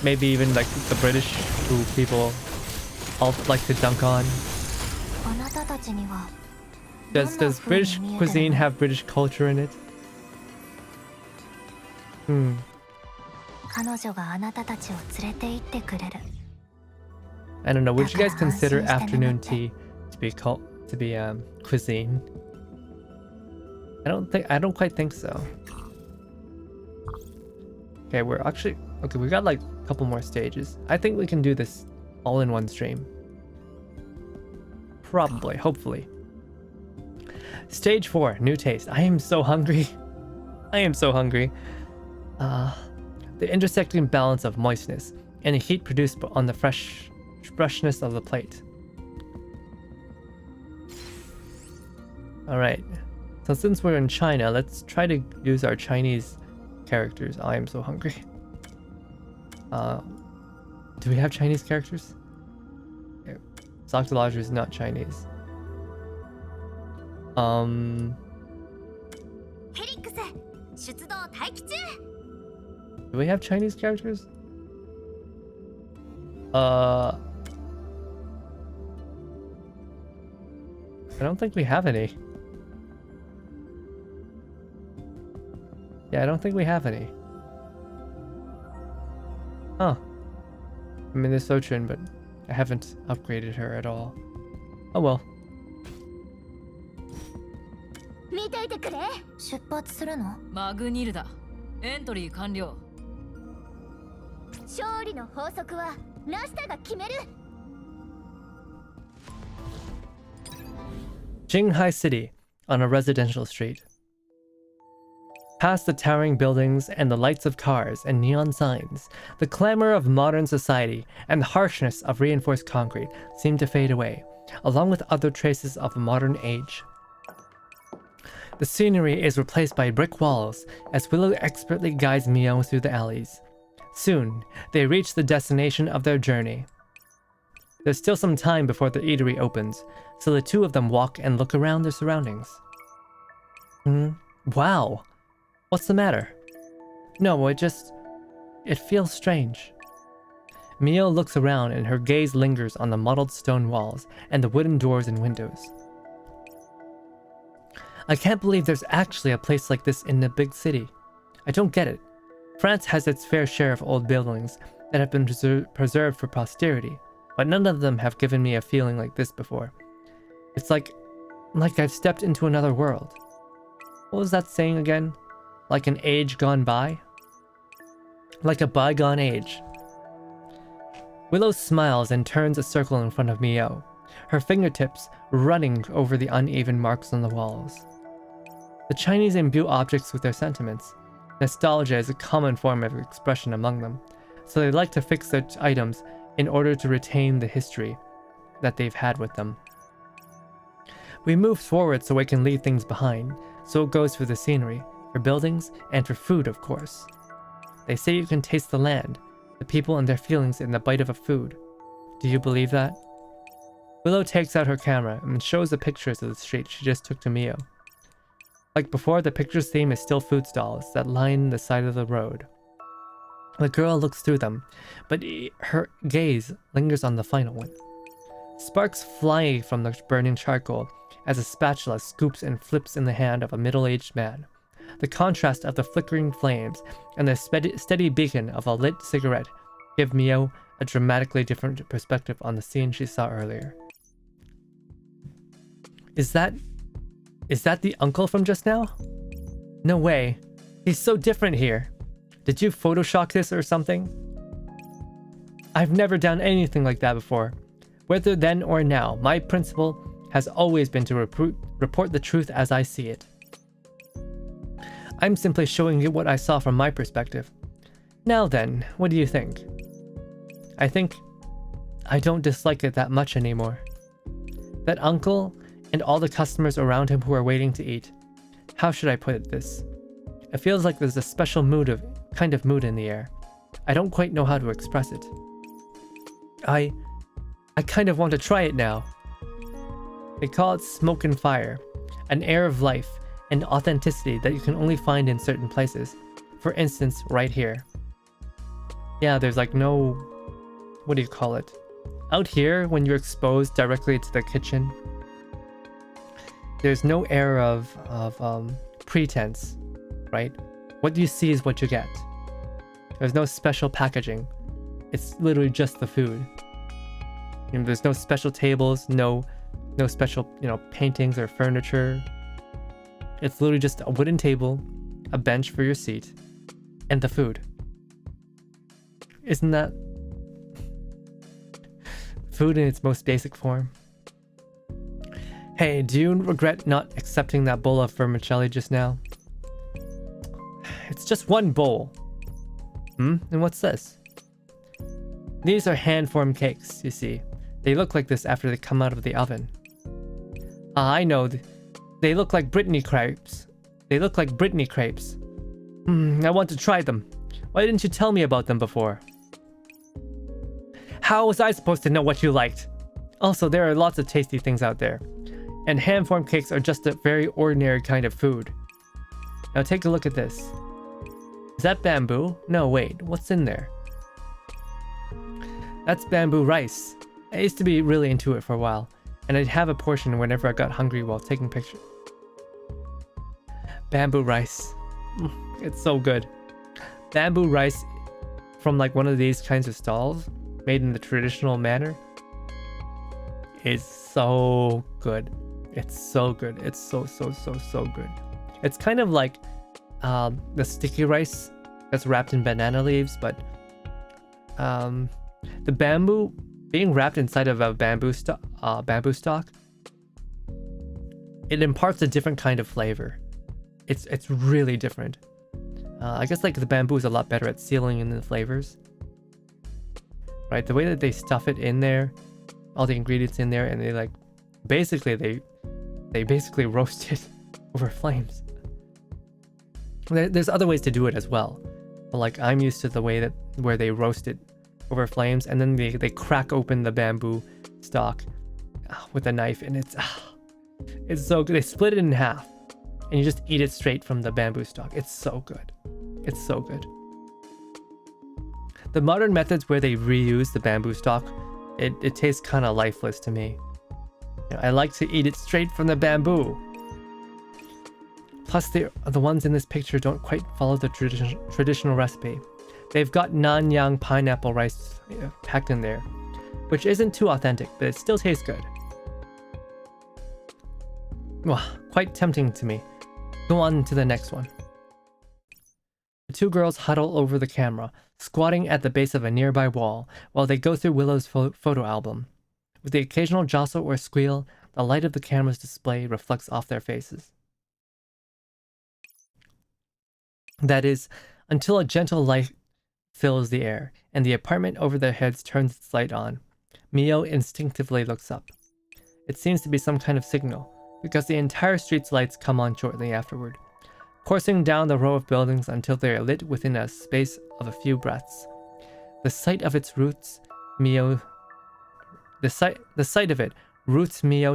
maybe even like the British, who people all like to dunk on. あなたたちには Does British cuisine have British culture in it? 彼女があなたたちを連れて行ってくれる。 I don't know. Would you guys consider afternoon tea to be cuisine? I don't quite think so. Okay, we got like a couple more stages. I think we can do this all in one stream. Probably, hopefully. Stage 4, new taste. I am so hungry. I am so hungry. The intersecting balance of moistness and the heat produced on the freshness of the plate. Alright. So since we're in China, let's try to use our Chinese characters. I am so hungry. Do we have Chinese characters? Okay. Dr. Lodger is not Chinese. フェリックス、出動待機中。 Do we have Chinese characters? I don't think we have any. Yeah, I don't think we have any. Huh. I mean, there's Sochin, but I haven't upgraded her at all. Oh well. 見ていてくれ。出発するの？マグニルだ。エントリー完了。勝利の法則はラスタが決める。 Qinghai City, on a residential street. Past the towering buildings and the lights of cars and neon signs, the clamor of modern society and the harshness of reinforced concrete seem to fade away, along with other traces of a modern age. The scenery is replaced by brick walls as Willow expertly guides Mio through the alleys. Soon, they reach the destination of their journey. There's still some time before the eatery opens, so the two of them walk and look around their surroundings. Wow! What's the matter? No, it feels strange. Mio looks around and her gaze lingers on the mottled stone walls and the wooden doors and windows. I can't believe there's actually a place like this in a big city. I don't get it. France has its fair share of old buildings that have been preserved for posterity, but none of them have given me a feeling like this before. It's like I've stepped into another world. What was that saying again? Like an age gone by? Like a bygone age. Willow smiles and turns a circle in front of Mio, her fingertips running over the uneven marks on the walls. The Chinese imbue objects with their sentiments. Nostalgia is a common form of expression among them, so they like to fix their items in order to retain the history that they've had with them. We move forward so we can leave things behind, so it goes for the scenery, for buildings, and for food, of course. They say you can taste the land, the people and their feelings in the bite of a food. Do you believe that? Willow takes out her camera and shows the pictures of the street she just took to Mio. Like before, the picture's theme is still food stalls that line the side of the road. The girl looks through them, but her gaze lingers on the final one. Sparks fly from the burning charcoal as a spatula scoops and flips in the hand of a middle-aged man. The contrast of the flickering flames and the steady beacon of a lit cigarette give Mio a dramatically different perspective on the scene she saw earlier. Is that the uncle from just now? No way. He's so different here. Did you Photoshop this or something? I've never done anything like that before. Whether then or now, my principle has always been to report the truth as I see it. I'm simply showing you what I saw from my perspective. Now then, what do you think? I think I don't dislike it that much anymore. That uncle and all the customers around him who are waiting to eat. How should I put this? It feels like there's a special kind of mood in the air. I don't quite know how to express it. I kind of want to try it now. They call it smoke and fire, an air of life and authenticity that you can only find in certain places. For instance, right here. Yeah, there's like no, what do you call it? Out here, when you're exposed directly to the kitchen, there's no air of pretense, right? What you see is what you get. There's no special packaging. It's literally just the food. You know, there's no special tables, no special, paintings or furniture. It's literally just a wooden table, a bench for your seat, and the food. Isn't that food in its most basic form? Hey, do you regret not accepting that bowl of vermicelli just now? It's just one bowl. And what's this? These are hand-formed cakes, you see. They look like this after they come out of the oven. I know. They look like Brittany crepes. I want to try them. Why didn't you tell me about them before? How was I supposed to know what you liked? Also, there are lots of tasty things out there. And hand-formed cakes are just a very ordinary kind of food. Now take a look at this. Is that bamboo? No, wait. What's in there? That's bamboo rice. I used to be really into it for a while, and I'd have a portion whenever I got hungry while taking pictures. Bamboo rice. It's so good. Bamboo rice from like one of these kinds of stalls, made in the traditional manner, is so good. It's so good. It's so good. It's kind of like the sticky rice that's wrapped in banana leaves, but the bamboo being wrapped inside of a bamboo stalk, it imparts a different kind of flavor. It's really different. I guess like the bamboo is a lot better at sealing in the flavors, right? The way that they stuff it in there, all the ingredients in there, and they like basically they basically roast it over flames. There's other ways to do it as well, but like I'm used to the way that where they roast it over flames, and then they crack open the bamboo stalk with a knife, and it's so good. They split it in half, and you just eat it straight from the bamboo stalk. It's so good. It's so good. The modern methods where they reuse the bamboo stalk, it tastes kind of lifeless to me. I like to eat it straight from the bamboo. Plus, the ones in this picture don't quite follow the traditional recipe. They've got Nanyang pineapple rice packed in there, which isn't too authentic, but it still tastes good. Well, quite tempting to me. Go on to the next one. The two girls huddle over the camera, squatting at the base of a nearby wall while they go through Willow's photo album. With the occasional jostle or squeal, the light of the camera's display reflects off their faces. That is, until a gentle light fills the air, and the apartment over their heads turns its light on. Mio instinctively looks up. It seems to be some kind of signal, because the entire street's lights come on shortly afterward, coursing down the row of buildings until they are lit within a space of a few breaths. The sight of it roots Mio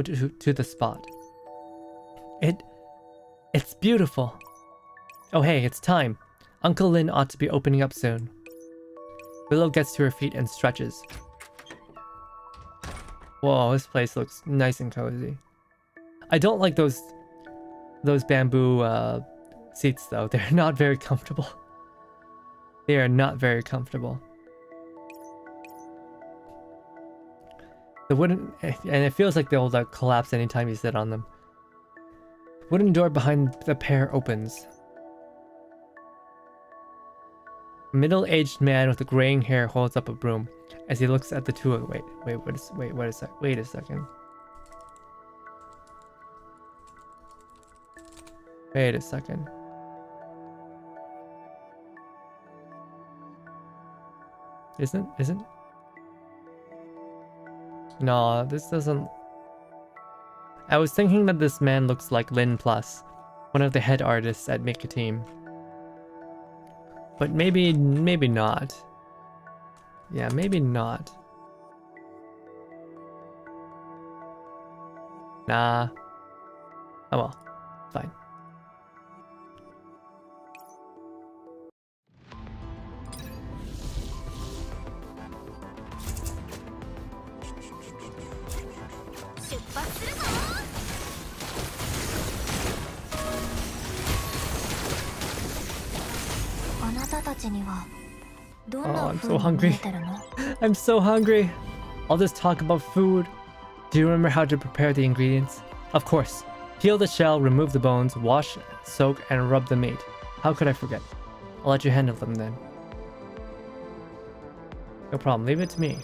to the spot. It's beautiful. Oh hey, it's time. Uncle Lin ought to be opening up soon. Willow gets to her feet and stretches. Whoa, this place looks nice and cozy. I don't like those bamboo seats though. They're not very comfortable. They are not very comfortable. The wooden, and it feels like they'll collapse anytime you sit on them. Wooden door behind the pair opens. A middle-aged man with graying hair holds up a broom as he looks at the two of them. Wait a second. Isn't? No, this doesn't. I was thinking that this man looks like Lin Plus, one of the head artists at Make a Team. But maybe not. Yeah, maybe not. Nah. Oh well, fine. Oh, I'm so hungry. I'm so hungry. All this talk about food. Do you remember how to prepare the ingredients? Of course. Peel the shell, remove the bones, wash, soak, and rub the meat. How could I forget? I'll let you handle them then. No problem, leave it to me.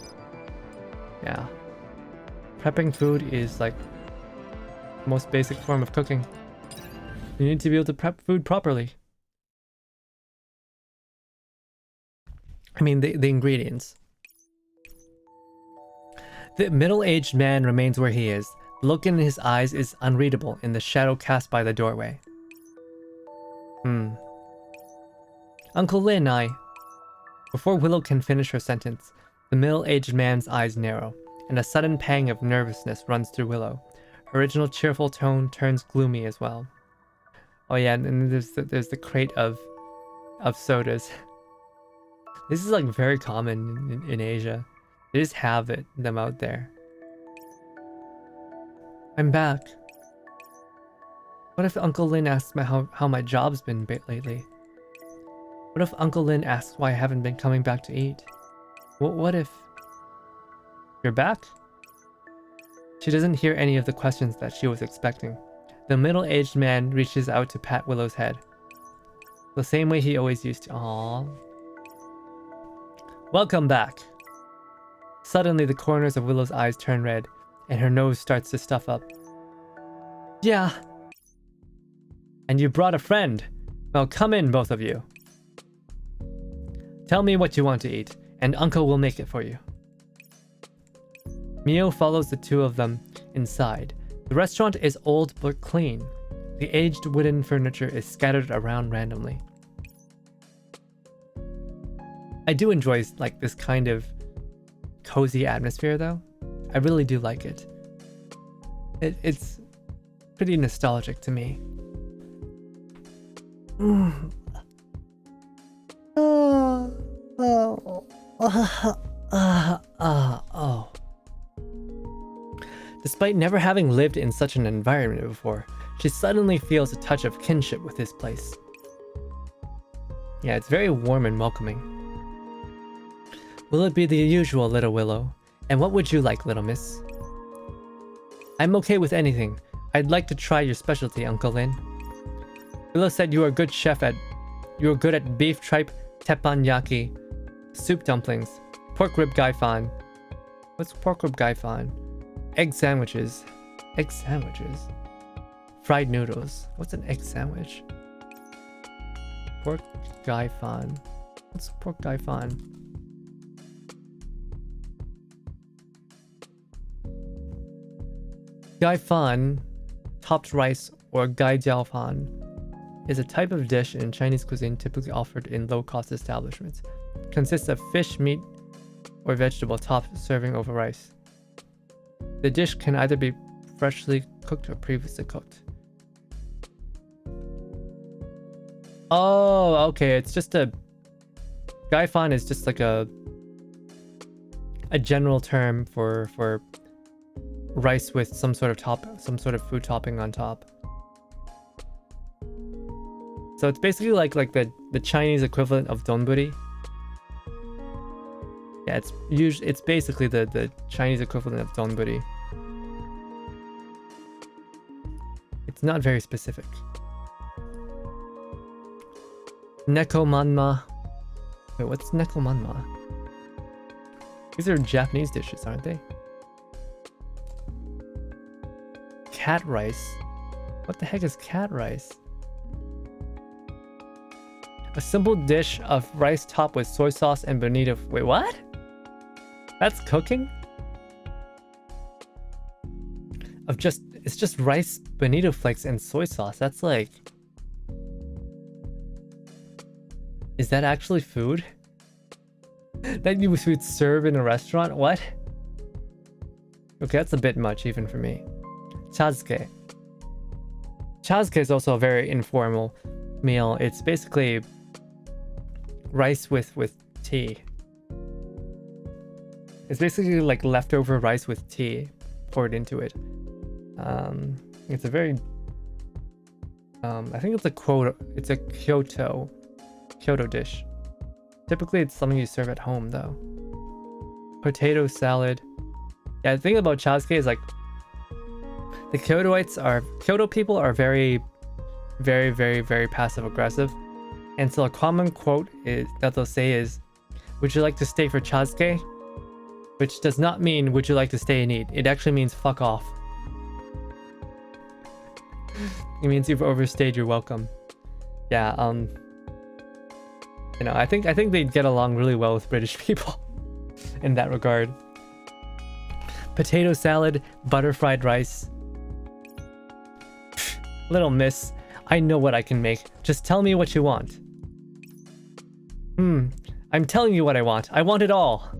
Yeah. Prepping food is like the most basic form of cooking. You need to be able to prep food properly. I mean, the ingredients. The middle-aged man remains where he is. The look in his eyes is unreadable in the shadow cast by the doorway. Uncle Lin, Before Willow can finish her sentence, the middle-aged man's eyes narrow, and a sudden pang of nervousness runs through Willow. Her original cheerful tone turns gloomy as well. Oh yeah, and then there's the crate of sodas. This is like very common in Asia. They just have them out there. I'm back. What if Uncle Lin asks me how my job's been lately? What if Uncle Lin asks why I haven't been coming back to eat? What if... You're back? She doesn't hear any of the questions that she was expecting. The middle-aged man reaches out to pat Willow's head. The same way he always used to. Aww. Welcome back. Suddenly, the corners of Willow's eyes turn red, and her nose starts to stuff up. Yeah. And you brought a friend. Well, come in, both of you. Tell me what you want to eat, and Uncle will make it for you. Mio follows the two of them inside. The restaurant is old but clean. The aged wooden furniture is scattered around randomly. I do enjoy like this kind of cozy atmosphere though. I really do like it. It's pretty nostalgic to me. Despite never having lived in such an environment before, she suddenly feels a touch of kinship with this place. Yeah, it's very warm and welcoming. Will it be the usual, little Willow? And what would you like, little miss? I'm okay with anything. I'd like to try your specialty, Uncle Lin. Willow said you are good at beef tripe, teppanyaki, soup dumplings, pork rib gai fan. What's pork rib gai fan? Egg sandwiches. Egg sandwiches? Fried noodles. What's an egg sandwich? Pork gai fan. What's pork gai fan? Gai fan, topped rice, or gai jiao fan, is a type of dish in Chinese cuisine typically offered in low-cost establishments. It consists of fish, meat, or vegetable topped serving over rice. The dish can either be freshly cooked or previously cooked. Oh, okay. It's just a... Gai fan is just like a general term for rice with some sort of food topping on top. So it's basically like the Chinese equivalent of donburi. Yeah, it's basically the Chinese equivalent of donburi. It's not very specific. Nekomanma. Wait, what's nekomanma? These are Japanese dishes, aren't they? Cat rice? What the heck is cat rice? A simple dish of rice topped with soy sauce and bonito. Wait, what? That's cooking? It's just rice, bonito flakes, and soy sauce. That's like Is that actually food? That you would serve in a restaurant? What? Okay, that's a bit much even for me. Chazuke. Chazuke is also a very informal meal. It's basically rice with tea. It's basically like leftover rice with tea poured into it. It's a very I think it's a Kyoto dish. Typically it's something you serve at home though. Potato salad. Yeah, the thing about chazuke is like the Kyoto people are very, very, very, very passive aggressive. And so a common quote that they'll say is, "Would you like to stay for chazuke?" Which does not mean "would you like to stay and eat?" It actually means "fuck off." It means you've overstayed your welcome. Yeah, you know, I think they'd get along really well with British people in that regard. Potato salad, butter fried rice. Little miss, I know what I can make. Just tell me what you want. I'm telling you what I want. I want it all.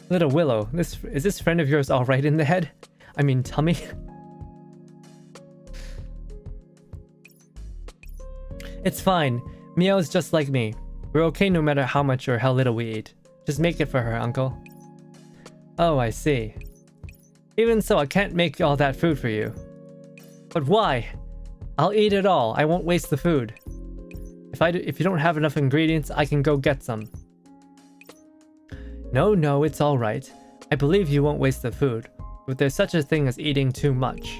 Little Willow, is this friend of yours all right in the head? I mean, tummy? It's fine. Meow's just like me. We're okay no matter how much or how little we eat. Just make it for her, uncle. Oh, I see. Even so, I can't make all that food for you. But why? I'll eat it all. I won't waste the food. If you don't have enough ingredients, I can go get some. No, it's all right. I believe you won't waste the food, but there's such a thing as eating too much.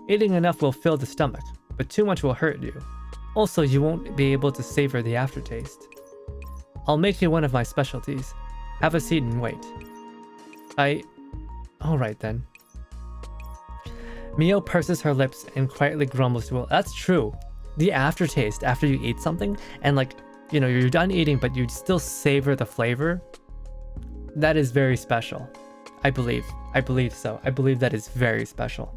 Eating enough will fill the stomach, but too much will hurt you. Also, you won't be able to savor the aftertaste. I'll make you one of my specialties. Have a seat and wait. Alright then. Mio purses her lips and quietly grumbles to Will. That's true. The aftertaste after you eat something, and like, you know, you're done eating, but you still savor the flavor. That is very special. I believe so. I believe that is very special.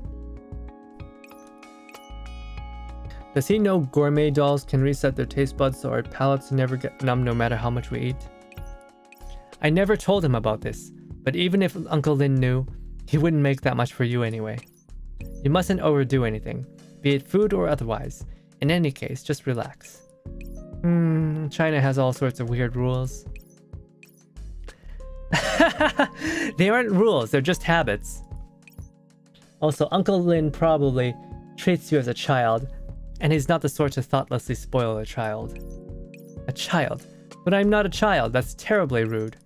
Does he know gourmet dolls can reset their taste buds so our palates never get numb no matter how much we eat? I never told him about this, but even if Uncle Lin knew, he wouldn't make that much for you anyway. You mustn't overdo anything, be it food or otherwise. In any case, just relax. China has all sorts of weird rules. They aren't rules, they're just habits. Also, Uncle Lin probably treats you as a child, and he's not the sort to thoughtlessly spoil a child. A child? But I'm not a child, that's terribly rude.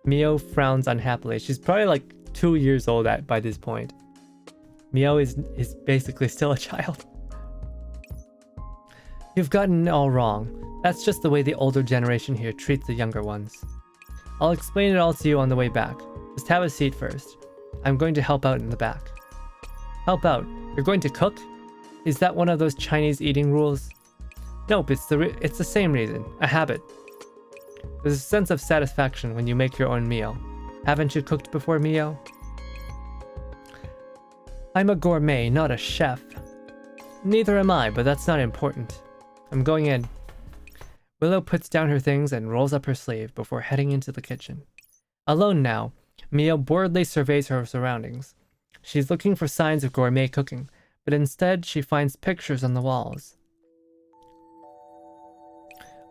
Mio frowns unhappily. She's probably like 2 years old by this point. Mio is basically still a child. You've gotten it all wrong. That's just the way the older generation here treats the younger ones. I'll explain it all to you on the way back. Just have a seat first. I'm going to help out in the back. Help out? You're going to cook? Is that one of those Chinese eating rules? Nope, it's the same reason. A habit. There's a sense of satisfaction when you make your own meal. Haven't you cooked before, Mio? I'm a gourmet, not a chef. Neither am I, but that's not important. I'm going in. Willow puts down her things and rolls up her sleeve before heading into the kitchen. Alone now, Mio boredly surveys her surroundings. She's looking for signs of gourmet cooking, but instead she finds pictures on the walls.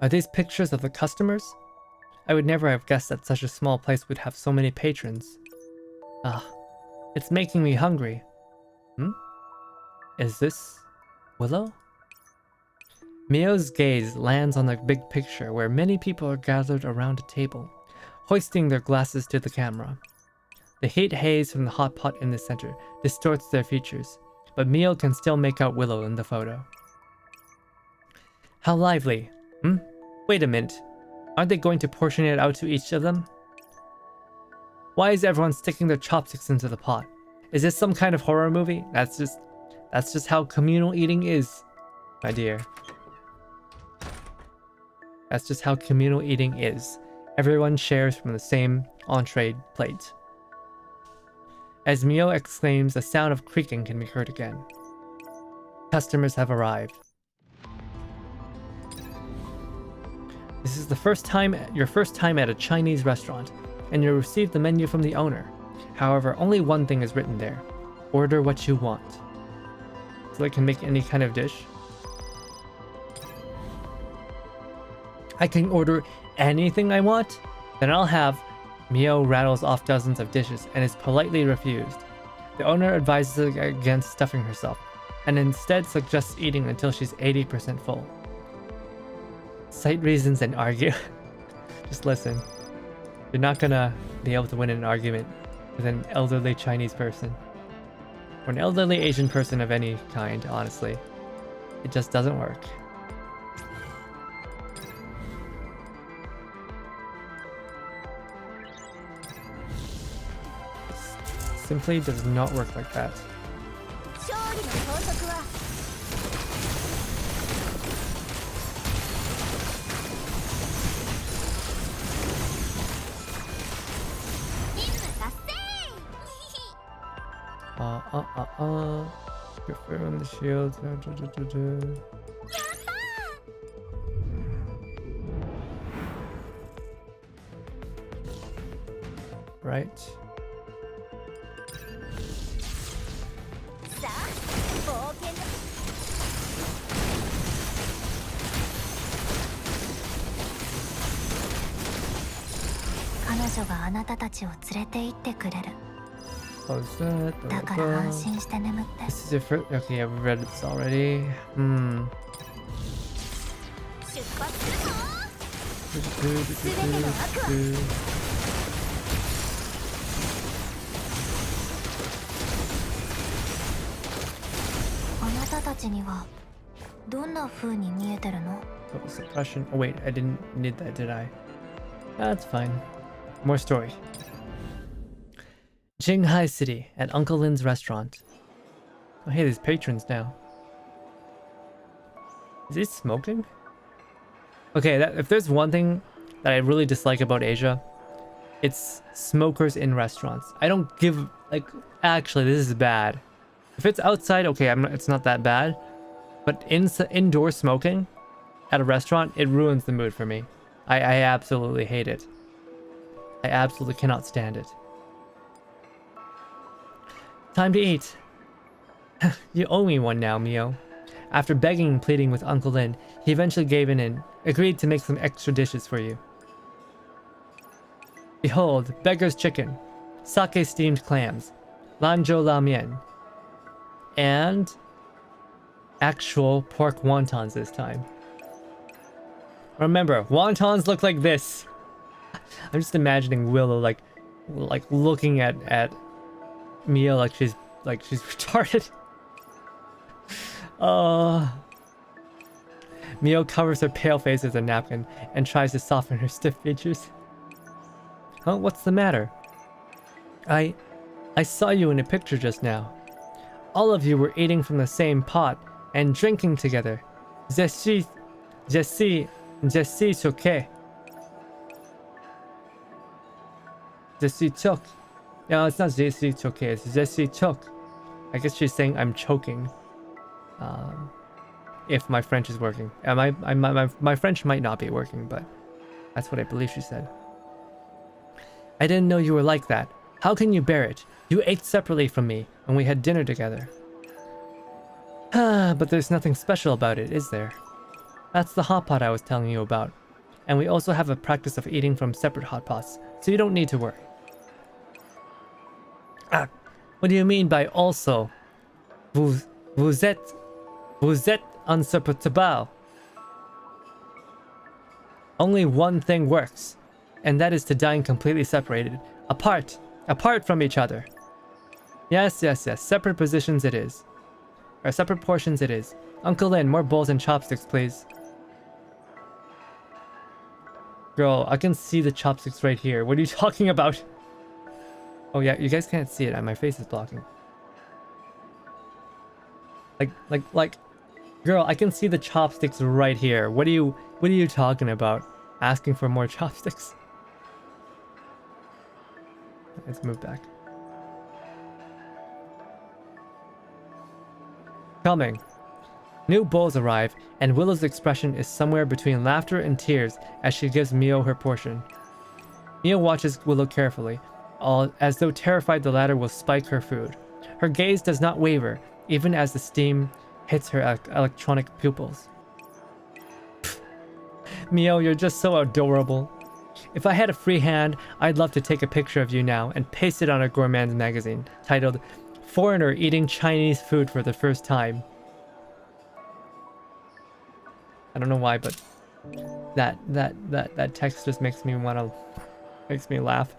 Are these pictures of the customers? I would never have guessed that such a small place would have so many patrons. It's making me hungry. Is this Willow? Mio's gaze lands on the big picture where many people are gathered around a table, hoisting their glasses to the camera. The heat haze from the hot pot in the center distorts their features, but Mio can still make out Willow in the photo. How lively. Wait a minute. Aren't they going to portion it out to each of them? Why is everyone sticking their chopsticks into the pot? Is this some kind of horror movie? That's just how communal eating is, my dear. That's just how communal eating is. Everyone shares from the same entree plate. As Mio exclaims, the sound of creaking can be heard again. Customers have arrived. This is your first time at a Chinese restaurant, and you receive the menu from the owner. However, only one thing is written there. Order what you want. So I can make any kind of dish. I can order anything I want? Then I'll have... Mio rattles off dozens of dishes and is politely refused. The owner advises against stuffing herself, and instead suggests eating until she's 80% full. Cite reasons and argue. Just listen. You're not gonna be able to win an argument with an elderly Chinese person. Or an elderly Asian person of any kind, honestly. It just doesn't work. Simply does not work like that. Confirm the shield. Right. Close that. This is your first. Okay, I've read this already. Total suppression. Oh wait, I didn't need that, did I? That's fine. More story. Jinghai City at Uncle Lin's restaurant. Oh hey, there's patrons now. Is he smoking? Okay, if there's one thing that I really dislike about Asia, it's smokers in restaurants. I don't give, like, actually this is bad. If it's outside, okay, it's not that bad. But indoor smoking at a restaurant, it ruins the mood for me. I absolutely hate it. I absolutely cannot stand it. Time to eat. You owe me one now, Mio. After begging and pleading with Uncle Lin, he eventually gave in and agreed to make some extra dishes for you. Behold, beggar's chicken, sake steamed clams, lanzhou la mian, and actual pork wontons this time. Remember, wontons look like this. I'm just imagining Willow like looking at Mia like she's retarded. Mio covers her pale face with a napkin and tries to soften her stiff features. Huh? What's the matter? I saw you in a picture just now. All of you were eating from the same pot and drinking together. Je suis choqué. Je suis choqué. No, it's not je suis choqué, it's je suis choqué. I guess she's saying I'm choking. If my French is working. My French might not be working, but that's what I believe she said. I didn't know you were like that. How can you bear it? You ate separately from me when we had dinner together. But there's nothing special about it, is there? That's the hot pot I was telling you about. And we also have a practice of eating from separate hot pots, so you don't need to worry. What do you mean by also? Vous êtes insupportable. Only one thing works, and that is to dine completely separated, apart from each other. Yes, separate positions it is. Or separate portions it is. Uncle Lin, more bowls and chopsticks, please. Girl, I can see the chopsticks right here. What are you talking about? Oh yeah, you guys can't see it. My face is blocking. Like, girl, I can see the chopsticks right here. What are you talking about? Asking for more chopsticks? Let's move back. Coming. New bowls arrive, and Willow's expression is somewhere between laughter and tears as she gives Mio her portion. Mio watches Willow carefully, all as though terrified the latter will spike her food. Her gaze does not waver, even as the steam hits her electronic pupils. Mio, you're just so adorable. If I had a free hand, I'd love to take a picture of you now and paste it on a gourmand's magazine titled "Foreigner Eating Chinese Food for the First Time." I don't know why, but that text just makes me laugh.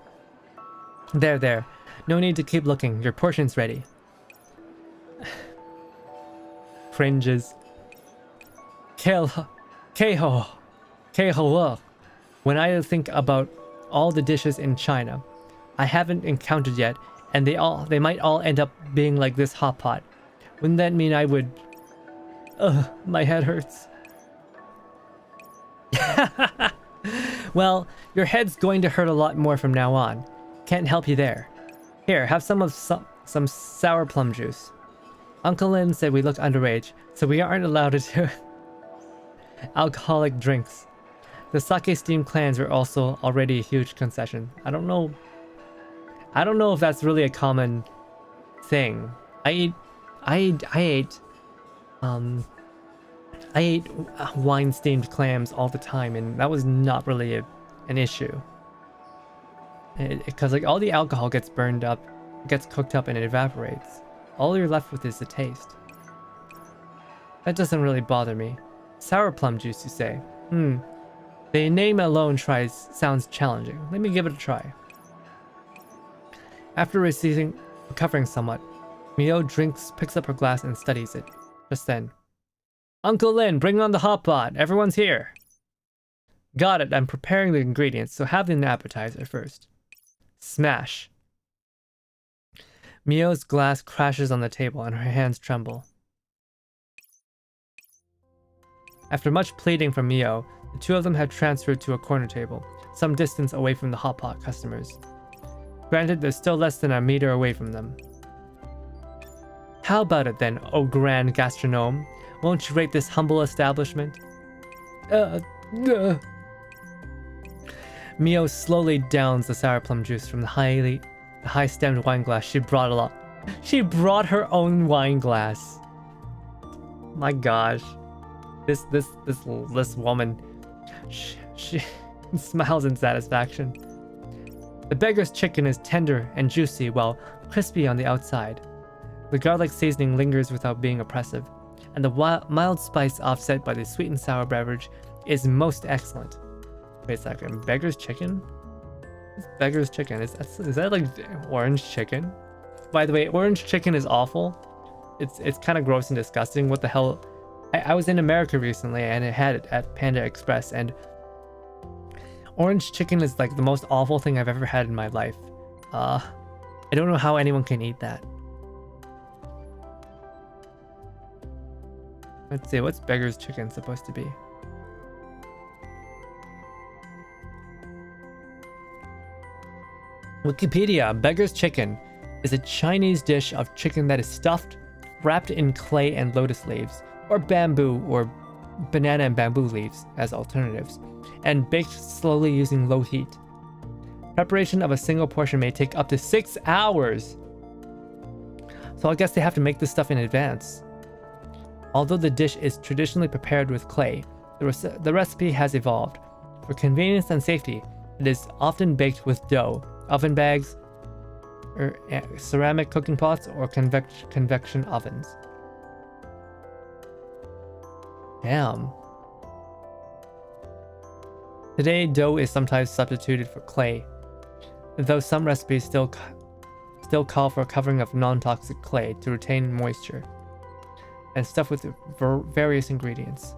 There. No need to keep looking. Your portion's ready. Cringes. Keiho. When I think about all the dishes in China I haven't encountered yet, and they might all end up being like this hot pot, wouldn't that mean I would... Ugh, my head hurts. Well, your head's going to hurt a lot more from now on. Can't help you there. Here, have some sour plum juice. Uncle Lin said we look underage, so we aren't allowed to do alcoholic drinks. The sake steamed clams are also already a huge concession. I don't know if that's really a common thing. I ate wine steamed clams all the time, and that was not really an issue. Because like all the alcohol gets burned up, gets cooked up, and it evaporates. All you're left with is the taste. That doesn't really bother me. Sour plum juice, you say? The name alone sounds challenging. Let me give it a try. After recovering somewhat, Mio picks up her glass and studies it. Just then, Uncle Lin, bring on the hot pot. Everyone's here. Got it. I'm preparing the ingredients, so have an appetizer first. Smash. Mio's glass crashes on the table and her hands tremble. After much pleading from Mio, the two of them had transferred to a corner table, some distance away from the hot pot customers. Granted, they're still less than a meter away from them. How about it then, oh grand gastronome? Won't you rate this humble establishment? Mio slowly downs the sour plum juice from the high-stemmed wine glass she brought along. She brought her own wine glass. My gosh. This woman, she smiles in satisfaction. The beggar's chicken is tender and juicy while crispy on the outside. The garlic seasoning lingers without being oppressive, and the mild spice offset by the sweet and sour beverage is most excellent. Wait a second, beggar's chicken? It's beggar's chicken. Is that like orange chicken? By the way, orange chicken is awful. It's kind of gross and disgusting. What the hell? I was in America recently and I had it at Panda Express, and orange chicken is like the most awful thing I've ever had in my life. I don't know how anyone can eat that. Let's see, what's beggar's chicken supposed to be? Wikipedia, beggar's chicken is a Chinese dish of chicken that is stuffed, wrapped in clay and lotus leaves, or bamboo or banana and bamboo leaves as alternatives, and baked slowly using low heat. Preparation of a single portion may take up to 6 hours. So I guess they have to make this stuff in advance. Although the dish is traditionally prepared with clay, the recipe has evolved. For convenience and safety, it is often baked with dough, oven bags, or ceramic cooking pots, or convection ovens. Damn. Today, dough is sometimes substituted for clay, though some recipes still call for a covering of non-toxic clay to retain moisture, and stuffed with various ingredients.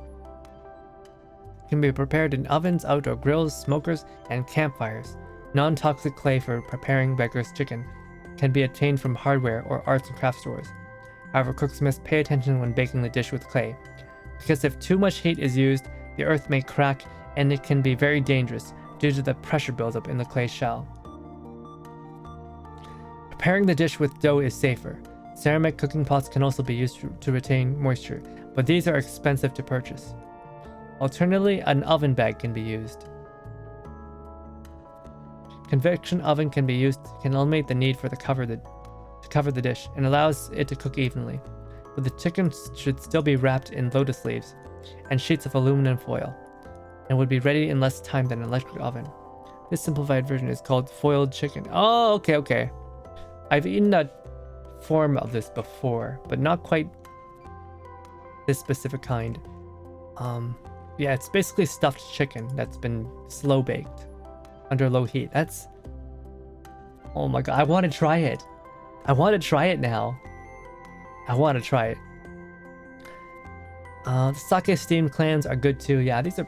It can be prepared in ovens, outdoor grills, smokers, and campfires. Non-toxic clay for preparing beggar's chicken can be obtained from hardware or arts and craft stores. However, cooks must pay attention when baking the dish with clay, because if too much heat is used, the earth may crack and it can be very dangerous due to the pressure buildup in the clay shell. Preparing the dish with dough is safer. Ceramic cooking pots can also be used to retain moisture, but these are expensive to purchase. Alternatively, an oven bag can be used. Convection oven can eliminate the need for to cover the dish and allows it to cook evenly, but the chicken should still be wrapped in lotus leaves and sheets of aluminum foil, and would be ready in less time than an electric oven. This simplified version is called foiled chicken. Oh, okay. I've eaten a form of this before, but not quite this specific kind. Yeah, it's basically stuffed chicken that's been slow baked under low heat. Oh my god, I want to try it. I want to try it now. I want to try it. The sake steamed clams are good too. Yeah, these are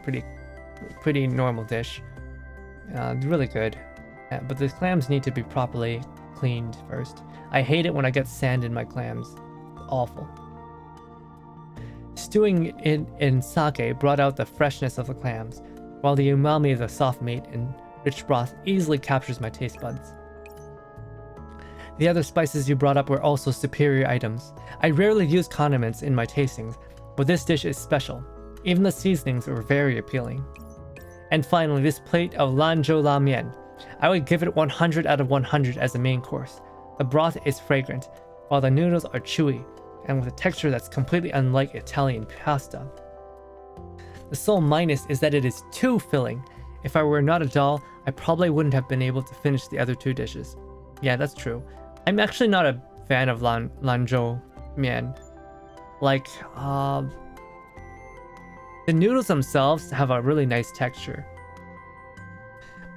pretty normal dish. Really good. But the clams need to be properly cleaned first. I hate it when I get sand in my clams. Awful. Stewing in sake brought out the freshness of the clams, while the umami of the soft meat and rich broth easily captures my taste buds. The other spices you brought up were also superior items. I rarely use condiments in my tastings, but this dish is special. Even the seasonings were very appealing. And finally, this plate of Lanzhou Ramen. I would give it 100 out of 100 as a main course. The broth is fragrant, while the noodles are chewy, and with a texture that's completely unlike Italian pasta. The sole minus is that it is too filling. If I were not a doll, I probably wouldn't have been able to finish the other two dishes. Yeah, that's true. I'm actually not a fan of Lanzhou Mian. Like, the noodles themselves have a really nice texture.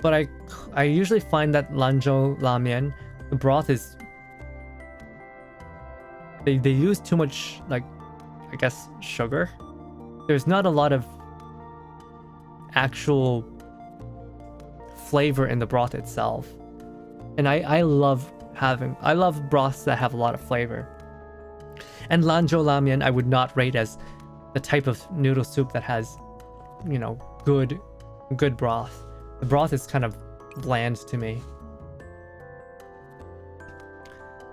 But I usually find that Lanzhou Ramen, the broth is... They use too much, like, I guess, sugar. There's not a lot of actual flavor in the broth itself. And I love broths that have a lot of flavor. And Lanzhou Ramen I would not rate as the type of noodle soup that has, you know, good broth. The broth is kind of bland to me.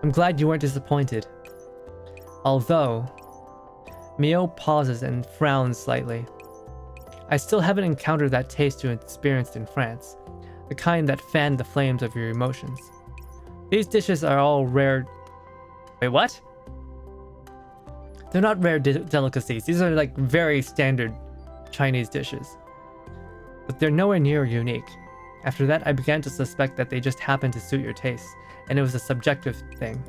I'm glad you weren't disappointed. Although, Mio pauses and frowns slightly. I still haven't encountered that taste you experienced in France, the kind that fanned the flames of your emotions. These dishes are all rare... Wait, what? They're not rare delicacies. These are like very standard Chinese dishes. But they're nowhere near unique. After that, I began to suspect that they just happened to suit your tastes, and it was a subjective thing.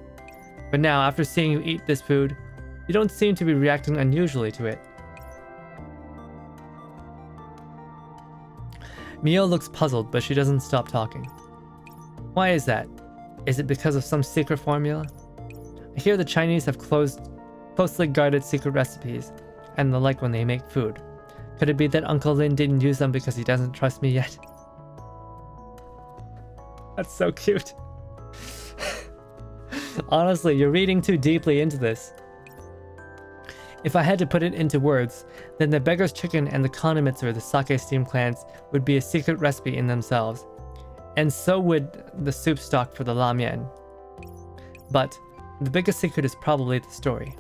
But now, after seeing you eat this food, you don't seem to be reacting unusually to it. Mio looks puzzled, but she doesn't stop talking. Why is that? Is it because of some secret formula? I hear the Chinese have closely guarded secret recipes and the like when they make food. Could it be that Uncle Lin didn't use them because he doesn't trust me yet? That's so cute. Honestly, you're reading too deeply into this. If I had to put it into words, then the beggar's chicken and the condiments or the sake steamed clams would be a secret recipe in themselves, and so would the soup stock for the ramen. But the biggest secret is probably the story.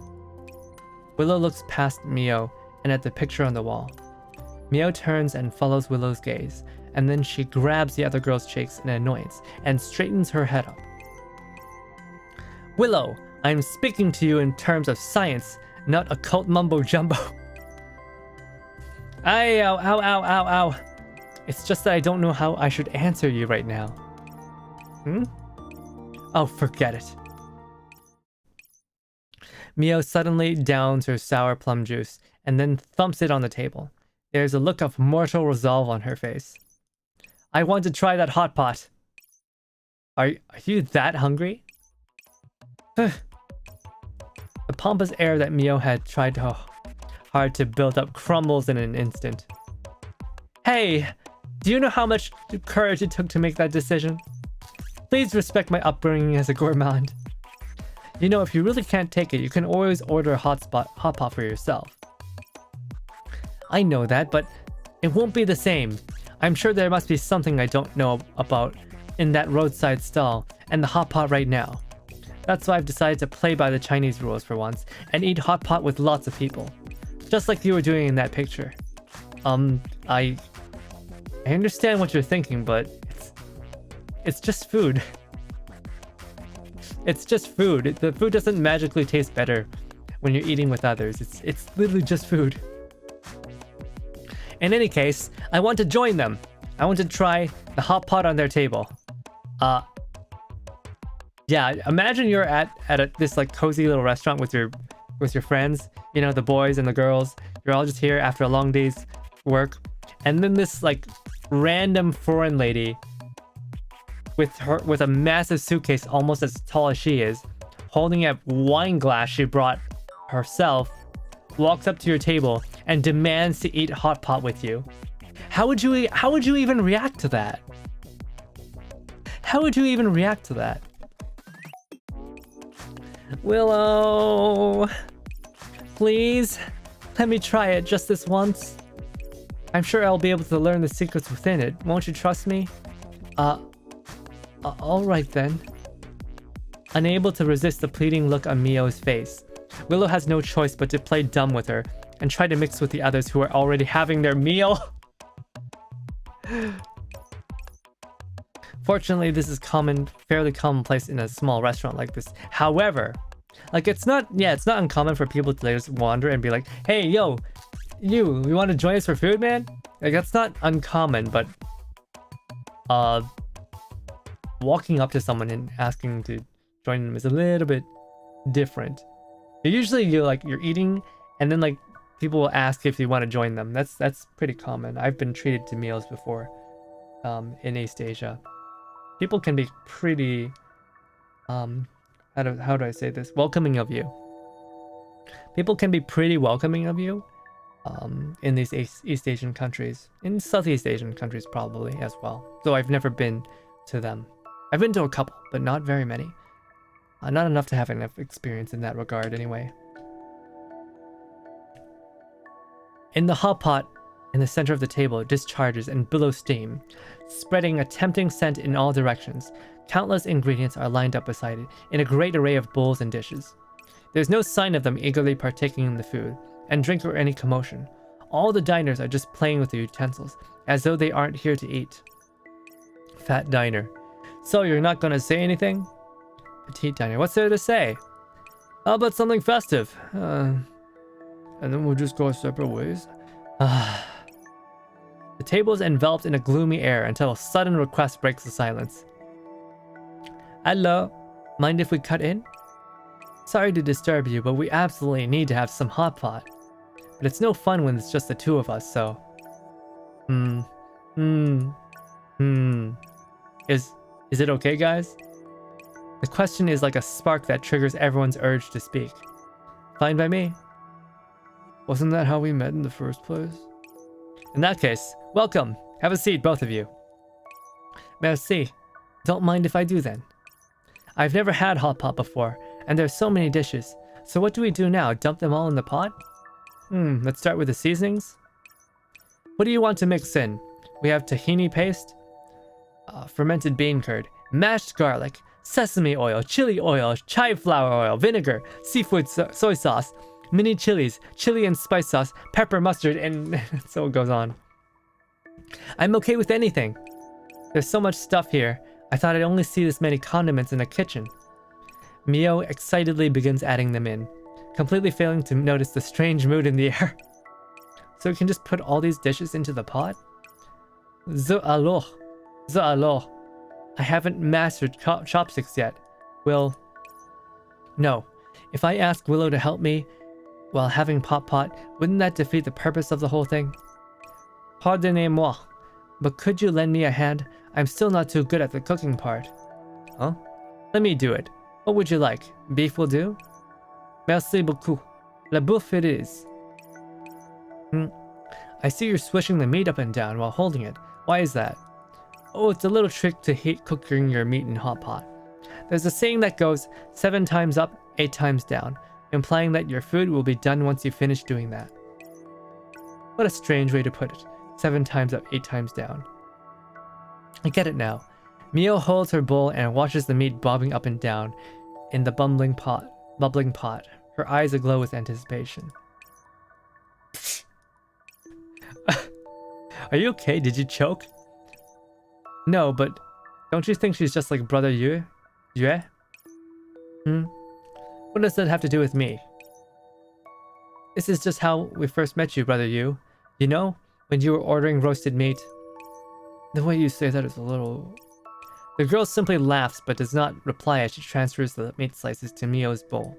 Willow looks past Mio and at the picture on the wall. Mio turns and follows Willow's gaze, and then she grabs the other girl's cheeks in annoyance and straightens her head up. Willow, I am speaking to you in terms of science, not occult mumbo jumbo. Ow, ow, ow, ow, ow. It's just that I don't know how I should answer you right now. Oh, forget it. Mio suddenly downs her sour plum juice and then thumps it on the table. There's a look of mortal resolve on her face. I want to try that hot pot. Are you that hungry? The pompous air that Mio had tried hard to build up crumbles in an instant. Hey, do you know how much courage it took to make that decision? Please respect my upbringing as a gourmand. You know, if you really can't take it, you can always order a hot pot for yourself. I know that, but it won't be the same. I'm sure there must be something I don't know about in that roadside stall and the hot pot right now. That's why I've decided to play by the Chinese rules for once and eat hot pot with lots of people. Just like you were doing in that picture. I understand what you're thinking, but it's just food. It's just food. The food doesn't magically taste better when you're eating with others. It's literally just food. In any case, I want to join them. I want to try the hot pot on their table. Yeah, imagine you're at this like cozy little restaurant with your friends, you know, the boys and the girls. You're all just here after a long day's work, and then this like random foreign lady with a massive suitcase almost as tall as she is, holding a wine glass she brought herself, walks up to your table and demands to eat hot pot with you. How would you even react to that? How would you even react to that? Willow, please let me try it just this once. I'm sure I'll be able to learn the secrets within it. Won't you trust me? All right then. Unable to resist the pleading look on Mio's face, Willow has no choice but to play dumb with her and try to mix with the others who are already having their meal. Fortunately, this is fairly commonplace in a small restaurant like this. However, like it's not uncommon for people to just wander and be like, "Hey, yo, you want to join us for food, man?" Like that's not uncommon, but walking up to someone and asking to join them is a little bit different. Usually you're eating and then like people will ask if you want to join them. That's pretty common. I've been treated to meals before in East Asia. People can be pretty how do I say this? Welcoming of you. People can be pretty welcoming of you in these East Asian countries. In Southeast Asian countries probably as well. Though I've never been to them. I've been to a couple, but not very many. Not enough to have enough experience in that regard anyway. In the hot pot in the center of the table discharges and billows steam, spreading a tempting scent in all directions. Countless ingredients are lined up beside it, in a great array of bowls and dishes. There's no sign of them eagerly partaking in the food, and drink or any commotion. All the diners are just playing with the utensils, as though they aren't here to eat. Fat diner. So you're not gonna say anything? Petite diner. What's there to say? How about something festive? And then we'll just go our separate ways. The table is enveloped in a gloomy air until a sudden request breaks the silence. Hello, mind if we cut in? Sorry to disturb you, but we absolutely need to have some hot pot. But it's no fun when it's just the two of us, so... Is it okay, guys? The question is like a spark that triggers everyone's urge to speak. Fine by me. Wasn't that how we met in the first place? In that case, welcome. Have a seat, both of you. Merci. Don't mind if I do then. I've never had hot pot before, and there's so many dishes. So what do we do now? Dump them all in the pot? Let's start with the seasonings. What do you want to mix in? We have tahini paste, fermented bean curd, mashed garlic, sesame oil, chili oil, chive flower oil, vinegar, seafood soy sauce, mini chilies, chili and spice sauce, pepper, mustard, and so it goes on. I'm okay with anything. There's so much stuff here. I thought I'd only see this many condiments in a kitchen. Mio excitedly begins adding them in, completely failing to notice the strange mood in the air. So we can just put all these dishes into the pot? Alors. I haven't mastered chopsticks yet. No. If I ask Willow to help me while having pot, wouldn't that defeat the purpose of the whole thing? Pardonnez-moi, but could you lend me a hand? I'm still not too good at the cooking part. Huh? Let me do it. What would you like? Beef will do? Merci beaucoup. La bouffe it is. I see you're swishing the meat up and down while holding it. Why is that? Oh, it's a little trick to cooking your meat in hot pot. There's a saying that goes 7 times up, 8 times down, implying that your food will be done once you finish doing that. What a strange way to put it. 7 times up, 8 times down. I get it now. Mio holds her bowl and watches the meat bobbing up and down in the bubbling pot, her eyes aglow with anticipation. Are you okay? Did you choke? No, but don't you think she's just like Brother Yu? Yeah? What does that have to do with me? This is just how we first met you, Brother Yu. You know, when you were ordering roasted meat. The way you say that is a little... The girl simply laughs but does not reply as she transfers the meat slices to Mio's bowl.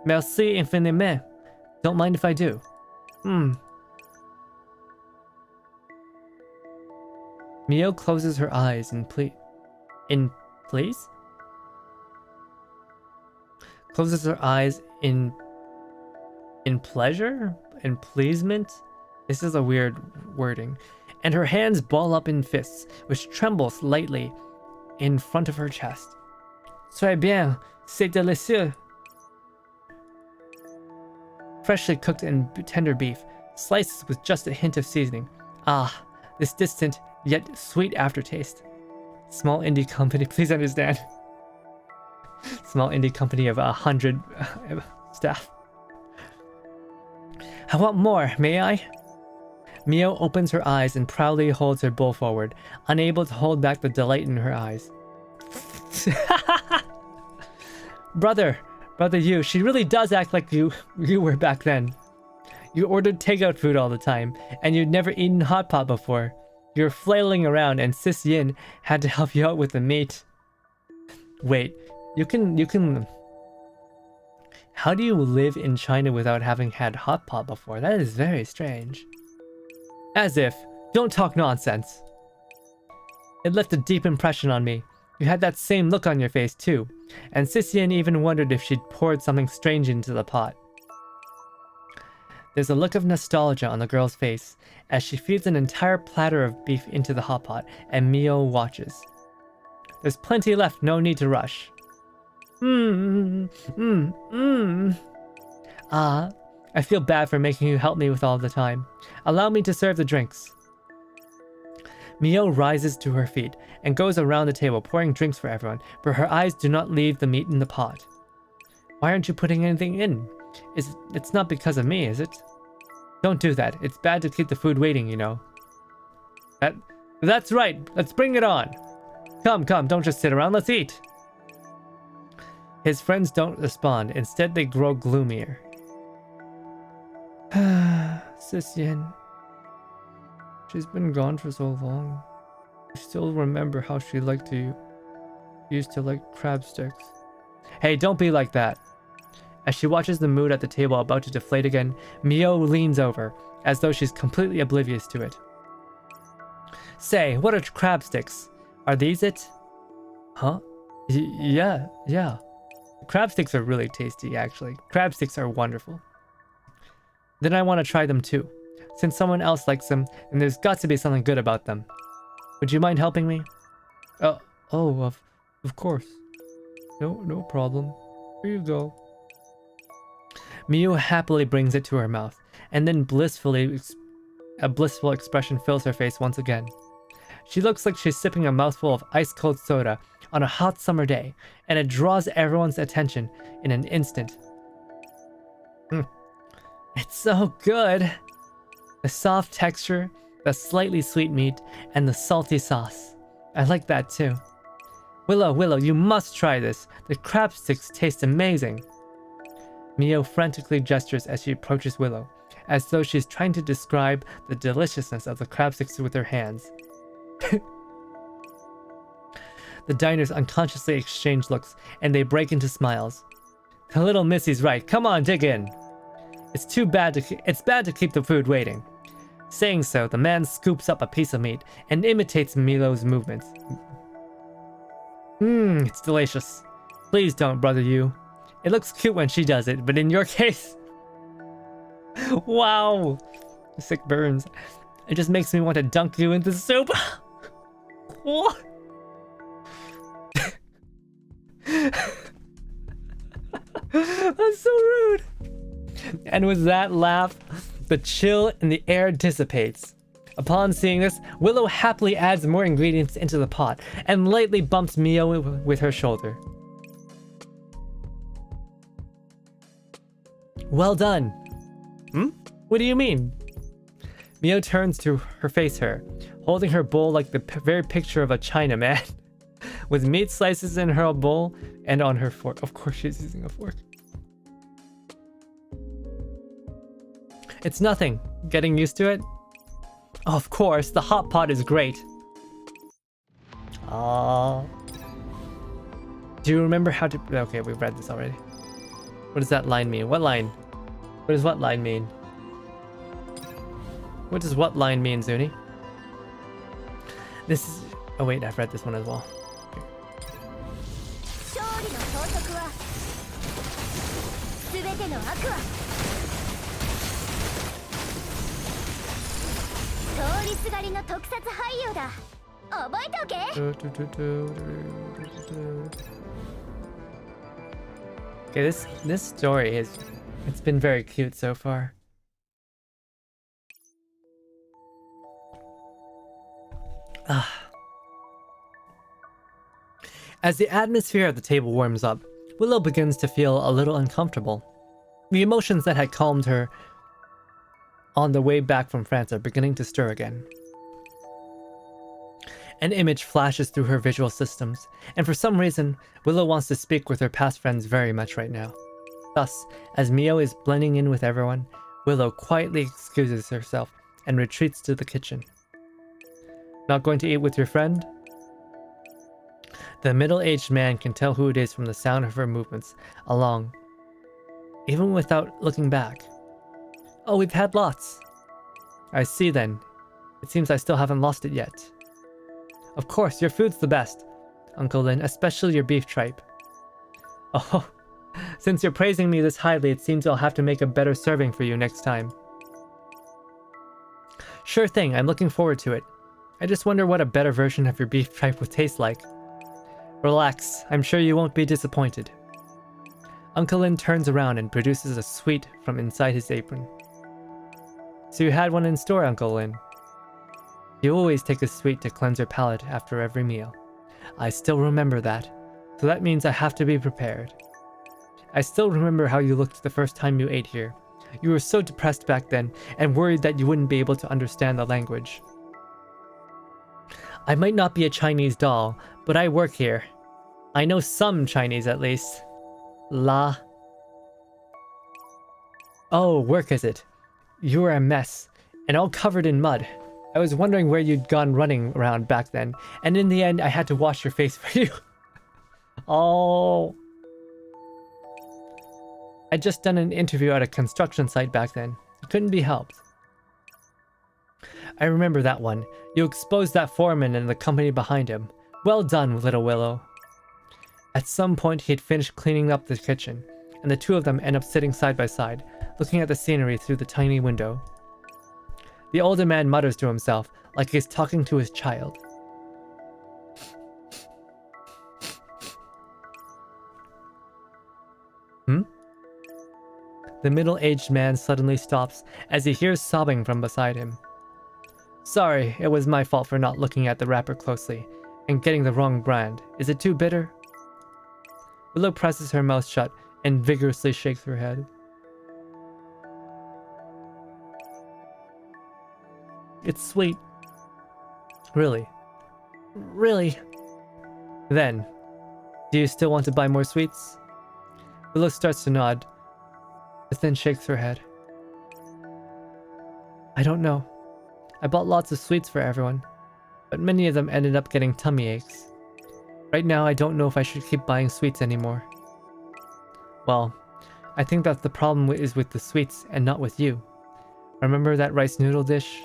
Merci infiniment. Don't mind if I do. Mio closes her eyes in please? Closes her eyes in pleasure? In pleasement? This is a weird wording. And her hands ball up in fists, which tremble slightly in front of her chest. Très bien, c'est délicieux. Freshly cooked and tender beef, slices with just a hint of seasoning. Ah, this distant yet sweet aftertaste. Small indie company, please understand. Small indie company of 100 staff. I want more, may I? Mio opens her eyes and proudly holds her bowl forward, unable to hold back the delight in her eyes. Brother Yu, she really does act like you were back then. You ordered takeout food all the time, and you'd never eaten hot pot before. You were flailing around, and Sis Yin had to help you out with the meat. Wait, you can... How do you live in China without having had hot pot before? That is very strange. As if. Don't talk nonsense. It left a deep impression on me. You had that same look on your face too, and Sisian even wondered if she'd poured something strange into the pot. There's a look of nostalgia on the girl's face as she feeds an entire platter of beef into the hot pot, and Mio watches. There's plenty left, no need to rush. Ah, I feel bad for making you help me with all the time. Allow me to serve the drinks. Mio rises to her feet and goes around the table pouring drinks for everyone, but her eyes do not leave the meat in the pot. Why aren't you putting anything in? It's not because of me, is it? Don't do that. It's bad to keep the food waiting, you know. That's right. Let's bring it on. Come, don't just sit around. Let's eat. His friends don't respond. Instead, they grow gloomier. Sis Yin. She's been gone for so long. I still remember how she used to like crab sticks. Hey, don't be like that. As she watches the mood at the table about to deflate again, Mio leans over, as though she's completely oblivious to it. Say, what are crab sticks? Are these it? Huh? Yeah. Crab sticks are really tasty, actually. Crab sticks are wonderful. Then I want to try them too. Since someone else likes them, and there's got to be something good about them. Would you mind helping me? Of course. No problem. Here you go. Mio happily brings it to her mouth, and then a blissful expression fills her face once again. She looks like she's sipping a mouthful of ice-cold soda on a hot summer day, and it draws everyone's attention in an instant. It's so good! The soft texture, the slightly sweet meat, and the salty sauce. I like that too. Willow, you must try this. The crab sticks taste amazing. Mio frantically gestures as she approaches Willow, as though she's trying to describe the deliciousness of the crab sticks with her hands. The diners unconsciously exchange looks, and they break into smiles. The little missy's right. Come on, dig in. It's bad to keep the food waiting. Saying so, the man scoops up a piece of meat and imitates Milo's movements. It's delicious. Please don't, Brother Yu. It looks cute when she does it, but in your case... Wow! Sick burns. It just makes me want to dunk you into soup. What? That's so rude. And with that laugh, the chill in the air dissipates. Upon seeing this, Willow happily adds more ingredients into the pot and lightly bumps Mio with her shoulder. Well done. What do you mean? Mio turns to face her, holding her bowl like the very picture of a Chinaman, with meat slices in her bowl and on her fork. Of course she's using a fork. It's nothing. Getting used to it? Oh, of course, the hot pot is great. Do you remember how to... Okay, we've read this already. What does that line mean? What line? What does what line mean? What does what line mean, Zuni? This is... Oh wait, I've read this one as well. Okay, this story is... It's been very cute so far. As the atmosphere at the table warms up, Willow begins to feel a little uncomfortable. The emotions that had calmed her on the way back from France are beginning to stir again. An image flashes through her visual systems, and for some reason, Willow wants to speak with her past friends very much right now. Thus, as Mio is blending in with everyone, Willow quietly excuses herself and retreats to the kitchen. Not going to eat with your friend? The middle-aged man can tell who it is from the sound of her movements along, even without looking back. Oh, we've had lots. I see then. It seems I still haven't lost it yet. Of course, your food's the best, Uncle Lin, especially your beef tripe. Oh, since you're praising me this highly, it seems I'll have to make a better serving for you next time. Sure thing, I'm looking forward to it. I just wonder what a better version of your beef tripe would taste like. Relax, I'm sure you won't be disappointed. Uncle Lin turns around and produces a sweet from inside his apron. So you had one in store, Uncle Lin. You always take a sweet to cleanse your palate after every meal. I still remember that, so that means I have to be prepared. I still remember how you looked the first time you ate here. You were so depressed back then and worried that you wouldn't be able to understand the language. I might not be a Chinese doll, but I work here. I know some Chinese at least. La. Oh, work is it? You were a mess, and all covered in mud. I was wondering where you'd gone running around back then, and in the end I had to wash your face for you. Oh. I'd just done an interview at a construction site back then. It couldn't be helped. I remember that one. You exposed that foreman and the company behind him. Well done, little Willow. At some point he'd finished cleaning up the kitchen, and the two of them end up sitting side by side, looking at the scenery through the tiny window. The older man mutters to himself, like he's talking to his child. The middle-aged man suddenly stops as he hears sobbing from beside him. Sorry, it was my fault for not looking at the wrapper closely and getting the wrong brand. Is it too bitter? Willow presses her mouth shut and vigorously shakes her head. It's sweet. Really? Really? Then, do you still want to buy more sweets? Willow starts to nod, but then shakes her head. I don't know. I bought lots of sweets for everyone, but many of them ended up getting tummy aches. Right now, I don't know if I should keep buying sweets anymore. Well, I think that the problem is with the sweets and not with you. Remember that rice noodle dish?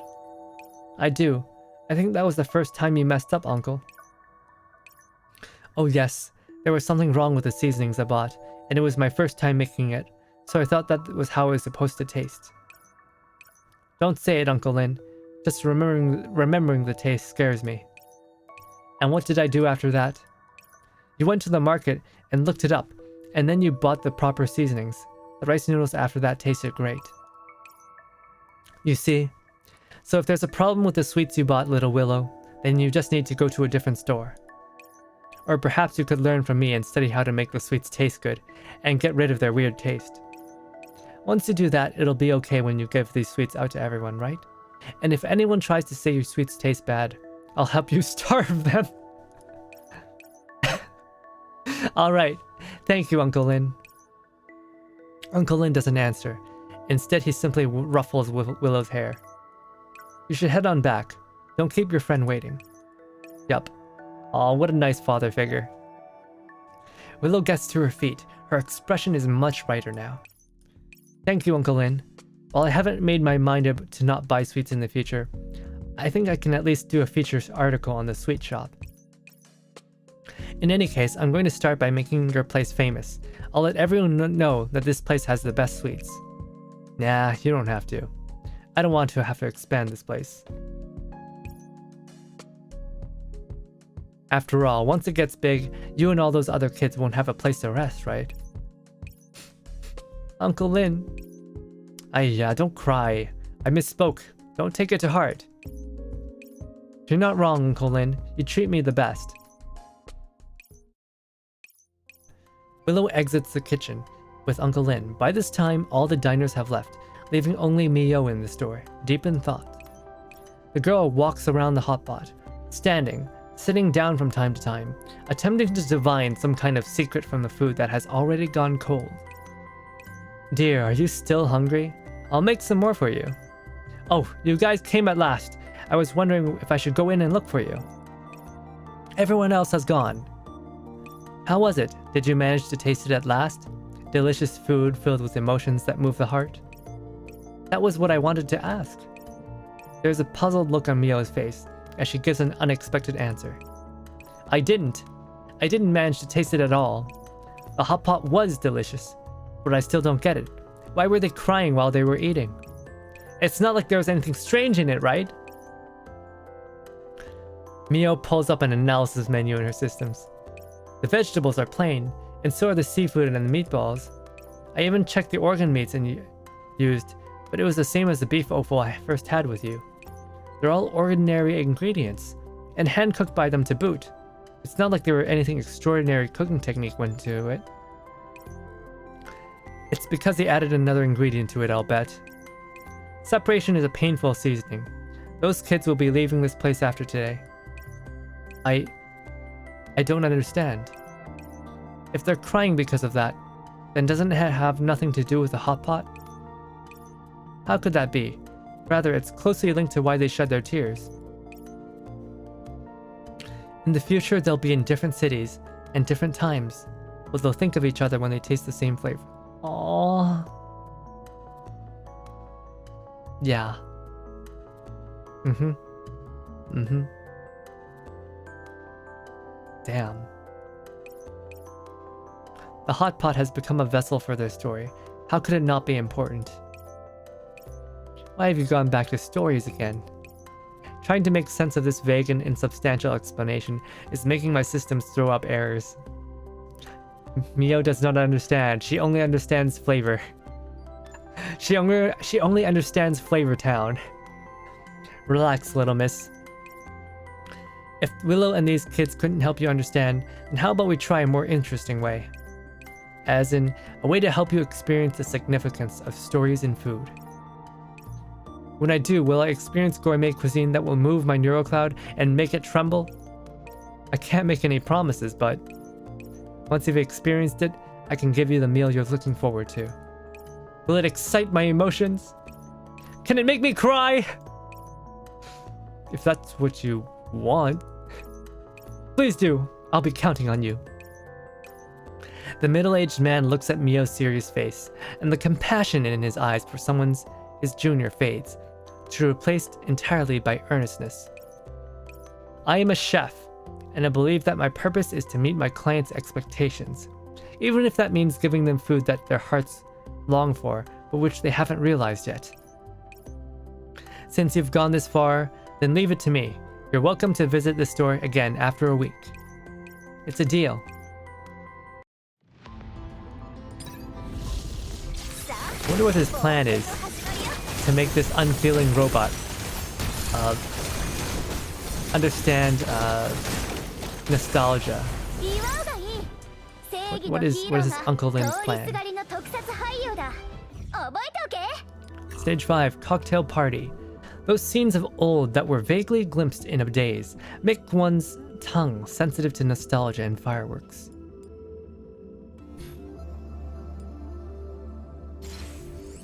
I do. I think that was the first time you messed up, Uncle. Oh yes, there was something wrong with the seasonings I bought, and it was my first time making it, so I thought that was how it was supposed to taste. Don't say it, Uncle Lin. Just remembering the taste scares me. And what did I do after that? You went to the market and looked it up, and then you bought the proper seasonings. The rice noodles after that tasted great. You see? So if there's a problem with the sweets you bought, little Willow, then you just need to go to a different store. Or perhaps you could learn from me and study how to make the sweets taste good, and get rid of their weird taste. Once you do that, it'll be okay when you give these sweets out to everyone, right? And if anyone tries to say your sweets taste bad, I'll help you starve them. Alright, thank you, Uncle Lin. Uncle Lin doesn't answer. Instead, he simply ruffles Willow's hair. You should head on back. Don't keep your friend waiting. Yup. Aw, what a nice father figure. Willow gets to her feet. Her expression is much brighter now. Thank you, Uncle Lin. While I haven't made my mind up to not buy sweets in the future, I think I can at least do a feature article on the sweet shop. In any case, I'm going to start by making your place famous. I'll let everyone know that this place has the best sweets. Nah, you don't have to. I don't want to have to expand this place. After all, once it gets big, you and all those other kids won't have a place to rest, right? Uncle Lin. Ayya, don't cry. I misspoke. Don't take it to heart. You're not wrong, Uncle Lin. You treat me the best. Willow exits the kitchen with Uncle Lin. By this time, all the diners have left, leaving only Mio in the store, deep in thought. The girl walks around the hotpot, standing, sitting down from time to time, attempting to divine some kind of secret from the food that has already gone cold. Dear, are you still hungry? I'll make some more for you. Oh, you guys came at last. I was wondering if I should go in and look for you. Everyone else has gone. How was it? Did you manage to taste it at last? Delicious food filled with emotions that move the heart? That was what I wanted to ask. There's a puzzled look on Mio's face as she gives an unexpected answer. I didn't manage to taste it at all. The hot pot was delicious, but I still don't get it. Why were they crying while they were eating? It's not like there was anything strange in it, right? Mio pulls up an analysis menu in her systems. The vegetables are plain, and so are the seafood and the meatballs. I even checked the organ meats and used, but it was the same as the beef offal I first had with you. They're all ordinary ingredients, and hand-cooked by them to boot. It's not like there were anything extraordinary cooking technique went into it. It's because they added another ingredient to it, I'll bet. Separation is a painful seasoning. Those kids will be leaving this place after today. I don't understand. If they're crying because of that, then doesn't it have nothing to do with the hot pot? How could that be? Rather, it's closely linked to why they shed their tears. In the future, they'll be in different cities and different times, but they'll think of each other when they taste the same flavor. Aww. Yeah. Damn. The hot pot has become a vessel for their story. How could it not be important? Why have you gone back to stories again? Trying to make sense of this vague and insubstantial explanation is making my systems throw up errors. Mio does not understand. She only understands flavor. She only understands Flavor Town. Relax, little miss. If Willow and these kids couldn't help you understand, then how about we try a more interesting way? As in, a way to help you experience the significance of stories in food. When I do, will I experience gourmet cuisine that will move my neurocloud and make it tremble? I can't make any promises, but once you've experienced it, I can give you the meal you're looking forward to. Will it excite my emotions? Can it make me cry? If that's what you want. Please do. I'll be counting on you. The middle-aged man looks at Mio's serious face, and the compassion in his eyes for his junior fades, to be replaced entirely by earnestness. I am a chef, and I believe that my purpose is to meet my clients' expectations, even if that means giving them food that their hearts long for, but which they haven't realized yet. Since you've gone this far, then leave it to me. You're welcome to visit the store again after a week. It's a deal. I wonder what his plan is to make this unfeeling robot understand nostalgia. What is his Uncle Lin's plan? Stage 5, Cocktail Party. Those scenes of old that were vaguely glimpsed in a daze make one's tongue sensitive to nostalgia and fireworks.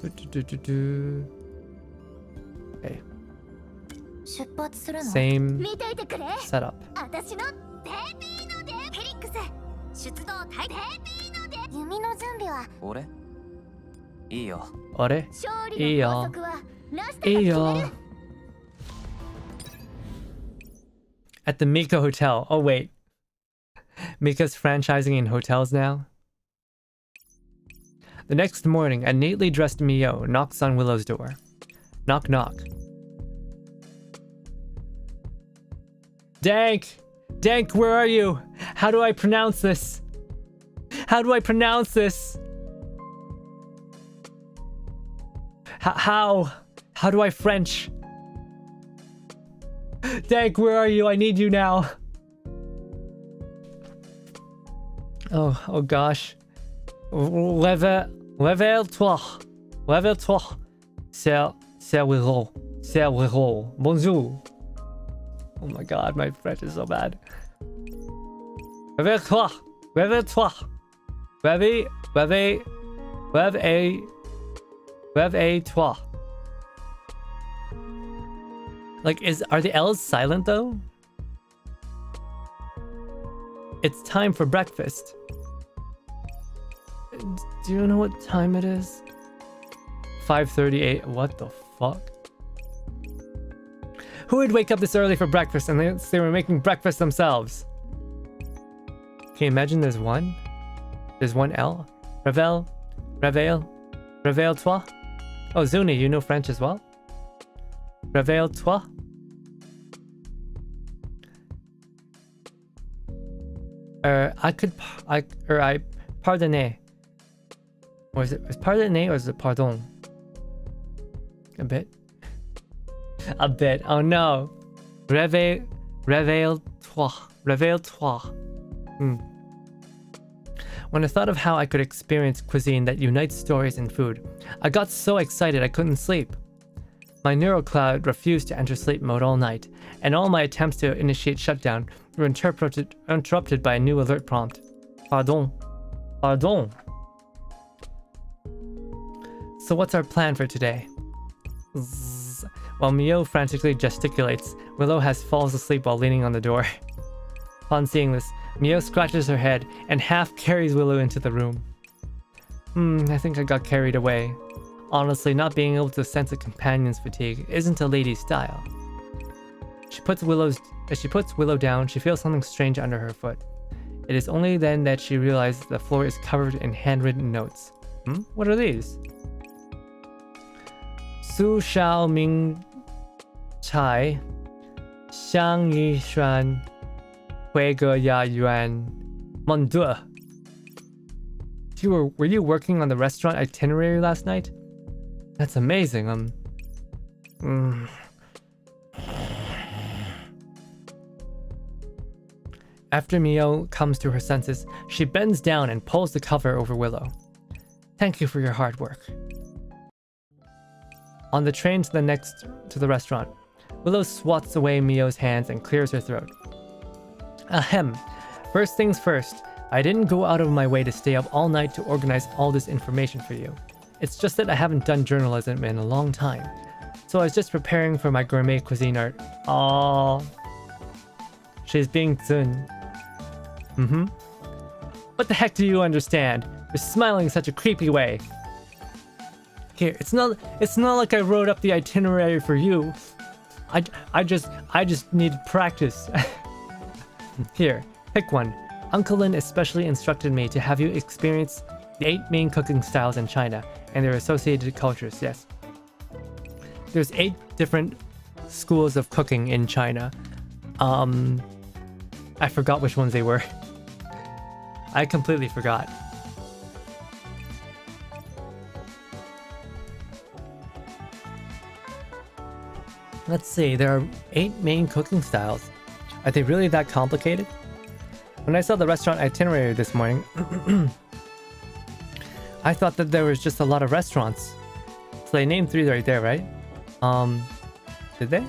Okay. 出発するの Same 見ていてくれ setup. 私のベビーのでフェリックス出動タイベビーので弓の準備は俺いいよ。あれ勝利の法則はラストが決める Iyo. At the Mika Hotel. Oh, wait. Mika's franchising in hotels now? The next morning, a neatly dressed Mio knocks on Willow's door. Knock, knock. Dank! Dank, where are you? How do I pronounce this? How do I pronounce this? How? How do I French? Dank, where are you? I need you now. Oh gosh. Lève-toi. Lève-toi. C'est Willow. C'est Willow. Bonjour. Oh my god, my French is so bad. Lève-toi. Lève-toi. Lève-toi. Like, are the L's silent though? It's time for breakfast. Do you know what time it is? 5:38. What the fuck? Who would wake up this early for breakfast unless they were making breakfast themselves? Can you imagine there's one? There's one L? Revel? Réveille-toi? Oh, Zuni, you know French as well? Réveille-toi? Pardonnez. Was it pardonnez or is it pardon? A bit? A bit. Oh no. Réveille-toi. Réveille-toi. When I thought of how I could experience cuisine that unites stories and food, I got so excited I couldn't sleep. My neural cloud refused to enter sleep mode all night, and all my attempts to initiate shutdown were interrupted by a new alert prompt. Pardon. Pardon. So what's our plan for today? Zzz. While Mio frantically gesticulates, Willow falls asleep while leaning on the door. Upon seeing this, Mio scratches her head and half carries Willow into the room. I think I got carried away. Honestly, not being able to sense a companion's fatigue isn't a lady's style. As she puts Willow down, she feels something strange under her foot. It is only then that she realizes the floor is covered in handwritten notes. What are these? Su Xiao Ming Chai Xiang Yi Xuan Hui Ge Ya Yuan Mon Dieu. Were you working on the restaurant itinerary last night? That's amazing. After Mio comes to her senses, she bends down and pulls the cover over Willow. Thank you for your hard work. On the train to the restaurant, Willow swats away Mio's hands and clears her throat. Ahem. First things first, I didn't go out of my way to stay up all night to organize all this information for you. It's just that I haven't done journalism in a long time, so I was just preparing for my gourmet cuisine art. Aww. She's being Zun. What the heck do you understand? You're smiling in such a creepy way. Here, it's not like I wrote up the itinerary for you. I just needed practice. Here, pick one. Uncle Lin especially instructed me to have you experience the 8 main cooking styles in China and their associated cultures. Yes. There's 8 different schools of cooking in China. I forgot which ones they were. I completely forgot. Let's see, there are 8 main cooking styles. Are they really that complicated? When I saw the restaurant itinerary this morning, I thought that there was just a lot of restaurants. So they named 3 right there, right? Did they?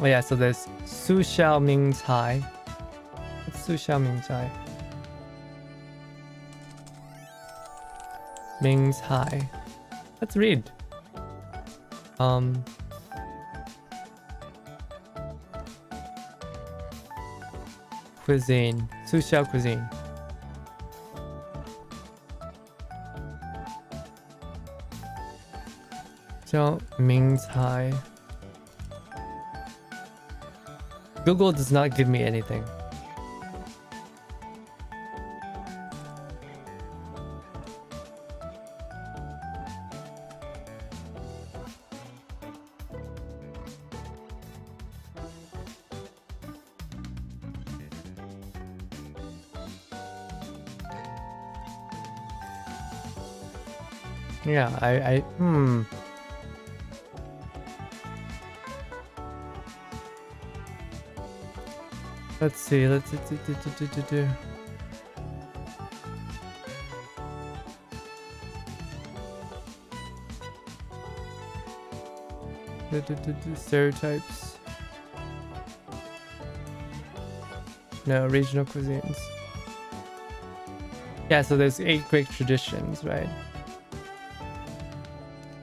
Oh yeah, so there's Su Xiao Ming's High. What's Su Xiao Ming's High? Ming's High. Let's read. Cuisine. Su Xiao Cuisine. So, Ming's High. Google does not give me anything. Yeah, Let's see, let's do. Stereotypes. No, regional cuisines. Yeah, so there's 8 great traditions, right?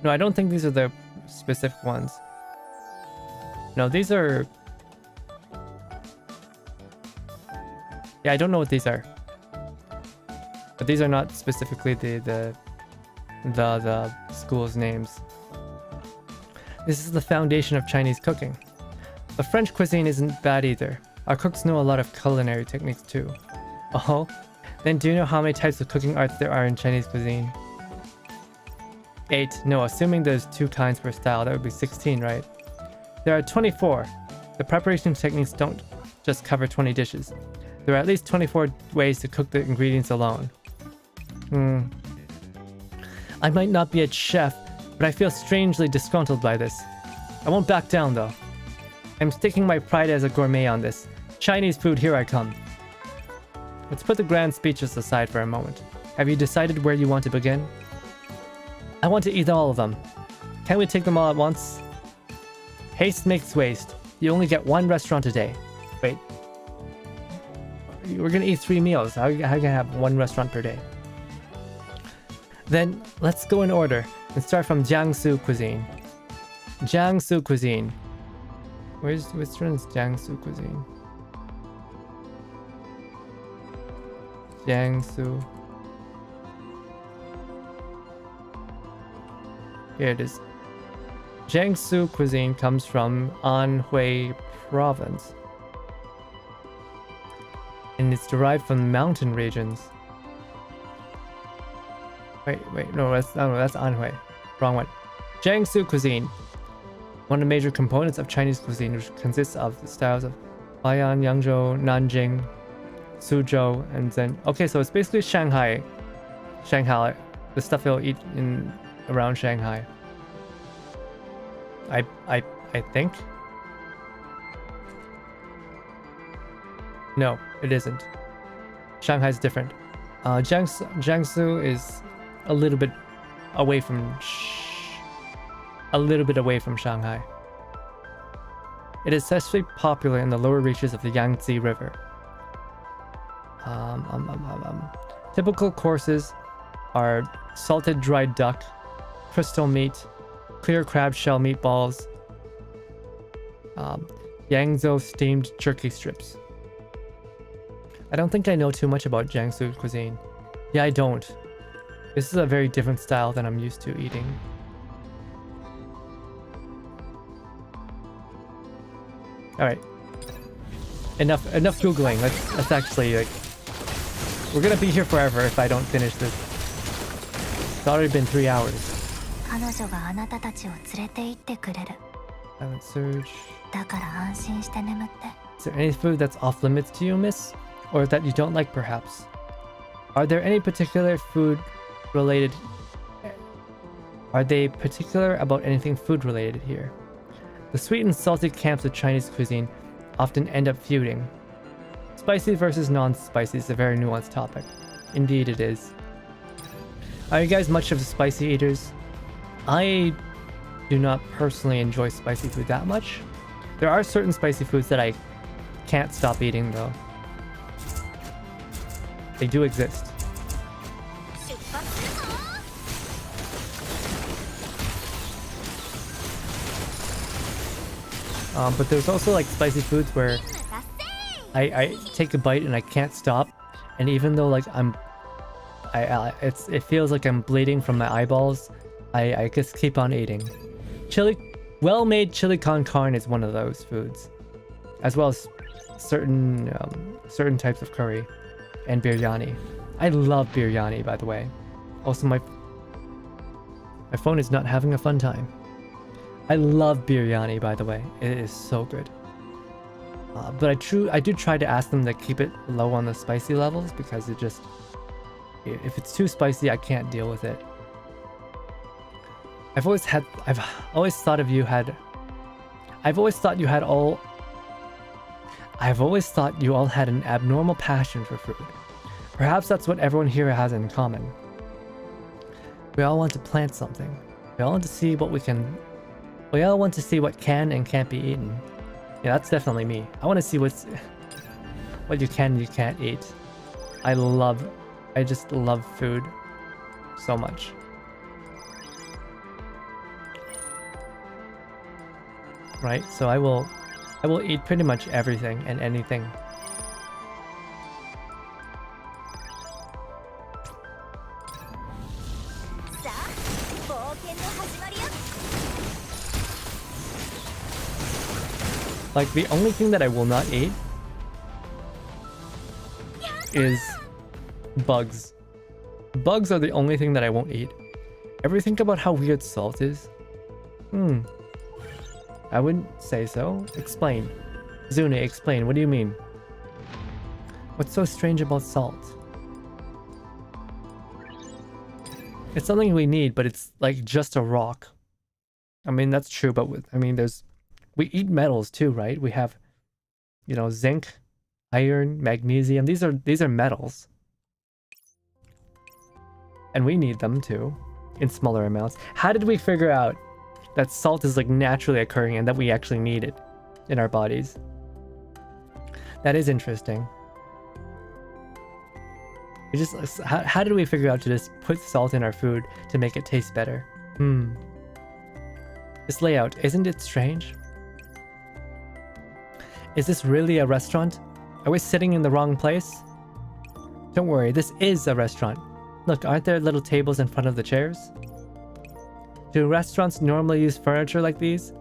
No, I don't think these are the specific ones. No, these are... Yeah, I don't know what these are. But these are not specifically the school's names. This is the foundation of Chinese cooking. The French cuisine isn't bad either. Our cooks know a lot of culinary techniques too. Oh? Then do you know how many types of cooking arts there are in Chinese cuisine? 8. No, assuming there's 2 kinds per style, that would be 16, right? There are 24. The preparation techniques don't just cover 20 dishes. There are at least 24 ways to cook the ingredients alone. I might not be a chef, but I feel strangely disgruntled by this. I won't back down though. I'm staking my pride as a gourmet on this. Chinese food, here I come. Let's put the grand speeches aside for a moment. Have you decided where you want to begin? I want to eat all of them. Can't we take them all at once? Haste makes waste. You only get 1 restaurant a day. Wait. We're gonna eat 3 meals. How are you gonna have 1 restaurant per day? Then, let's go in order and start from Jiangsu cuisine. Jiangsu cuisine. Which one is Jiangsu cuisine? Jiangsu. Here it is. Jiangsu cuisine comes from Anhui province. And it's derived from mountain regions. Wait, no, that's Anhui. Wrong one. Jiangsu cuisine. One of the major components of Chinese cuisine, which consists of the styles of Huaiyan, Yangzhou, Nanjing, Suzhou, and then... Okay, so it's basically Shanghai. The stuff you'll eat in around Shanghai. I think. No, it isn't. Shanghai's different. Jiangsu is a little bit away from Shanghai. It is especially popular in the lower reaches of the Yangtze River. Typical courses are salted dried duck, crystal meat, clear crab shell meatballs, Yangzhou steamed jerky strips. I don't think I know too much about Jiangsu cuisine. Yeah, I don't. This is a very different style than I'm used to eating. Alright. Enough Googling. Let's actually, like... We're gonna be here forever if I don't finish this. It's already been 3 hours. Silent surge. Is there any food that's off limits to you, miss? Or that you don't like, perhaps? Are there any particular food related... Are they particular about anything food related here? The sweet and salty camps of Chinese cuisine often end up feuding. Spicy versus non-spicy is a very nuanced topic. Indeed it is. Are you guys much of spicy eaters? I do not personally enjoy spicy food that much. There are certain spicy foods that I can't stop eating though. They do exist. But there's also like spicy foods where I take a bite and I can't stop, and even though like it feels like I'm bleeding from my eyeballs, I just keep on eating. Well-made chili con carne is one of those foods, as well as certain types of curry and biryani. I love biryani, by the way. Also, my phone is not having a fun time. I love biryani, by the way. It is so good. But I do try to ask them to keep it low on the spicy levels, because it just, if it's too spicy, I can't deal with it. I've always thought you all had an abnormal passion for food. Perhaps that's what everyone here has in common. We all want to plant something. We all want to see what can and can't be eaten. Yeah, that's definitely me. I want to see what you can and you can't eat. I just love food so much. Right? So I will eat pretty much everything and anything. Like, the only thing that I will not eat is bugs. Bugs are the only thing that I won't eat. Ever think about how weird salt is? I wouldn't say so. Explain. Zune, explain. What do you mean? What's so strange about salt? It's something we need, but it's like just a rock. I mean, that's true, but we eat metals too, right? We have, zinc, iron, magnesium. These are metals. And we need them too, in smaller amounts. How did we figure out that salt is like naturally occurring and that we actually need it in our bodies? That is interesting. How did we figure out to just put salt in our food to make it taste better? This layout, isn't it strange? Is this really a restaurant? Are we sitting in the wrong place? Don't worry, this is a restaurant. Look, aren't there little tables in front of the chairs? Do restaurants normally use furniture like these?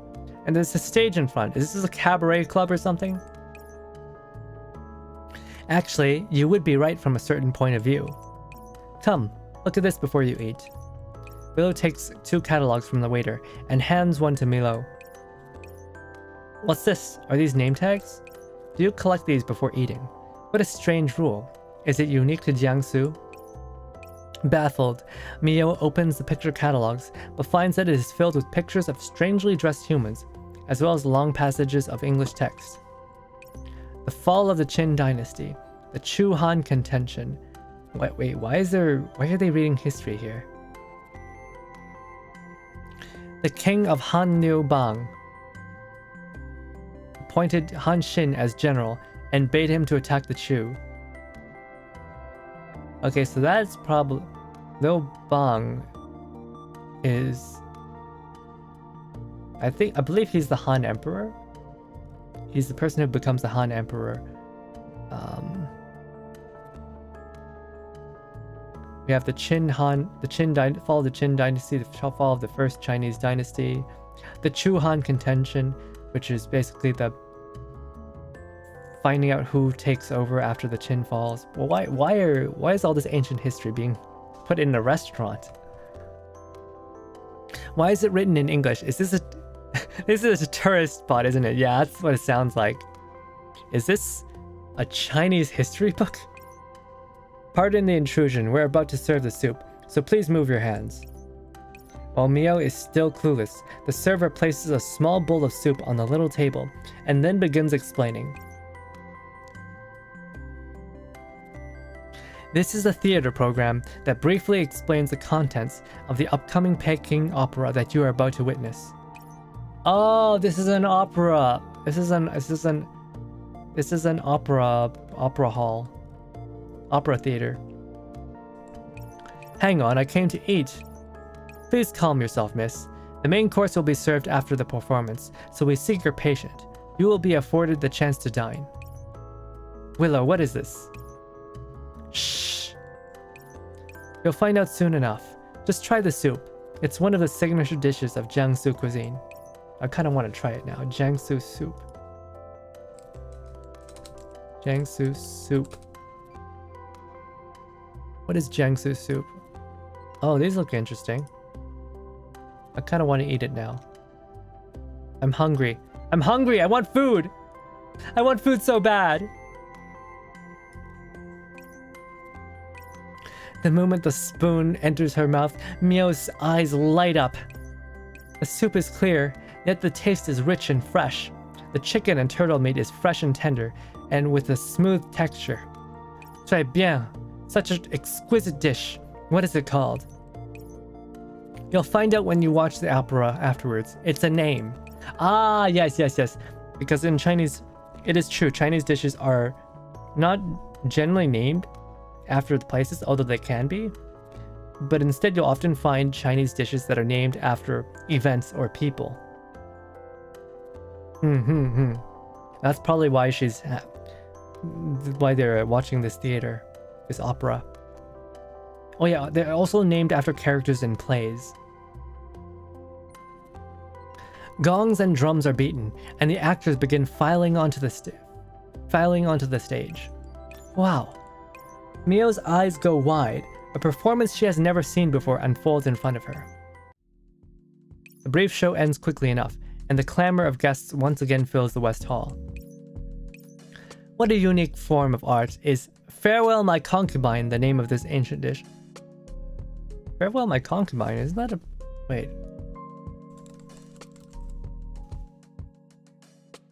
And there's a stage in front. Is this a cabaret club or something? Actually, you would be right from a certain point of view. Come, look at this before you eat. Willow takes 2 catalogs from the waiter and hands one to Milo. What's this? Are these name tags? Do you collect these before eating? What a strange rule. Is it unique to Jiangsu? Baffled, Mio opens the picture catalogs, but finds that it is filled with pictures of strangely dressed humans, as well as long passages of English text. The fall of the Qin dynasty, the Chu-Han contention. Wait, why are they reading history here? The king of Han Liu Bang appointed Han Xin as general and bade him to attack the Chu. Okay, so that's probably... Liu Bang is... I believe he's the Han Emperor. He's the person who becomes the Han Emperor. We have the fall of the Qin dynasty, the fall of the first Chinese dynasty, the Chu-Han contention, which is basically the finding out who takes over after the Qin falls. Well, why is all this ancient history being put in a restaurant? Why is it written in English? Is this a this is a tourist spot, isn't it? Yeah, that's what it sounds like. Is this a Chinese history book? Pardon the intrusion, we're about to serve the soup, so please move your hands. While Mio is still clueless, the server places a small bowl of soup on the little table, and then begins explaining. This is a theater program that briefly explains the contents of the upcoming Peking opera that you are about to witness. Oh, this is an opera. This is an opera hall. Opera theater. Hang on, I came to eat. Please calm yourself, miss. The main course will be served after the performance, so we seek your patient. You will be afforded the chance to dine. Willow, what is this? Shh. You'll find out soon enough. Just try the soup. It's one of the signature dishes of Jiangsu cuisine. I kind of want to try it now. Jiangsu soup. Jiangsu soup. What is Jiangsu soup? Oh, these look interesting. I kind of want to eat it now. I'm hungry. I'm hungry! I want food! I want food so bad! The moment the spoon enters her mouth, Mio's eyes light up. The soup is clear, yet the taste is rich and fresh. The chicken and turtle meat is fresh and tender, and with a smooth texture. Très bien. Such an exquisite dish. What is it called? You'll find out when you watch the opera afterwards. It's a name. Ah, yes. Because in Chinese, it is true, Chinese dishes are not generally named after the places, although they can be. But instead, you'll often find Chinese dishes that are named after events or people. That's probably why why they're watching this theater, this opera. Oh yeah, they're also named after characters in plays. Gongs and drums are beaten, and the actors begin filing onto the stage. Wow. Mio's eyes go wide. A performance she has never seen before unfolds in front of her. The brief show ends quickly enough, and the clamor of guests once again fills the West Hall. What a unique form of art is Farewell My Concubine, the name of this ancient dish. Farewell My Concubine, isn't that a... Wait.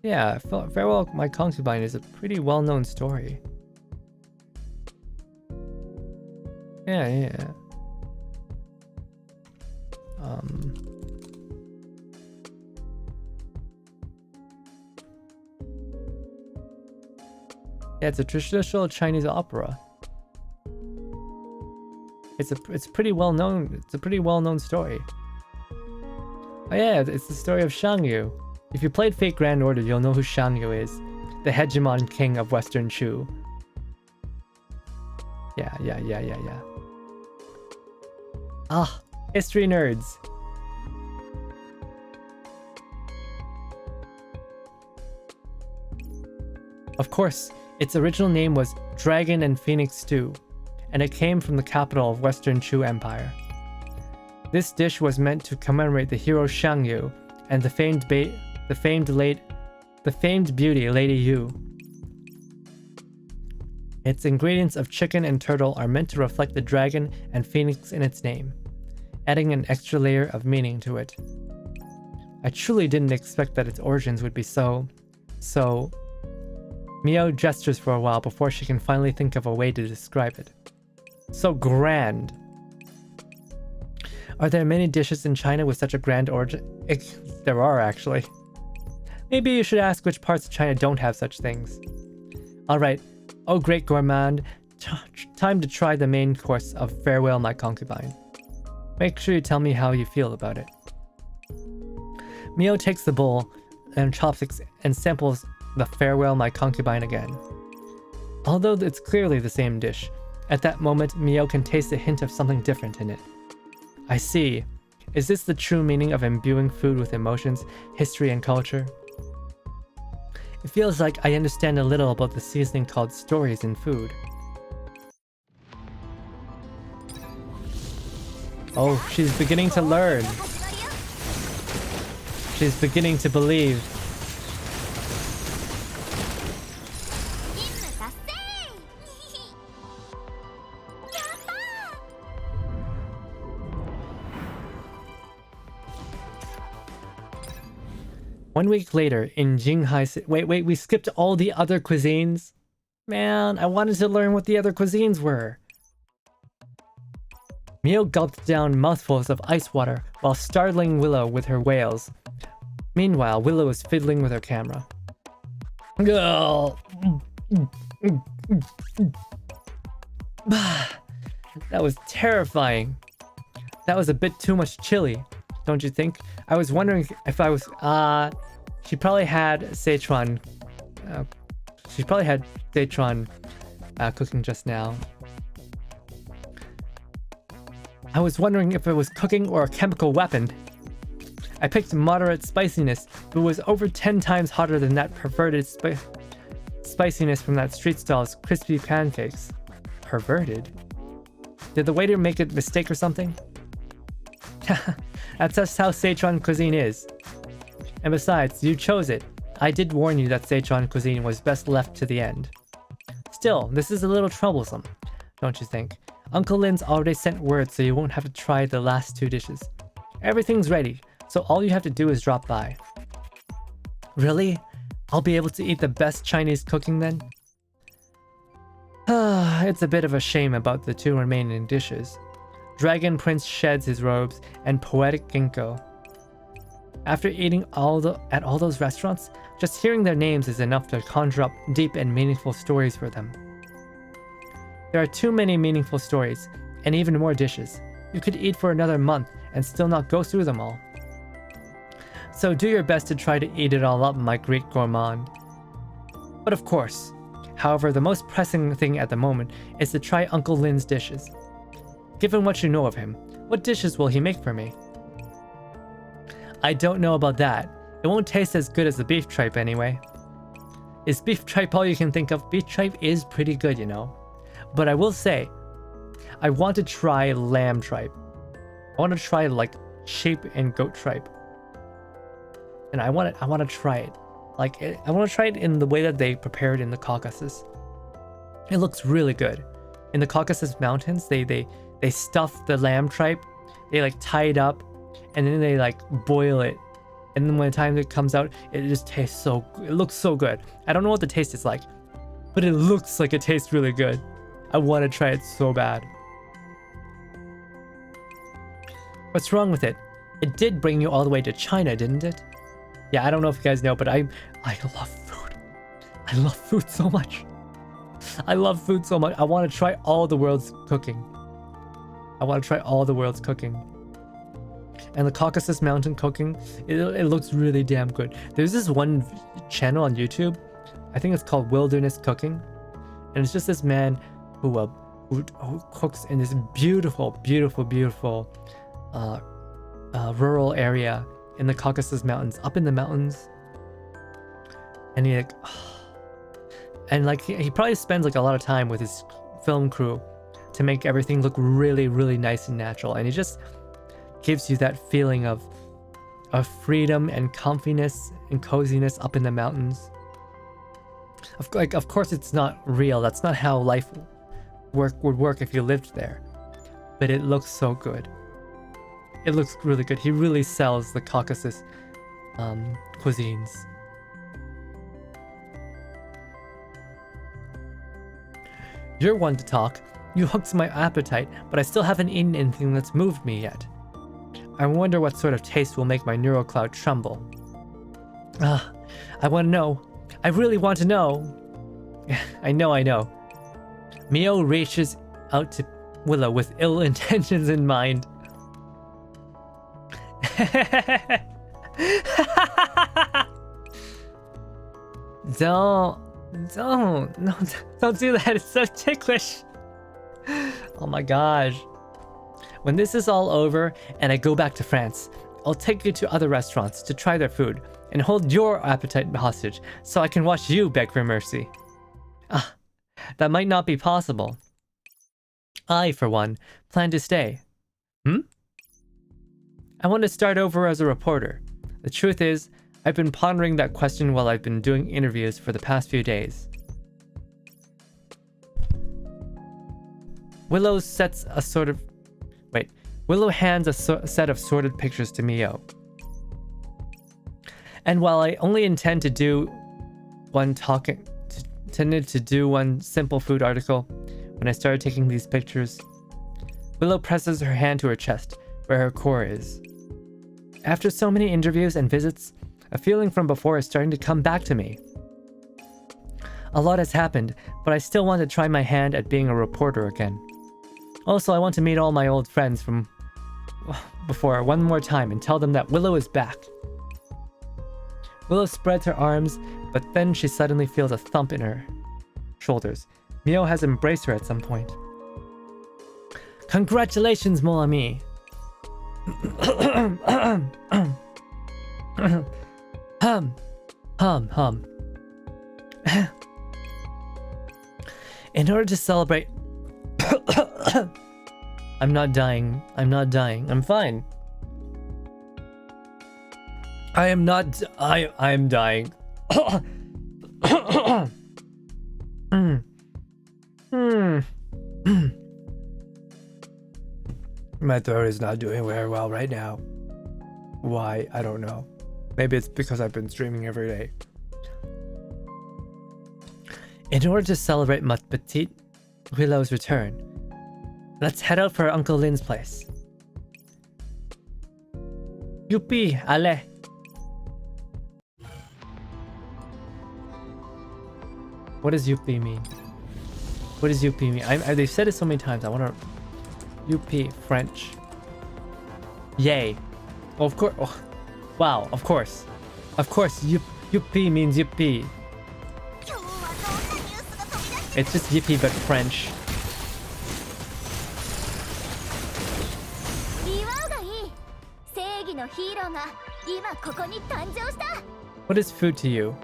Yeah, Farewell My Concubine is a pretty well-known story. Yeah. Yeah, it's a traditional Chinese opera. It's pretty well known. It's a pretty well known story. Oh yeah, it's the story of Shang Yu. If you played Fate Grand Order, you'll know who Shang Yu is, the hegemon king of Western Chu. Yeah. Ah, history nerds. Of course, its original name was Dragon and Phoenix Stew, and it came from the capital of Western Chu Empire. This dish was meant to commemorate the hero Shang Yu and the famed beauty Lady Yu. Its ingredients of chicken and turtle are meant to reflect the dragon and phoenix in its name, adding an extra layer of meaning to it. I truly didn't expect that its origins would be so... Mio gestures for a while before she can finally think of a way to describe it. So grand. Are there many dishes in China with such a grand origin? There are, actually. Maybe you should ask which parts of China don't have such things. Alright, oh great gourmand, time to try the main course of Farewell My Concubine. Make sure you tell me how you feel about it. Mio takes the bowl and chopsticks and samples the Farewell My Concubine again. Although it's clearly the same dish, at that moment Mio can taste a hint of something different in it. I see. Is this the true meaning of imbuing food with emotions, history, and culture? It feels like I understand a little about the seasoning called stories in food. Oh, she's beginning to learn. She's beginning to believe. One week later, in Jinghai City... Wait, we skipped all the other cuisines? Man, I wanted to learn what the other cuisines were. Mio gulped down mouthfuls of ice water while startling Willow with her wails. Meanwhile, Willow was fiddling with her camera. That was terrifying. That was a bit too much chili, don't you think? I was wondering if I was... She probably had Sichuan... cooking just now. I was wondering if it was cooking or a chemical weapon. I picked moderate spiciness, but it was over 10 times hotter than that perverted spiciness from that street stall's crispy pancakes. Perverted? Did the waiter make a mistake or something? That's just how Sichuan cuisine is. And besides, you chose it. I did warn you that Sichuan cuisine was best left to the end. Still, this is a little troublesome, don't you think? Uncle Lin's already sent word so you won't have to try the last 2 dishes. Everything's ready, so all you have to do is drop by. Really? I'll be able to eat the best Chinese cooking then? It's a bit of a shame about the 2 remaining dishes. Dragon Prince sheds his robes, and Poetic Ginkgo. After eating at all those restaurants, just hearing their names is enough to conjure up deep and meaningful stories for them. There are too many meaningful stories, and even more dishes. You could eat for another month and still not go through them all. So do your best to try to eat it all up, my great gourmand. But of course, however, the most pressing thing at the moment is to try Uncle Lin's dishes. Given what you know of him, what dishes will he make for me? I don't know about that. It won't taste as good as the beef tripe anyway. Is beef tripe all you can think of? Beef tripe is pretty good, you know. But I will say, I want to try lamb tripe. I want to try like sheep and goat tripe. And I want to try it. I want to try it in the way that they prepare it in the Caucasus. It looks really good. In the Caucasus Mountains, they stuff the lamb tripe, they like tie it up, and then they like boil it. And then when the time it comes out, it just tastes so good. It looks so good. I don't know what the taste is like, but it looks like it tastes really good. I want to try it so bad. What's wrong with it? It did bring you all the way to China, didn't it? Yeah, I don't know if you guys know, but I love food. I love food so much. I love food so much. I want to try all the world's cooking. I want to try all the world's cooking. And the Caucasus Mountain cooking, it looks really damn good. There's this one channel on YouTube, I think it's called Wilderness Cooking, and it's just this man who cooks in this beautiful, beautiful, beautiful rural area in the Caucasus Mountains, up in the mountains. And he he probably spends like a lot of time with his film crew to make everything look really, really nice and natural. And he just gives you that feeling of freedom and comfiness and coziness up in the mountains. Of course it's not real. That's not how life would work if you lived there. But it looks so good. It looks really good. He really sells the Caucasus cuisines. You're one to talk. You hooked my appetite, but I still haven't eaten anything that's moved me yet. I wonder what sort of taste will make my neural cloud tremble. I want to know. I really want to know. I know. Mio reaches out to Willow with ill intentions in mind. Don't do that. It's so ticklish. Oh my gosh. When this is all over and I go back to France, I'll take you to other restaurants to try their food and hold your appetite hostage so I can watch you beg for mercy. That might not be possible. I, for one, plan to stay. I want to start over as a reporter. The truth is, I've been pondering that question while I've been doing interviews for the past few days. Willow hands a set of sorted pictures to Mio. And while I only intended to do one simple food article, when I started taking these pictures, Willow presses her hand to her chest, where her core is. After so many interviews and visits, a feeling from before is starting to come back to me. A lot has happened, but I still want to try my hand at being a reporter again. Also, I want to meet all my old friends from before one more time and tell them that Willow is back. Willow spreads her arms, but then she suddenly feels a thump in her shoulders. Mio has embraced her at some point. Congratulations, mon ami! Hum. In order to celebrate... I'm not dying. I'm fine. I am dying. My throat is not doing very well right now. Why? I don't know. Maybe it's because I've been streaming every day. In order to celebrate Ma Petite Willow's return, let's head out for Uncle Lin's place. Youpi, allez! What does Youpi mean? What does Youpi mean? They've said it so many times. I want to... Youpi, French. Yay. Oh, of course. Oh. Wow, of course. Of course, Youpi means Yippee. It's just Yippee but French. What is food to you?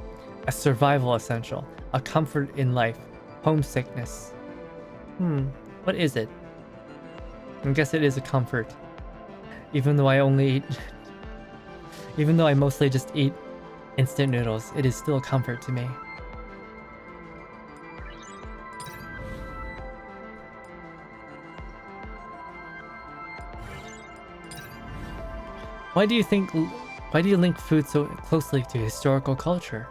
A survival essential, a comfort in life, homesickness. What is it? I guess it is a comfort. Even though I mostly just eat instant noodles, it is still a comfort to me. Why do you link food so closely to historical culture?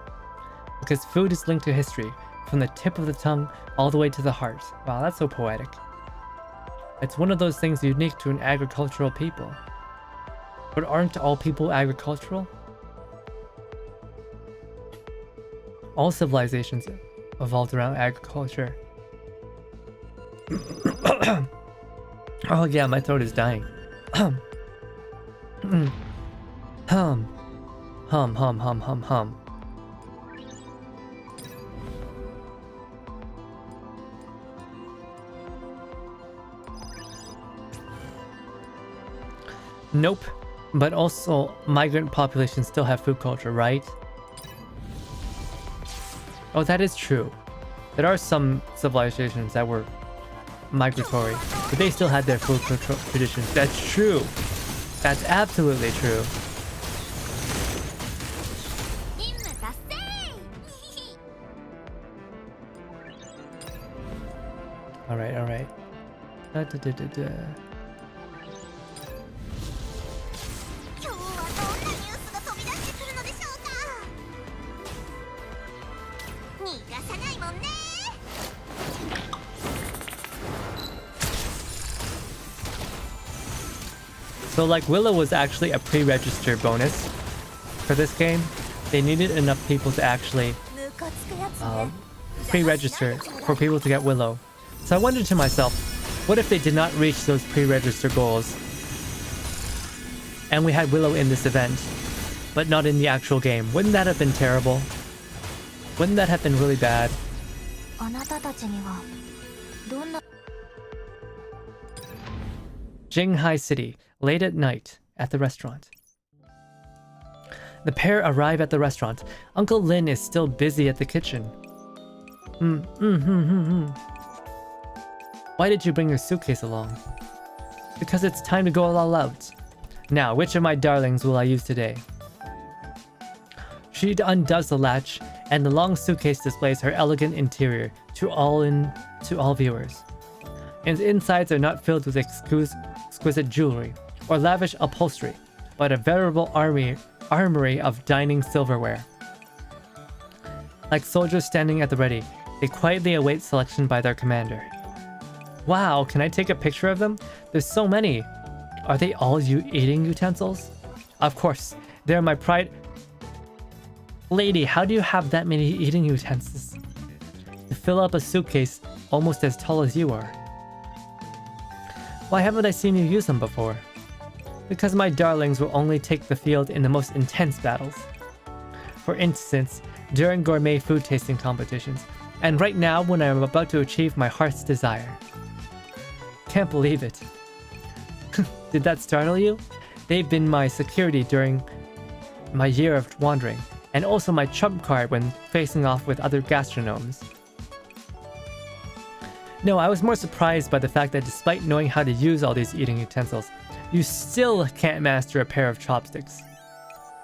Because food is linked to history, from the tip of the tongue all the way to the heart. Wow, that's so poetic. It's one of those things unique to an agricultural people. But aren't all people agricultural? All civilizations evolved around agriculture. Oh yeah, my throat is dying. Hum. Nope. But also, migrant populations still have food culture, right? Oh, that is true. There are some civilizations that were migratory, but they still had their food traditions. That's true. That's absolutely true. Alright. So like Willow was actually a pre-register bonus for this game. They needed enough people to actually pre-register for people to get Willow. So I wondered to myself, what if they did not reach those pre-register goals? And we had Willow in this event, but not in the actual game. Wouldn't that have been terrible? Wouldn't that have been really bad? Jinghai City, late at night, at the restaurant. The pair arrive at the restaurant. Uncle Lin is still busy at the kitchen. Why did you bring your suitcase along? Because it's time to go all out. Now, which of my darlings will I use today? She undoes the latch, and the long suitcase displays her elegant interior to all viewers. Its insides are not filled with exquisite jewelry or lavish upholstery, but a veritable armory of dining silverware. Like soldiers standing at the ready, they quietly await selection by their commander. Wow, can I take a picture of them? There's so many. Are they all eating utensils? Of course, they're my pride. Lady, how do you have that many eating utensils? To fill up a suitcase almost as tall as you are. Why haven't I seen you use them before? Because my darlings will only take the field in the most intense battles. For instance, during gourmet food tasting competitions, and right now when I am about to achieve my heart's desire. Can't believe it. Did that startle you? They've been my security during my year of wandering, and also my trump card when facing off with other gastronomes. No, I was more surprised by the fact that despite knowing how to use all these eating utensils, you still can't master a pair of chopsticks.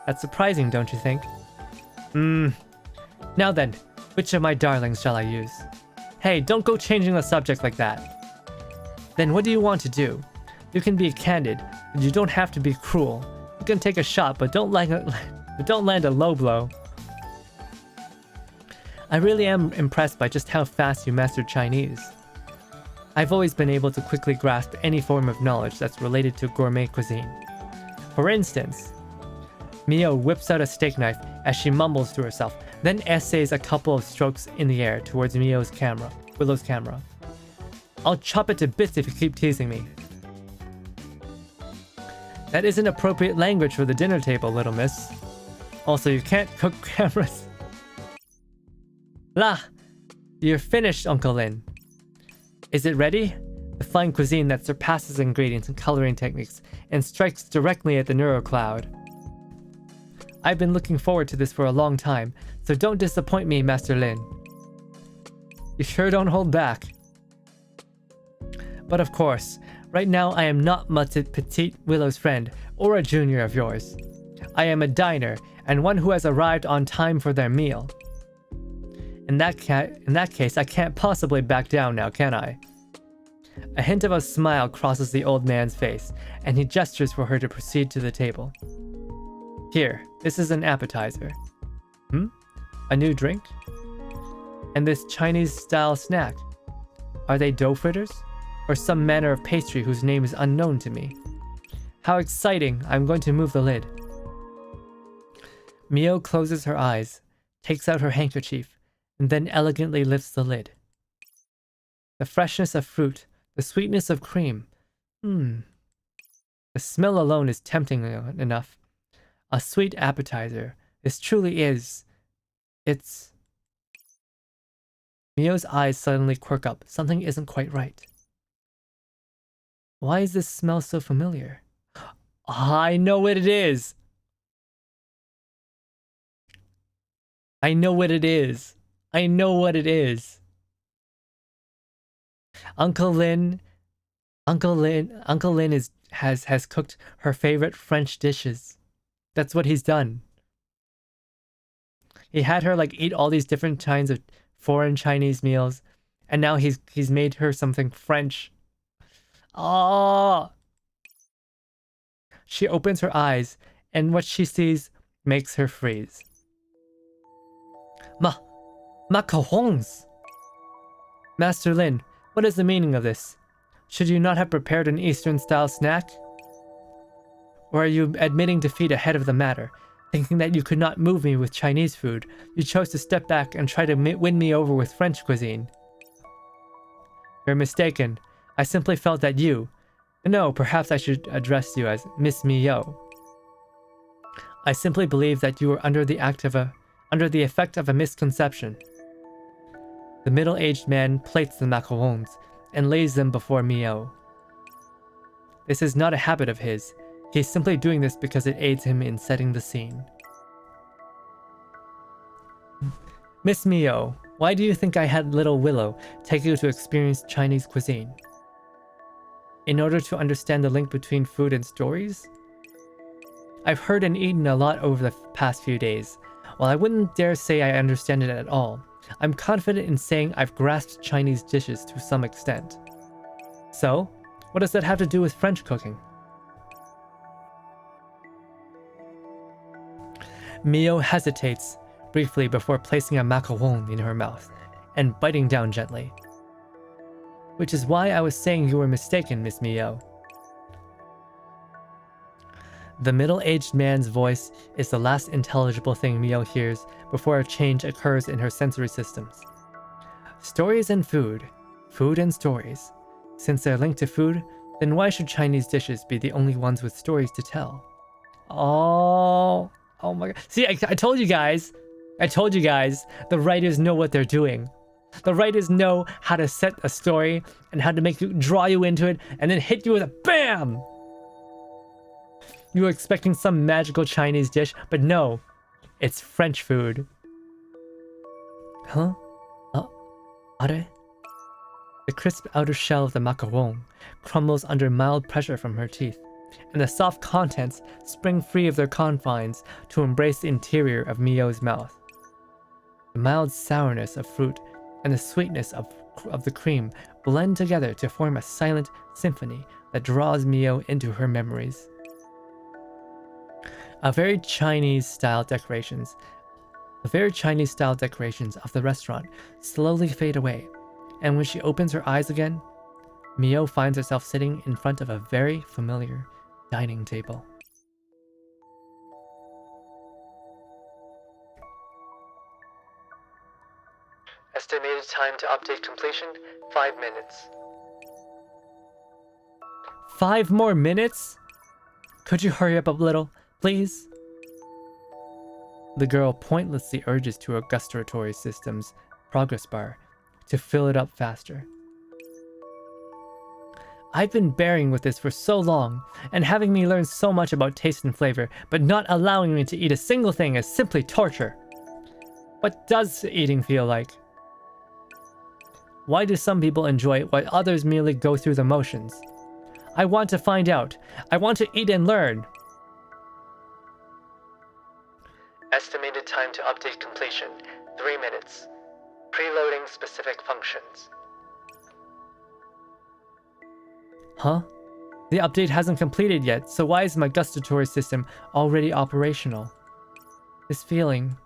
That's surprising, don't you think? Now then, which of my darlings shall I use? Hey, don't go changing the subject like that. Then what do you want to do? You can be candid, but you don't have to be cruel. You can take a shot, but don't land a low blow. I really am impressed by just how fast you mastered Chinese. I've always been able to quickly grasp any form of knowledge that's related to gourmet cuisine. For instance, Mio whips out a steak knife as she mumbles to herself, then essays a couple of strokes in the air towards Willow's camera. I'll chop it to bits if you keep teasing me. That isn't appropriate language for the dinner table, little miss. Also, you can't cook cameras. La! You're finished, Uncle Lin. Is it ready? The fine cuisine that surpasses ingredients and coloring techniques and strikes directly at the neurocloud. I've been looking forward to this for a long time, so don't disappoint me, Master Lin. You sure don't hold back. But of course, right now I am not Petite Willow's friend or a junior of yours. I am a diner and one who has arrived on time for their meal. In that case, I can't possibly back down now, can I? A hint of a smile crosses the old man's face, and he gestures for her to proceed to the table. Here, this is an appetizer. A new drink? And this Chinese-style snack? Are they dough fritters? Or some manner of pastry whose name is unknown to me? How exciting! I'm going to move the lid. Mio closes her eyes, takes out her handkerchief, and then elegantly lifts the lid. The freshness of fruit, the sweetness of cream. The smell alone is tempting enough. A sweet appetizer. This truly is. It's... Mio's eyes suddenly quirk up. Something isn't quite right. Why is this smell so familiar? I know what it is! I know what it is. I know what it is. Uncle Lin has cooked her favorite French dishes. That's what he's done. He had her like eat all these different kinds of foreign Chinese meals, and now he's made her something French. Oh! She opens her eyes, and what she sees makes her freeze. Macarons! Master Lin, what is the meaning of this? Should you not have prepared an Eastern-style snack? Or are you admitting defeat ahead of the matter, thinking that you could not move me with Chinese food? You chose to step back and try to win me over with French cuisine. You're mistaken. I simply felt that you... No, perhaps I should address you as Miss Mio. I simply believe that you were under the effect of a misconception. The middle-aged man plates the macarons and lays them before Mio. This is not a habit of his. He's simply doing this because it aids him in setting the scene. Miss Mio, why do you think I had little Willow take you to experience Chinese cuisine? In order to understand the link between food and stories? I've heard and eaten a lot over the past few days. While I wouldn't dare say I understand it at all, I'm confident in saying I've grasped Chinese dishes to some extent. So, what does that have to do with French cooking? Mio hesitates briefly before placing a macaron in her mouth and biting down gently. Which is why I was saying you were mistaken, Miss Mio. The middle-aged man's voice is the last intelligible thing Mio hears before a change occurs in her sensory systems. Stories and food. Food and stories. Since they're linked to food, then why should Chinese dishes be the only ones with stories to tell? Oh my god. See, I told you guys. I told you guys. The writers know what they're doing. The writers know how to set a story and how to make you draw you into it and then hit you with a BAM! You were expecting some magical Chinese dish, but no. It's French food. Huh? Are? The crisp outer shell of the macaron crumbles under mild pressure from her teeth, and the soft contents spring free of their confines to embrace the interior of Mio's mouth. The mild sourness of fruit and the sweetness of the cream blend together to form a silent symphony that draws Mio into her memories. The very Chinese style decorations of the restaurant slowly fade away, and when she opens her eyes again, Mio finds herself sitting in front of a very familiar dining table. Estimated time to update completion, 5 minutes. 5 more minutes? Could you hurry up a little, please? The girl pointlessly urges to her gustatory system's progress bar to fill it up faster. I've been bearing with this for so long, and having me learn so much about taste and flavor, but not allowing me to eat a single thing is simply torture. What does eating feel like? Why do some people enjoy it while others merely go through the motions? I want to find out. I want to eat and learn. Estimated time to update completion, 3 minutes. Preloading specific functions. Huh? The update hasn't completed yet, so why is my gustatory system already operational? This feeling...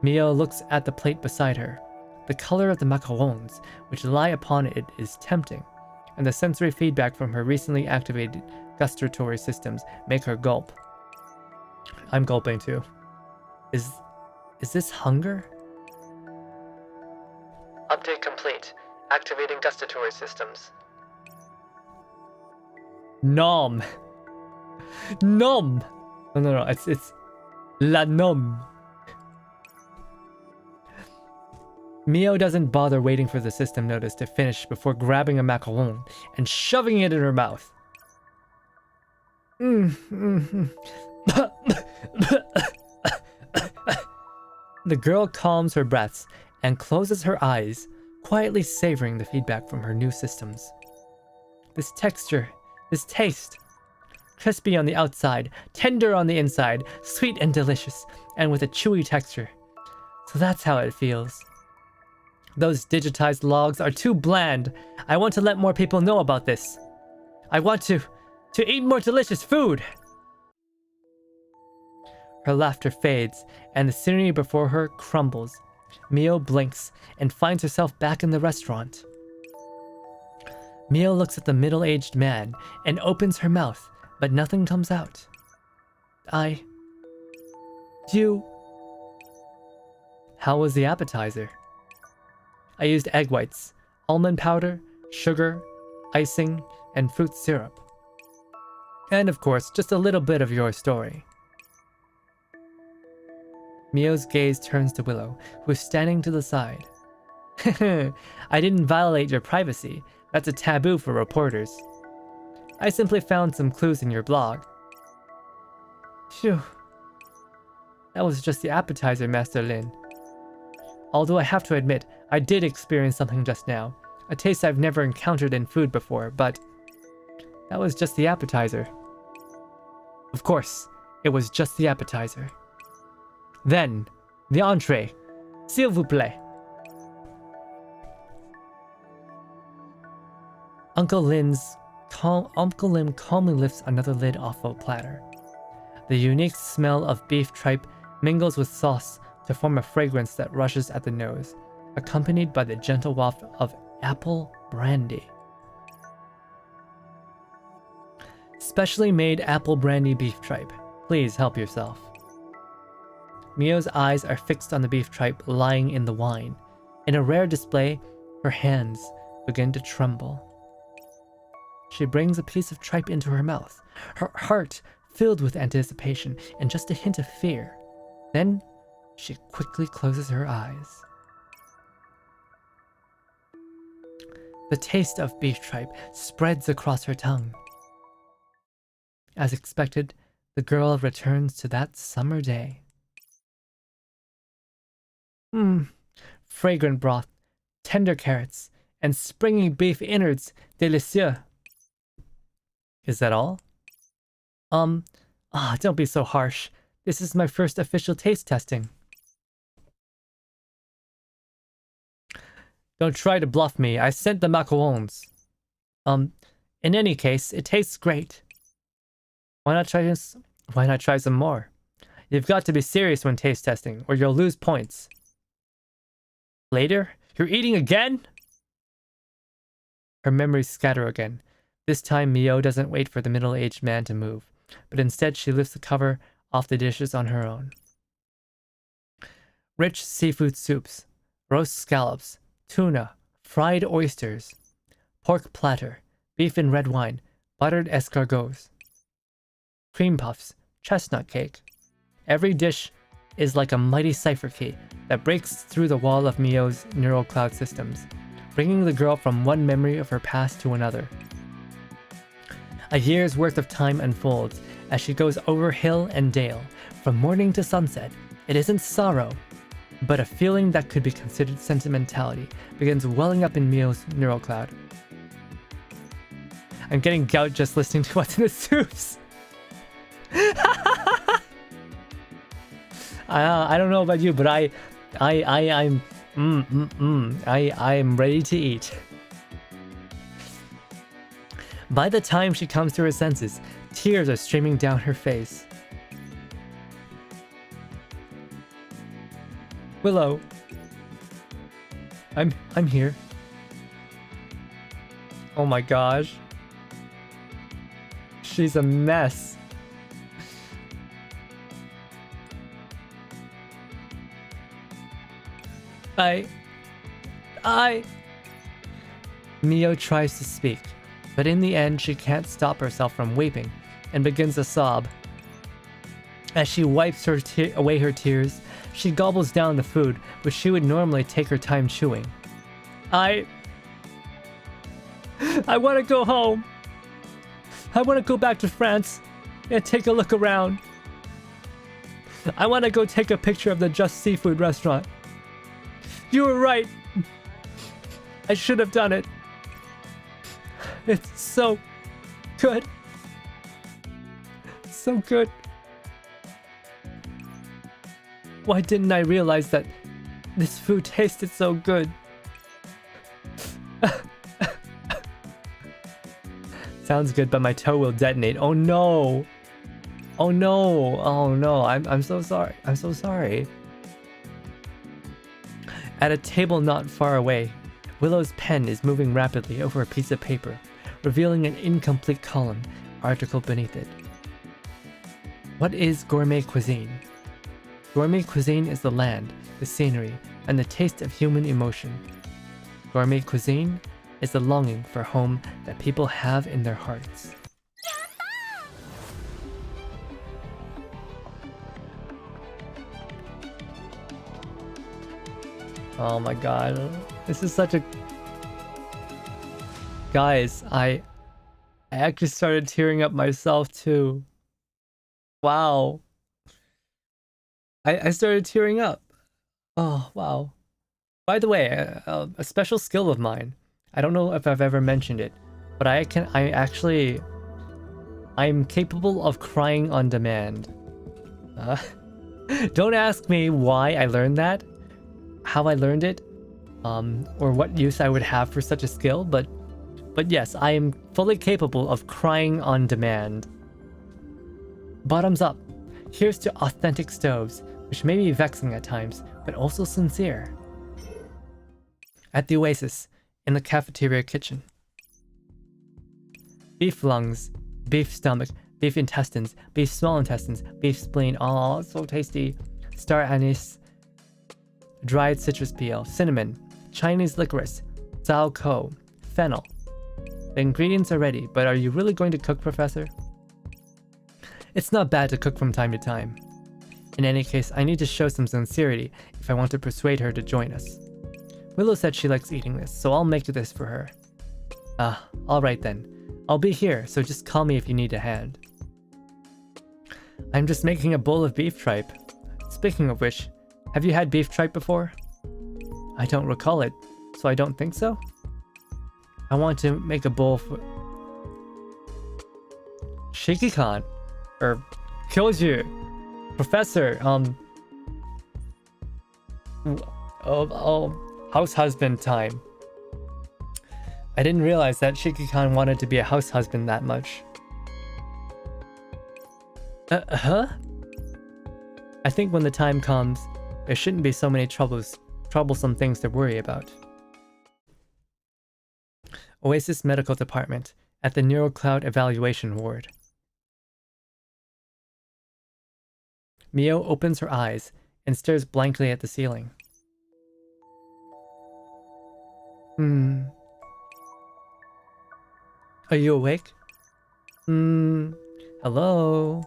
Mio looks at the plate beside her. The color of the macarons, which lie upon it, is tempting, and the sensory feedback from her recently activated gustatory systems make her gulp. I'm gulping too. Is this hunger? Update complete. Activating gustatory systems. Nom. Nom. No. It's la nom. Mio doesn't bother waiting for the system notice to finish before grabbing a macaron and shoving it in her mouth. The girl calms her breaths and closes her eyes, quietly savoring the feedback from her new systems. This texture, this taste, crispy on the outside, tender on the inside, sweet and delicious, and with a chewy texture. So that's how it feels. Those digitized logs are too bland. I want to let more people know about this. I want to eat more delicious food. Her laughter fades, and the scenery before her crumbles. Mio blinks and finds herself back in the restaurant. Mio looks at the middle-aged man and opens her mouth, but nothing comes out. How was the appetizer? I used egg whites, almond powder, sugar, icing, and fruit syrup. And of course, just a little bit of your story. Mio's gaze turns to Willow, who is standing to the side. I didn't violate your privacy. That's a taboo for reporters. I simply found some clues in your blog. Phew. That was just the appetizer, Master Lin. Although I have to admit, I did experience something just now. A taste I've never encountered in food before, but... that was just the appetizer. Of course, it was just the appetizer. Then, the entree. S'il vous plaît. Uncle Lim calmly lifts another lid off a platter. The unique smell of beef tripe mingles with sauce to form a fragrance that rushes at the nose, accompanied by the gentle waft of apple brandy. Specially made apple brandy beef tripe. Please help yourself. Mio's eyes are fixed on the beef tripe lying in the wine. In a rare display, her hands begin to tremble. She brings a piece of tripe into her mouth, her heart filled with anticipation and just a hint of fear. Then, she quickly closes her eyes. The taste of beef tripe spreads across her tongue. As expected, the girl returns to that summer day. Fragrant broth, tender carrots, and springy beef innards, délicieux. Is that all? Don't be so harsh. This is my first official taste testing. Don't try to bluff me. I sent the macarons. In any case, it tastes great. Why not try some more? You've got to be serious when taste testing, or you'll lose points. Later? You're eating again? Her memories scatter again. This time, Mio doesn't wait for the middle-aged man to move, but instead she lifts the cover off the dishes on her own. Rich seafood soups, roast scallops, tuna, fried oysters, pork platter, beef and red wine, buttered escargots, cream puffs, chestnut cake. Every dish is like a mighty cipher key that breaks through the wall of Mio's neural cloud systems, bringing the girl from one memory of her past to another. A year's worth of time unfolds as she goes over hill and dale, from morning to sunset. It isn't sorrow, but a feeling that could be considered sentimentality begins welling up in Mio's neural cloud. I'm getting gout just listening to what's in the soups. I don't know about you, but I'm ready to eat. By the time she comes to her senses, tears are streaming down her face. Willow, I'm here. Oh my gosh. She's a mess. Mio tries to speak, but in the end she can't stop herself from weeping and begins to sob. As she wipes away her tears, she gobbles down the food, which she would normally take her time chewing. I want to go home. I want to go back to France and take a look around. I want to go take a picture of the Just Seafood restaurant. You were right. I should have done it. It's so good. So good. Why didn't I realize that this food tasted so good? Sounds good, but my toe will detonate. Oh no! Oh no! Oh no! I'm so sorry. I'm so sorry. At a table not far away, Willow's pen is moving rapidly over a piece of paper, revealing an incomplete column article beneath it. What is gourmet cuisine? Gourmet cuisine is the land, the scenery, and the taste of human emotion. Gourmet cuisine is the longing for home that people have in their hearts. Oh my god, this is such a... Guys, I actually started tearing up myself too. Wow. I started tearing up. Oh, wow. By the way, a special skill of mine. I don't know if I've ever mentioned it, but I'm capable of crying on demand. Don't ask me why I learned that, how I learned it, or what use I would have for such a skill, but yes, I am fully capable of crying on demand. Bottoms up. Here's to authentic stoves, which may be vexing at times, but also sincere. At the Oasis, in the cafeteria kitchen. Beef lungs, beef stomach, beef intestines, beef small intestines, beef spleen. Oh, so tasty. Star anise, dried citrus peel, cinnamon, Chinese licorice, Zao Ko, fennel. The ingredients are ready, but are you really going to cook, Professor? It's not bad to cook from time to time. In any case, I need to show some sincerity if I want to persuade her to join us. Willow said she likes eating this, so I'll make this for her. Alright then. I'll be here, so just call me if you need a hand. I'm just making a bowl of beef tripe. Speaking of which, have you had beef tripe before? I don't recall it, so I don't think so. I want to make a bowl for... Shiki-kan, or Kyoju, Professor, house husband time. I didn't realize that Shiki-kan wanted to be a house husband that much. Huh? I think when the time comes, there shouldn't be so many troublesome things to worry about. Oasis Medical Department, at the NeuroCloud Evaluation Ward. Mio opens her eyes and stares blankly at the ceiling. Are you awake? Hello?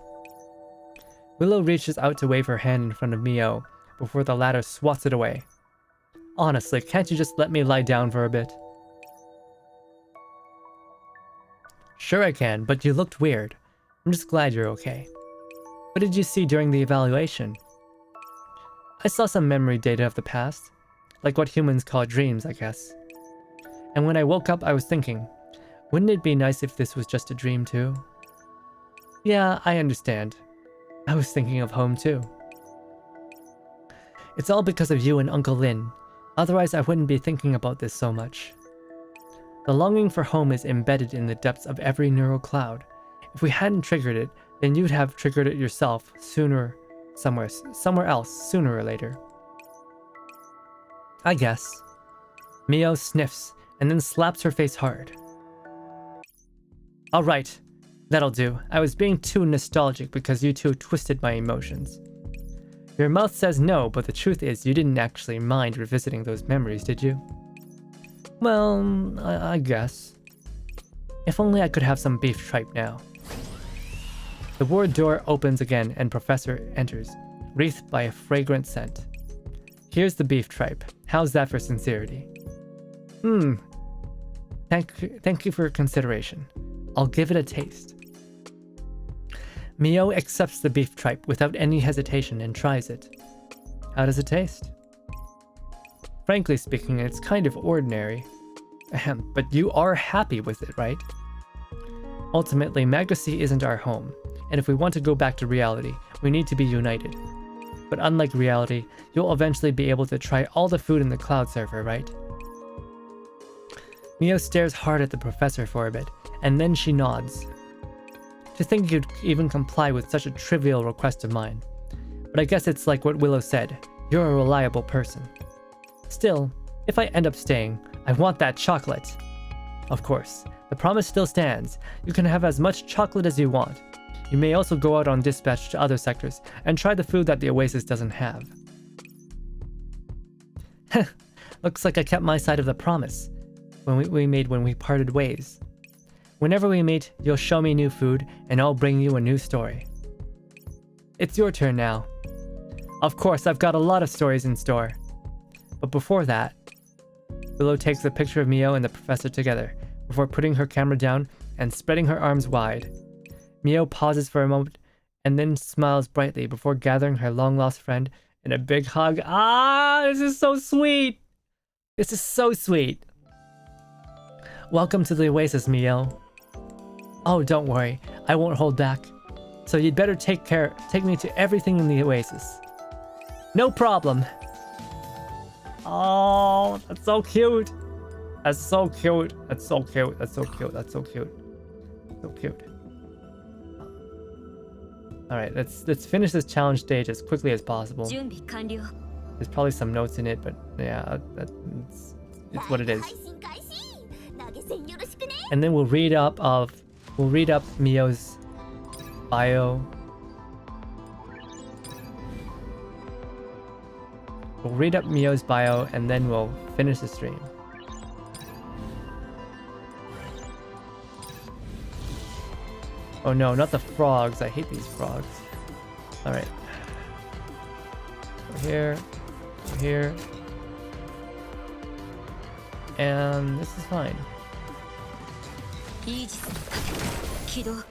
Willow reaches out to wave her hand in front of Mio before the latter swats it away. Honestly, can't you just let me lie down for a bit? Sure I can, but you looked weird. I'm just glad you're okay. What did you see during the evaluation? I saw some memory data of the past. Like what humans call dreams, I guess. And when I woke up, I was thinking, wouldn't it be nice if this was just a dream too? Yeah, I understand. I was thinking of home too. It's all because of you and Uncle Lin. Otherwise, I wouldn't be thinking about this so much. The longing for home is embedded in the depths of every neural cloud. If we hadn't triggered it, then you'd have triggered it yourself somewhere else, sooner or later. I guess. Mio sniffs and then slaps her face hard. Alright, that'll do. I was being too nostalgic because you two twisted my emotions. Your mouth says no, but the truth is you didn't actually mind revisiting those memories, did you? Well, I guess. If only I could have some beef tripe now. The ward door opens again and Professor enters, wreathed by a fragrant scent. Here's the beef tripe. How's that for sincerity? Thank you for your consideration. I'll give it a taste. Mio accepts the beef tripe without any hesitation and tries it. How does it taste? Frankly speaking, it's kind of ordinary. Ahem, but you are happy with it, right? Ultimately, Magasea isn't our home, and if we want to go back to reality, we need to be united. But unlike reality, you'll eventually be able to try all the food in the cloud server, right? Mio stares hard at the professor for a bit, and then she nods. To think you'd even comply with such a trivial request of mine. But I guess it's like what Willow said, you're a reliable person. Still, if I end up staying, I want that chocolate. Of course, the promise still stands. You can have as much chocolate as you want. You may also go out on dispatch to other sectors and try the food that the Oasis doesn't have. Looks like I kept my side of the promise we made when we parted ways. Whenever we meet, you'll show me new food and I'll bring you a new story. It's your turn now. Of course, I've got a lot of stories in store. But before that, Willow takes a picture of Mio and the professor together before putting her camera down and spreading her arms wide. Mio pauses for a moment and then smiles brightly before gathering her long-lost friend in a big hug. Ah, this is so sweet! This is so sweet! Welcome to the Oasis, Mio. Oh, don't worry, I won't hold back. So you'd better take me to everything in the Oasis. No problem! Oh, that's so cute! That's so cute! That's so cute! That's so cute! That's so cute! So cute. Alright, let's finish this challenge stage as quickly as possible. There's probably some notes in it, but yeah, it's what it is. 配信開始投げ銭よろしくね And then we'll read up Mio's bio. We'll read up Mio's bio and then we'll finish the stream. Oh no, not the frogs. I hate these frogs. Alright. We're here. We're here. And this is fine. イージスの盾起動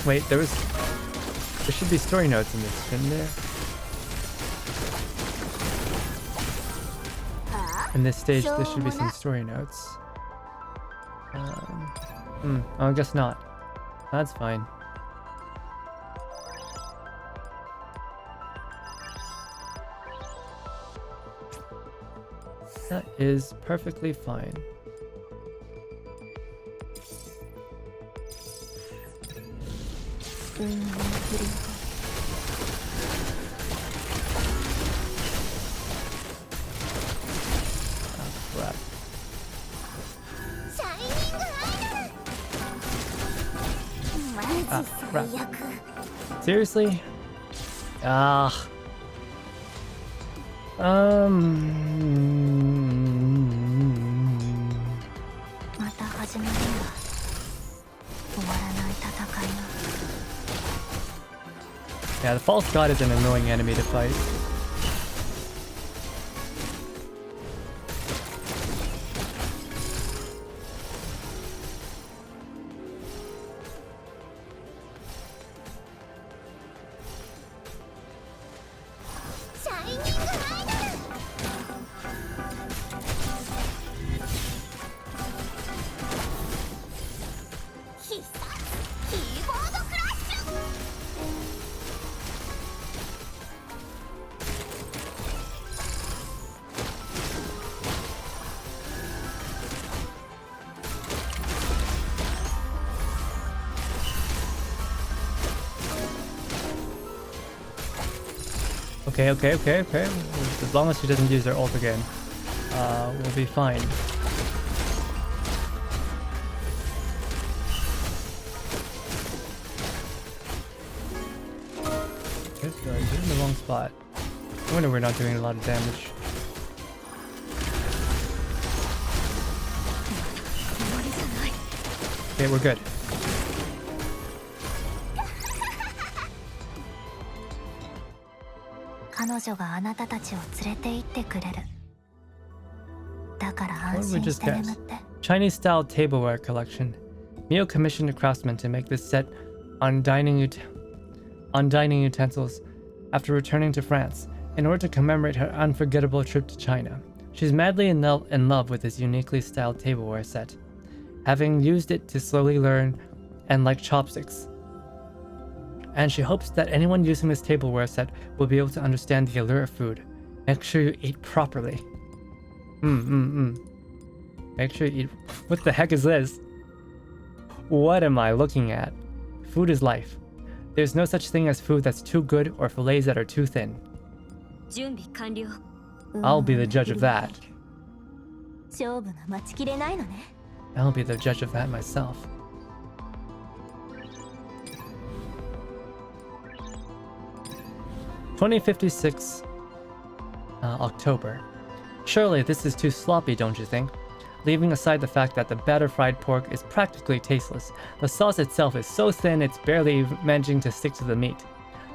Wait, there should be story notes in this, shouldn't there? In this stage, there should be some story notes. I guess not. That's fine. That is perfectly fine. Crap. Crap. Seriously? Yeah, the false god is an annoying enemy to fight. Okay. As long as she doesn't use her ult again, we'll be fine. Guess we're in the wrong spot. I wonder we're not doing a lot of damage. Okay, we're good. What we just guessed? Chinese-style tableware collection. Mio commissioned a craftsman to make this set on dining utensils after returning to France in order to commemorate her unforgettable trip to China. She's madly in love with this uniquely styled tableware set, having used it to slowly learn and like chopsticks. And she hopes that anyone using this tableware set will be able to understand the allure of food. Make sure you eat properly. Make sure you eat. What the heck is this? What am I looking at? Food is life. There's no such thing as food that's too good or fillets that are too thin. I'll be the judge of that. I'll be the judge of that myself. 2056 October. Surely this is too sloppy, don't you think? Leaving aside the fact that the batter fried pork is practically tasteless, the sauce itself is so thin it's barely managing to stick to the meat.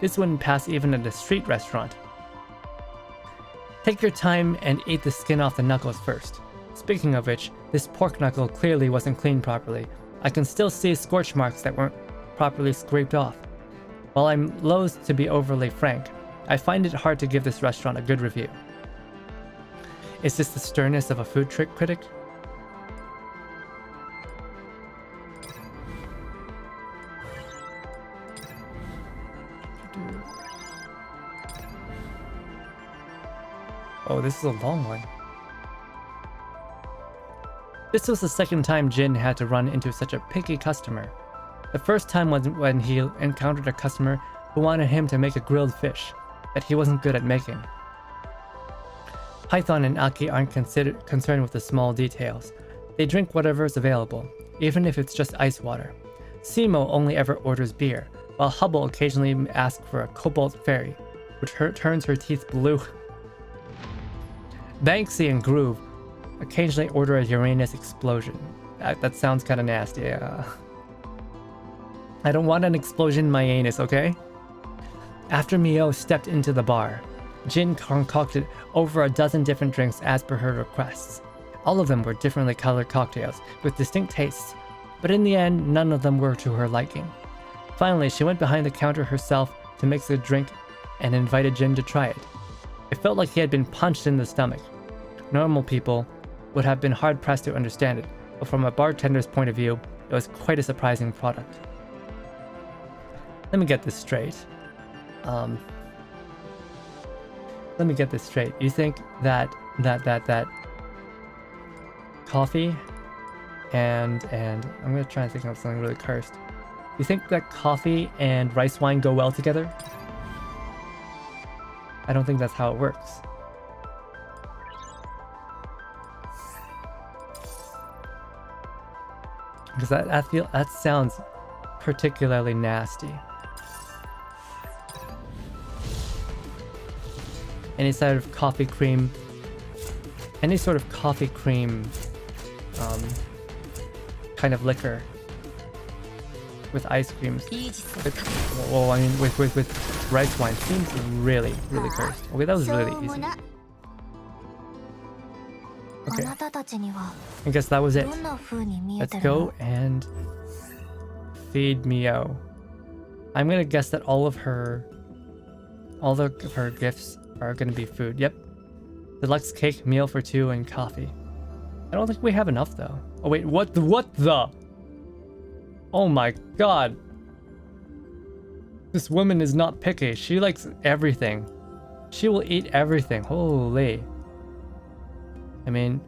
This wouldn't pass even at a street restaurant. Take your time and eat the skin off the knuckles first. Speaking of which, this pork knuckle clearly wasn't cleaned properly. I can still see scorch marks that weren't properly scraped off. While I'm loath to be overly frank, I find it hard to give this restaurant a good review. Is this the sternness of a food trick critic? Oh, this is a long one. This was the second time Jin had to run into such a picky customer. The first time was when he encountered a customer who wanted him to make a grilled fish that he wasn't good at making. Python and Aki aren't concerned with the small details. They drink whatever is available, even if it's just ice water. Simo only ever orders beer, while Hubble occasionally asks for a Cobalt Fairy, which turns her teeth blue. Banksy and Groove occasionally order a Uranus explosion. That sounds kind of nasty. I don't want an explosion in my anus, okay? After Mio stepped into the bar, Jin concocted over a dozen different drinks as per her requests. All of them were differently colored cocktails with distinct tastes, but in the end, none of them were to her liking. Finally, she went behind the counter herself to mix the drink and invited Jin to try it. It felt like he had been punched in the stomach. Normal people would have been hard-pressed to understand it, but from a bartender's point of view, it was quite a surprising product. Let me get this straight. You think that coffee and I'm gonna try and think of something really cursed. You think that coffee and rice wine go well together? I don't think that's how it works. Because that sounds particularly nasty. Any sort of coffee cream kind of liquor with ice creams. With rice wine seems really cursed. Okay, that was really easy. Okay, I guess that was it. Let's go and feed Mio. I'm gonna guess that all of her gifts are gonna be food. Yep. Deluxe cake, meal for two, and coffee. I don't think we have enough though. Oh wait, what the? Oh my god. This woman is not picky. She likes everything. She will eat everything. Holy. I mean,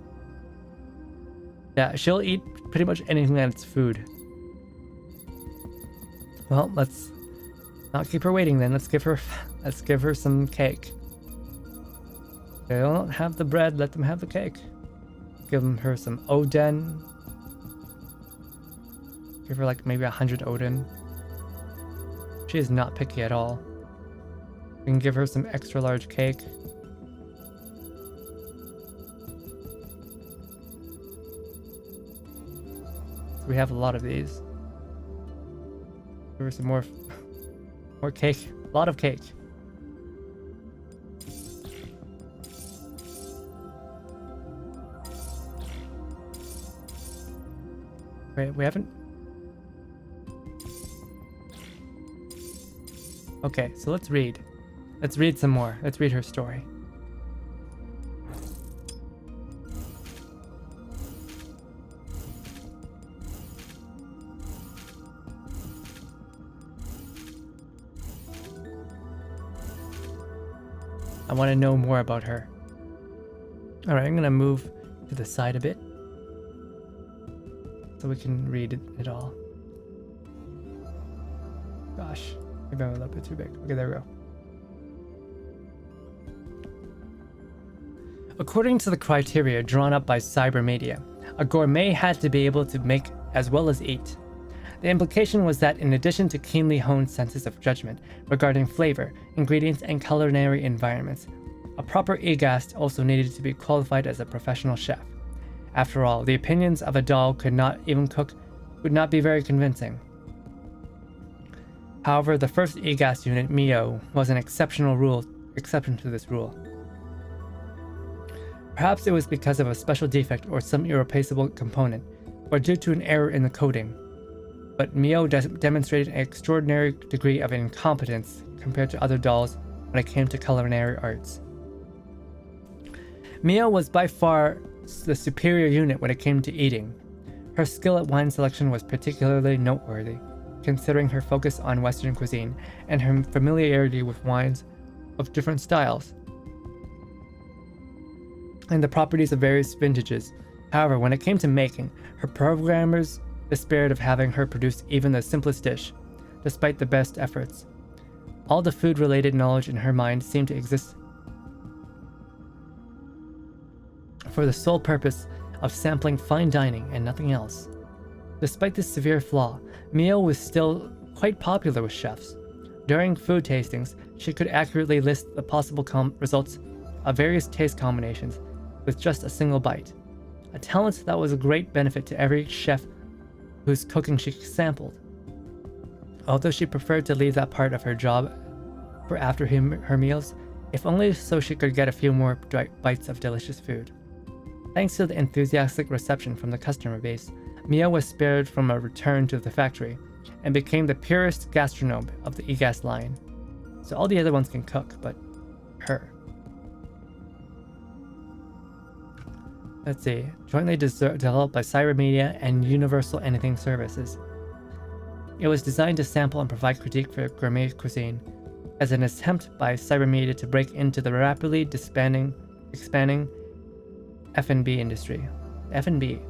yeah, she'll eat pretty much anything that's food. Well, let's not keep her waiting then. Let's give her some cake. They don't have the bread, let them have the cake. Give her some oden. Give her like maybe 100 oden. She is not picky at all. We can give her some extra large cake. We have a lot of these. Give her some more cake. A lot of cake. Wait, we haven't... Okay, so let's read. Let's read some more. Let's read her story. I want to know more about her. Alright, I'm gonna move to the side a bit so we can read it all. Gosh, maybe I'm a little bit too big. Okay, there we go. According to the criteria drawn up by Cybermedia, a gourmet had to be able to make as well as eat. The implication was that in addition to keenly honed senses of judgment regarding flavor, ingredients, and culinary environments, a proper EGAST also needed to be qualified as a professional chef. After all, the opinions of a doll could not even cook would not be very convincing. However, the first EGAST unit, Mio, was an exception to this rule. Perhaps it was because of a special defect or some irreplaceable component, or due to an error in the coding. But Mio demonstrated an extraordinary degree of incompetence compared to other dolls when it came to culinary arts. Mio was by far the superior unit when it came to eating. Her skill at wine selection was particularly noteworthy, considering her focus on Western cuisine and her familiarity with wines of different styles. and the properties of various vintages. However, when it came to making, her programmers despaired of having her produce even the simplest dish, despite the best efforts. All the food-related knowledge in her mind seemed to exist for the sole purpose of sampling fine dining and nothing else. Despite this severe flaw, Mio was still quite popular with chefs. During food tastings, she could accurately list the possible results of various taste combinations with just a single bite, a talent that was a great benefit to every chef whose cooking she sampled. Although she preferred to leave that part of her job for after her meals, if only so she could get a few more bites of delicious food. Thanks to the enthusiastic reception from the customer base, Mio was spared from a return to the factory and became the purest gastronome of the EGAS line. So all the other ones can cook, but her. Let's see. Jointly developed by Cybermedia and Universal Anything Services. It was designed to sample and provide critique for gourmet cuisine, as an attempt by Cybermedia to break into the rapidly expanding F&B industry. F&B.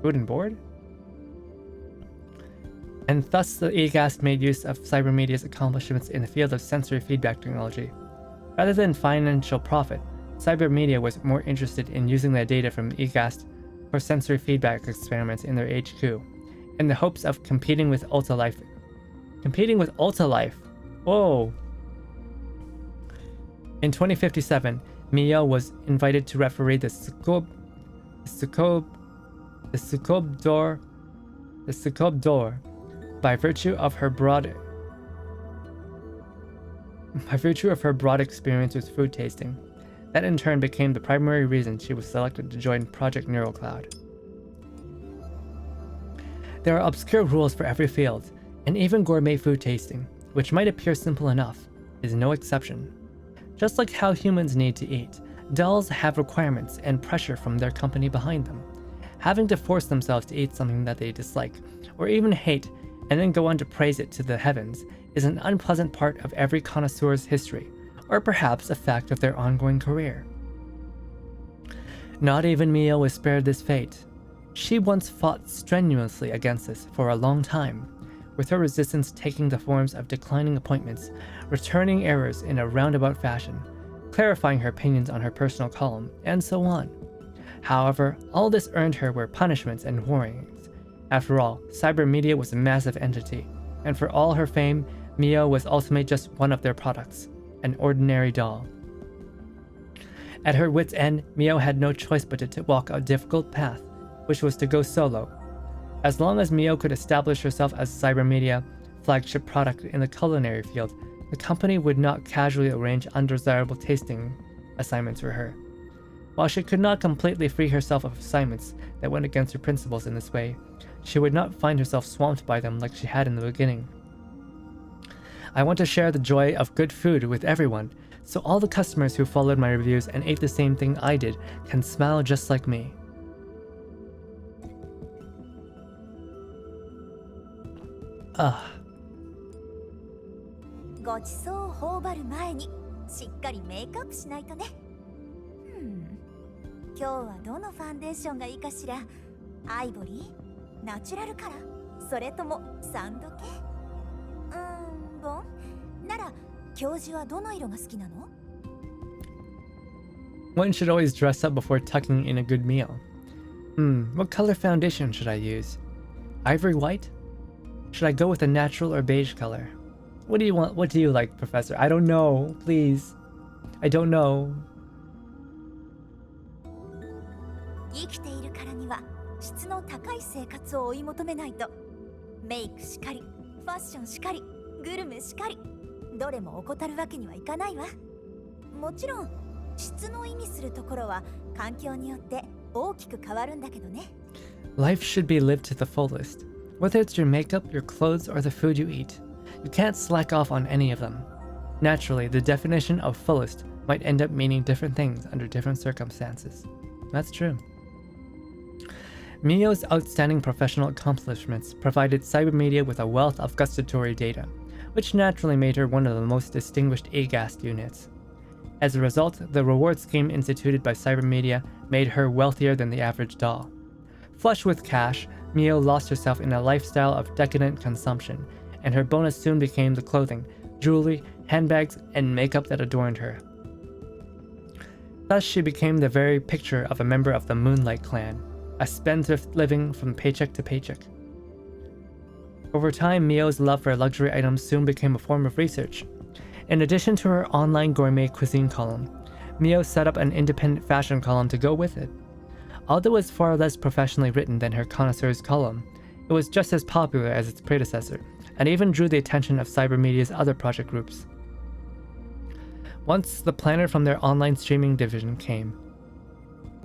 Food and board? And thus the EGAS made use of Cybermedia's accomplishments in the field of sensory feedback technology. Rather than financial profit, Cybermedia was more interested in using the data from EGAS for sensory feedback experiments in their HQ, in the hopes of competing with Ultalife. Competing with Ultalife? Whoa! In 2057, Mio was invited to referee the Sukob Door by virtue of her broad experience with food tasting. That in turn became the primary reason she was selected to join Project NeuroCloud. There are obscure rules for every field, and even gourmet food tasting, which might appear simple enough, is no exception. Just like how humans need to eat, dolls have requirements and pressure from their company behind them. Having to force themselves to eat something that they dislike, or even hate, and then go on to praise it to the heavens, is an unpleasant part of every connoisseur's history, or perhaps a fact of their ongoing career. Not even Mio was spared this fate. She once fought strenuously against this for a long time, with her resistance taking the forms of declining appointments, returning errors in a roundabout fashion, clarifying her opinions on her personal column, and so on. However, all this earned her were punishments and warnings. After all, Cybermedia was a massive entity, and for all her fame, Mio was ultimately just one of their products, an ordinary doll. At her wit's end, Mio had no choice but to walk a difficult path, which was to go solo. As long as Mio could establish herself as Cybermedia flagship product in the culinary field, the company would not casually arrange undesirable tasting assignments for her. While she could not completely free herself of assignments that went against her principles in this way, she would not find herself swamped by them like she had in the beginning. I want to share the joy of good food with everyone, so all the customers who followed my reviews and ate the same thing I did can smile just like me. Ah. ごちそうを頬張る前にしっかりメイクアップしないとね。今日はどのファンデーションがいいかしら。アイボリー、ナチュラルカラー、それともサンド系。ボンなら教授はどの色が好きなの？ One should always dress up before tucking in a good meal. What color foundation should I use? Ivory white? Should I go with a natural or beige color? What do you want? What do you like, Professor? I don't know. Please. I don't know. 生きているからには質の高い生活を追い求めないと。メイクしかり、ファッションしかり、グルメしかり、どれも怠るわけにはいかないわ。もちろん質の意味するところは環境によって大きく変わるんだけどね。Life should be lived to the fullest. Whether it's your makeup, your clothes, or the food you eat, you can't slack off on any of them. Naturally, the definition of fullest might end up meaning different things under different circumstances. That's true. Mio's outstanding professional accomplishments provided Cybermedia with a wealth of gustatory data, which naturally made her one of the most distinguished EGAST units. As a result, the reward scheme instituted by Cybermedia made her wealthier than the average doll. Flush with cash, Mio lost herself in a lifestyle of decadent consumption, and her bonus soon became the clothing, jewelry, handbags, and makeup that adorned her. Thus, she became the very picture of a member of the Moonlight Clan, a spendthrift living from paycheck to paycheck. Over time, Mio's love for luxury items soon became a form of research. In addition to her online gourmet cuisine column, Mio set up an independent fashion column to go with it. Although it was far less professionally written than her connoisseurs column, it was just as popular as its predecessor, and even drew the attention of Cybermedia's other project groups. Once the planner from their online streaming division came.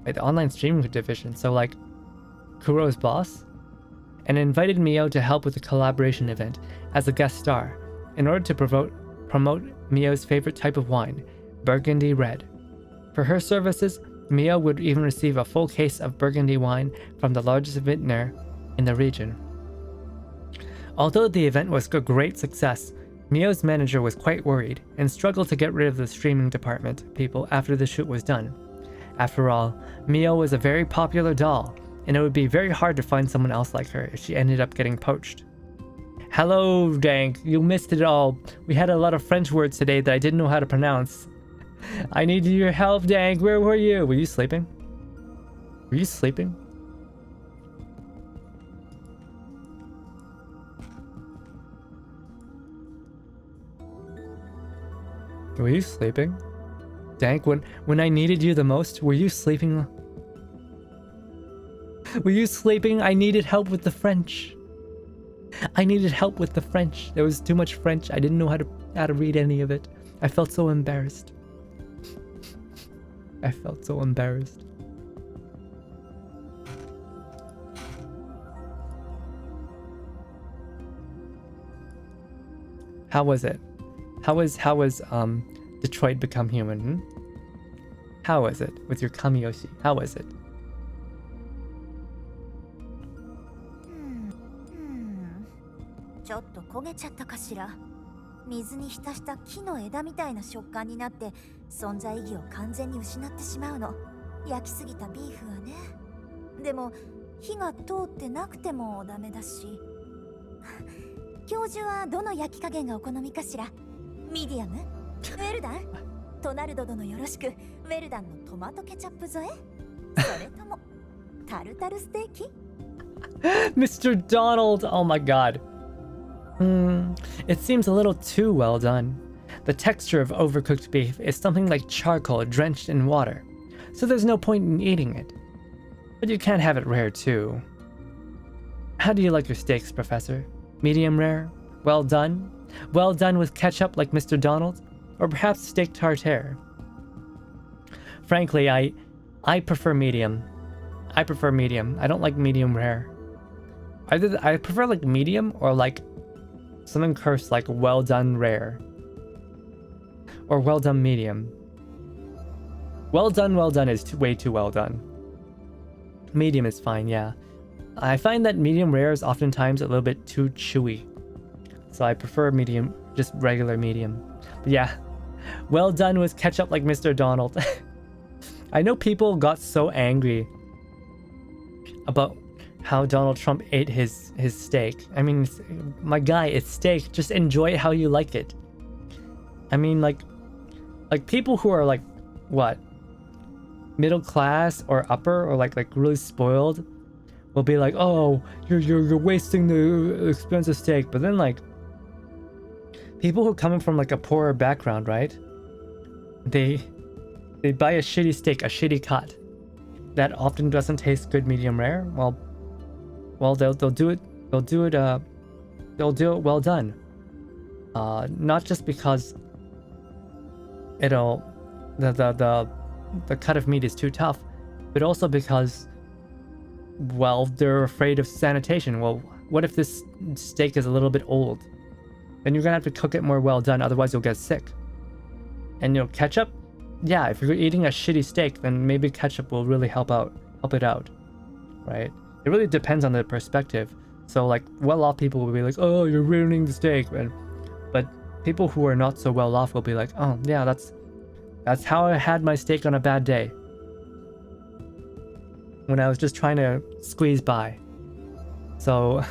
Wait, the online streaming division, so like Kuro's boss? And invited Mio to help with the collaboration event as a guest star, in order to promote Mio's favorite type of wine, Burgundy Red. For her services, Mio would even receive a full case of Burgundy wine from the largest vintner in the region. Although the event was a great success, Mio's manager was quite worried and struggled to get rid of the streaming department people after the shoot was done. After all, Mio was a very popular doll, and it would be very hard to find someone else like her if she ended up getting poached. Hello, Dank, you missed it all. We had a lot of French words today that I didn't know how to pronounce. I need your help, Dank. Where were you? Were you sleeping? Were you sleeping? Were you sleeping? Dank, when I needed you the most, were you sleeping? Were you sleeping? I needed help with the French. I needed help with the French. There was too much French. I didn't know how to read any of it. I felt so embarrassed. I felt so embarrassed. How was it? How was Detroit Become Human? How was it with your Kamiyoshi? How was it? ちょっと焦げちゃったかしら。水に浸した木の枝みたいな食感になって存在意義を完全に失ってしまうの。焼きすぎたビーフはね。でも火が通ってなくてもダメだし。教授はどの焼き加減がお好みかしら。ミディアム？ウェルダン？トナルド殿よろしく。ウェルダンのトマトケチャップ添え？それともタルタルステーキ？ Mr. Donald! Oh my god. It seems a little too well done. The texture of overcooked beef is something like charcoal drenched in water, so there's no point in eating it. But you can't have it rare too. How do you like your steaks, Professor? Medium rare? Well done? Well done with ketchup like Mr. Donald? Or perhaps steak tartare? Frankly, I prefer medium. I prefer medium. I don't like medium rare. Either I prefer like medium or like something cursed like well done rare. Or well done medium. Well done is way too well done. Medium is fine, yeah. I find that medium rare is oftentimes a little bit too chewy. So I prefer medium, just regular medium. But yeah, well done with ketchup like Mr. Donald. I know people got so angry about how Donald Trump ate his steak. I mean, my guy, it's steak. Just enjoy it how you like it. I mean, like people who are like, what? Middle class or upper or like really spoiled will be like, oh, you're wasting the expensive steak. But then like people who are coming from like a poorer background, right? They buy a shitty steak, a shitty cut that often doesn't taste good medium rare. Well, they'll do it well done. Not just because the cut of meat is too tough, but also because, well, they're afraid of sanitation. Well, what if this steak is a little bit old? Then you're gonna have to cook it more well done, otherwise you'll get sick. And ketchup? Yeah, if you're eating a shitty steak, then maybe ketchup will really help it out, right? It really depends on the perspective. So like well-off people will be like, oh, you're ruining the steak, but people who are not so well-off will be like, oh yeah, That's how I had my steak on a bad day. When I was just trying to squeeze by. So,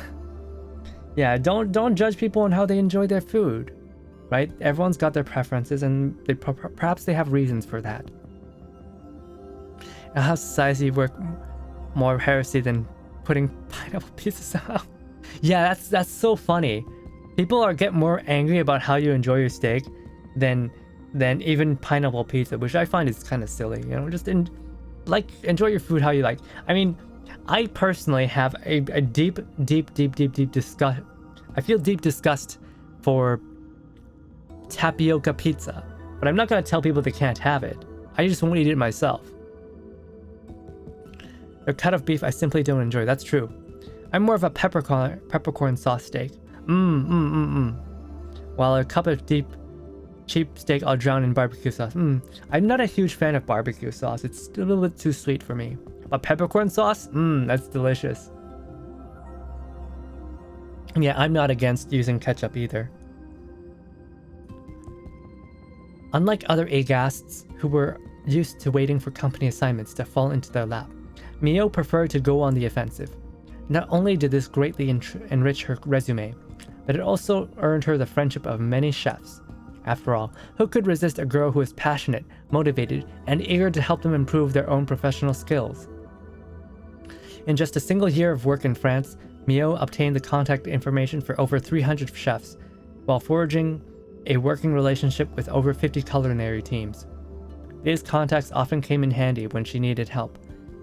yeah, don't judge people on how they enjoy their food, right? Everyone's got their preferences, and perhaps they have reasons for that. And how society work more heresy than putting pineapple pieces out. Yeah, that's so funny. People get more angry about how you enjoy your steak than even pineapple pizza, which I find is kind of silly. You know, just enjoy your food how you like. I mean, I personally have a deep disgust. I feel deep disgust for tapioca pizza, but I'm not gonna tell people they can't have it. I just won't eat it myself. A cut of beef I simply don't enjoy. That's true. I'm more of a peppercorn sauce steak. While a cup of cheap steak I'll drown in barbecue sauce. I'm not a huge fan of barbecue sauce. It's a little bit too sweet for me. But peppercorn sauce? That's delicious. Yeah, I'm not against using ketchup either. Unlike other AGASTs who were used to waiting for company assignments to fall into their lap, Mio preferred to go on the offensive. Not only did this greatly enrich her resume, but it also earned her the friendship of many chefs. After all, who could resist a girl who is passionate, motivated, and eager to help them improve their own professional skills? In just a single year of work in France, Mio obtained the contact information for over 300 chefs, while forging a working relationship with over 50 culinary teams. These contacts often came in handy when she needed help.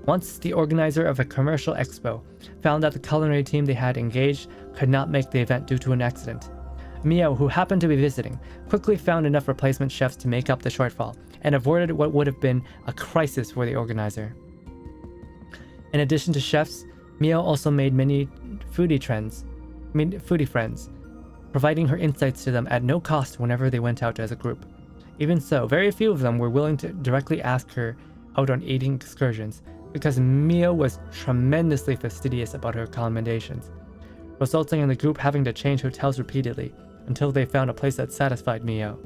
Once, the organizer of a commercial expo found that the culinary team they had engaged could not make the event due to an accident. Mio, who happened to be visiting, quickly found enough replacement chefs to make up the shortfall and avoided what would have been a crisis for the organizer. In addition to chefs, Mio also made many foodie friends, providing her insights to them at no cost whenever they went out as a group. Even so, very few of them were willing to directly ask her out on eating excursions, because Mio was tremendously fastidious about her accommodations, resulting in the group having to change hotels repeatedly until they found a place that satisfied Mio.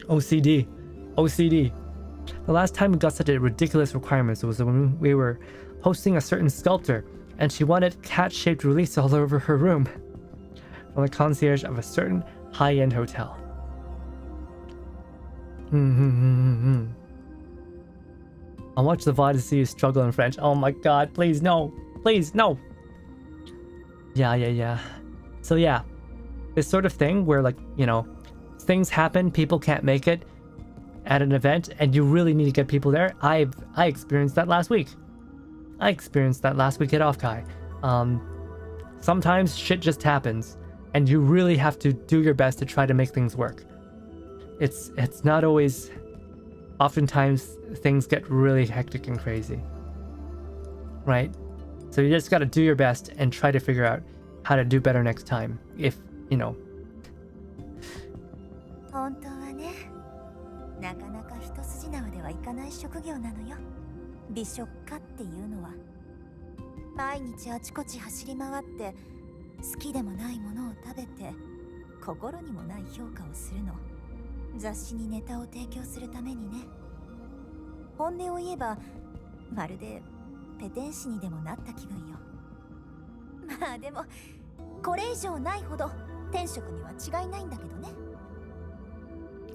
OCD. The last time we got such a ridiculous requirement was when we were hosting a certain sculptor, and she wanted cat-shaped release all over her room from the concierge of a certain high-end hotel. I'll watch the VOD to see you struggle in French. Oh my god, please no. Please, no. Yeah. So yeah, this sort of thing where, like, you know, things happen, people can't make it at an event, and you really need to get people there. I experienced that last week. at Offkai. Sometimes shit just happens, and you really have to do your best to try to make things work. It's not always... Oftentimes, things get really hectic and crazy. Right? So you just gotta do your best and try to figure out how to do better next time. If, you know. 本当はね、なかなか一筋縄ではいかない職業なのよ。美食家っていうのは。毎日あちこち走り回って好きでもないものを食べて心にもない評価をするの。雑誌にネタを提供するためにね。本音を言えばまるでペテン師にでもなった気分よ。まあでもこれ以上ないほど天職には違いないんだけどね。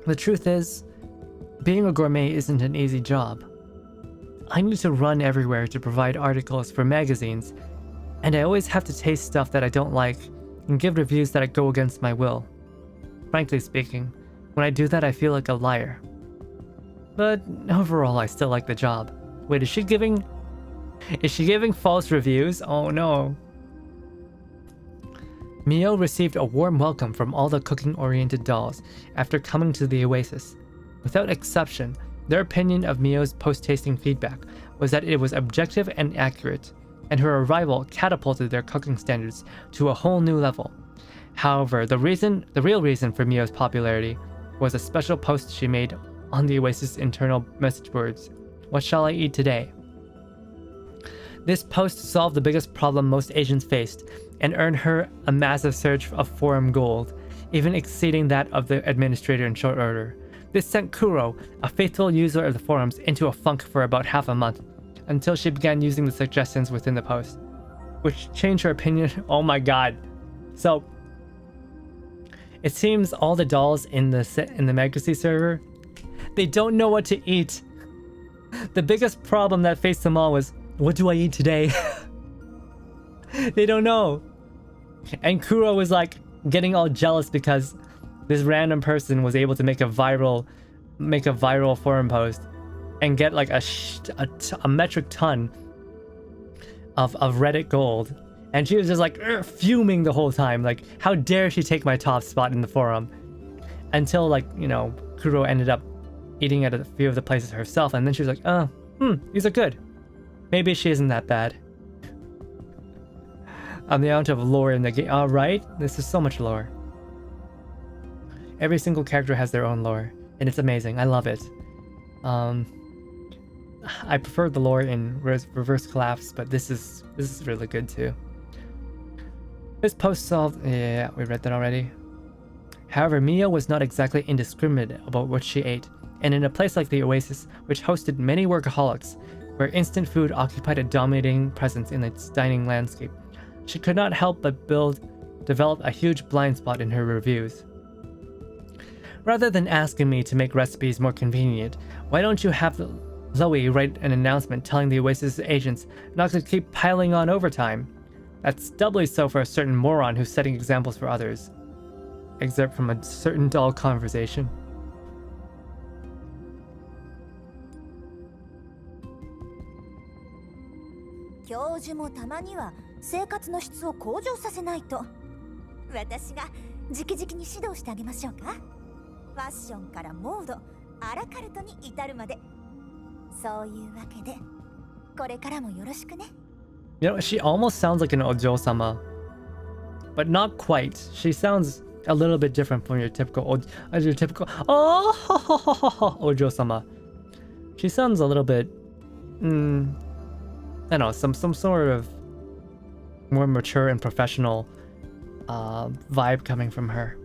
The truth is, being a gourmet isn't an easy job. I need to run everywhere to provide articles for magazines, and I always have to taste stuff that I don't like and give reviews that go against my will. Frankly speaking, when I do that, I feel like a liar. But overall, I still like the job. Wait, is she giving false reviews? Oh no. Mio received a warm welcome from all the cooking-oriented dolls after coming to the Oasis. Without exception, their opinion of Mio's post-tasting feedback was that it was objective and accurate, and her arrival catapulted their cooking standards to a whole new level. However, the real reason for Mio's popularity was a special post she made on the Oasis internal message boards. What shall I eat today? This post solved the biggest problem most Asians faced and earned her a massive surge of forum gold, even exceeding that of the administrator in short order. This sent Kuro, a faithful user of the forums, into a funk for about half a month, until she began using the suggestions within the post, which changed her opinion. Oh my god. So, it seems all the dolls in the Backseating server, they don't know what to eat. The biggest problem that faced them all was, what do I eat today? They don't know. And Kuro was like getting all jealous because this random person was able to make a viral forum post and get like a metric ton of Reddit gold. And she was just like fuming the whole time, like, how dare she take my top spot in the forum? Until, like, you know, Kuro ended up eating at a few of the places herself, and then she was like, these are good. Maybe she isn't that bad. On the amount of lore in the game, alright, this is so much lore. Every single character has their own lore, and it's amazing. I love it. I prefer the lore in Reverse Collapse, but this is really good too. This post solved... Yeah, we read that already. However, Mia was not exactly indiscriminate about what she ate, and in a place like the Oasis, which hosted many workaholics, where instant food occupied a dominating presence in its dining landscape, she could not help but develop a huge blind spot in her reviews. Rather than asking me to make recipes more convenient, why don't you have Zoe write an announcement telling the Oasis agents not to keep piling on overtime? That's doubly so for a certain moron who's setting examples for others. Excerpt from a certain doll conversation. Kyojuもたまには生活の質を向上させないと。私が直々に指導してあげましょうか。ファッションからモード、アラカルトに至るまで。そういうわけで、これからもよろしくね。You know, she almost sounds like an Ojo-sama, but not quite. She sounds a little bit different from your typical Ojo-sama. She sounds a little bit, I don't know, some sort of more mature and professional vibe coming from her.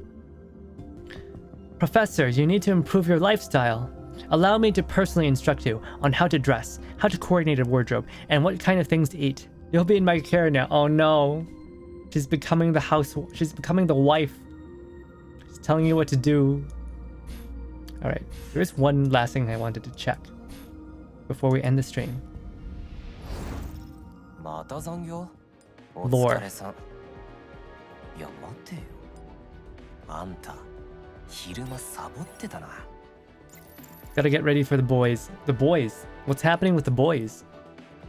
Professor, you need to improve your lifestyle. Allow me to personally instruct you on how to dress, how to coordinate a wardrobe, and what kind of things to eat. You'll be in my care now. Oh no. She's becoming the wife. She's telling you what to do. Alright, there's one last thing I wanted to check before we end the stream. Lore. Gotta get ready for the boys. The boys. What's happening with the boys?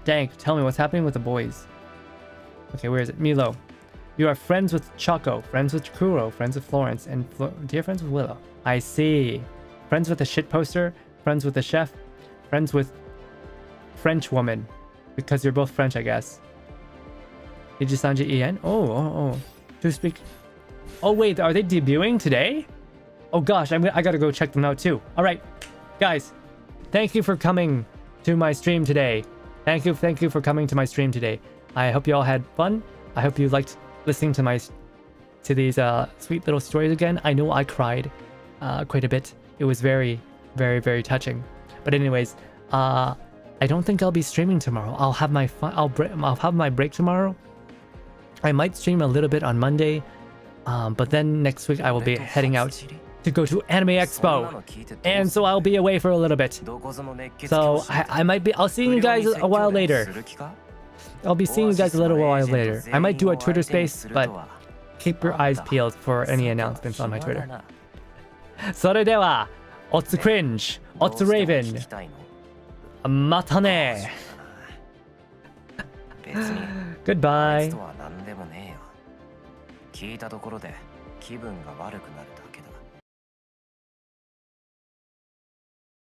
Dank, tell me what's happening with the boys. Okay, where is it? Milo. You are friends with Choco, friends with Kuro, friends with Florence, and dear friends with Willow. I see. Friends with the shit poster, friends with the chef, friends with French woman. Because you're both French, I guess. Ijisanji Ien? Oh. To speak. Oh wait, are they debuting today? Oh gosh, I gotta go check them out too. Alright, guys, thank you for coming to my stream today. Thank you for coming to my stream today. I hope you all had fun. I hope you liked listening to these sweet little stories again. I know I cried quite a bit. It was very, very, very touching. But anyways, I don't think I'll be streaming tomorrow. I'll have my break tomorrow. I might stream a little bit on Monday, but then next week I will be heading out to go to Anime Expo, and so I'll be away for a little bit. So I'll see you guys a while later. I'll be seeing you guys a little while later. I might do a Twitter space, but keep your eyes peeled for any announcements on my Twitter. それでは、Otsu Cringe, Otsu Raven, またね。Goodbye. 聞いたところで気分が悪くなるだけ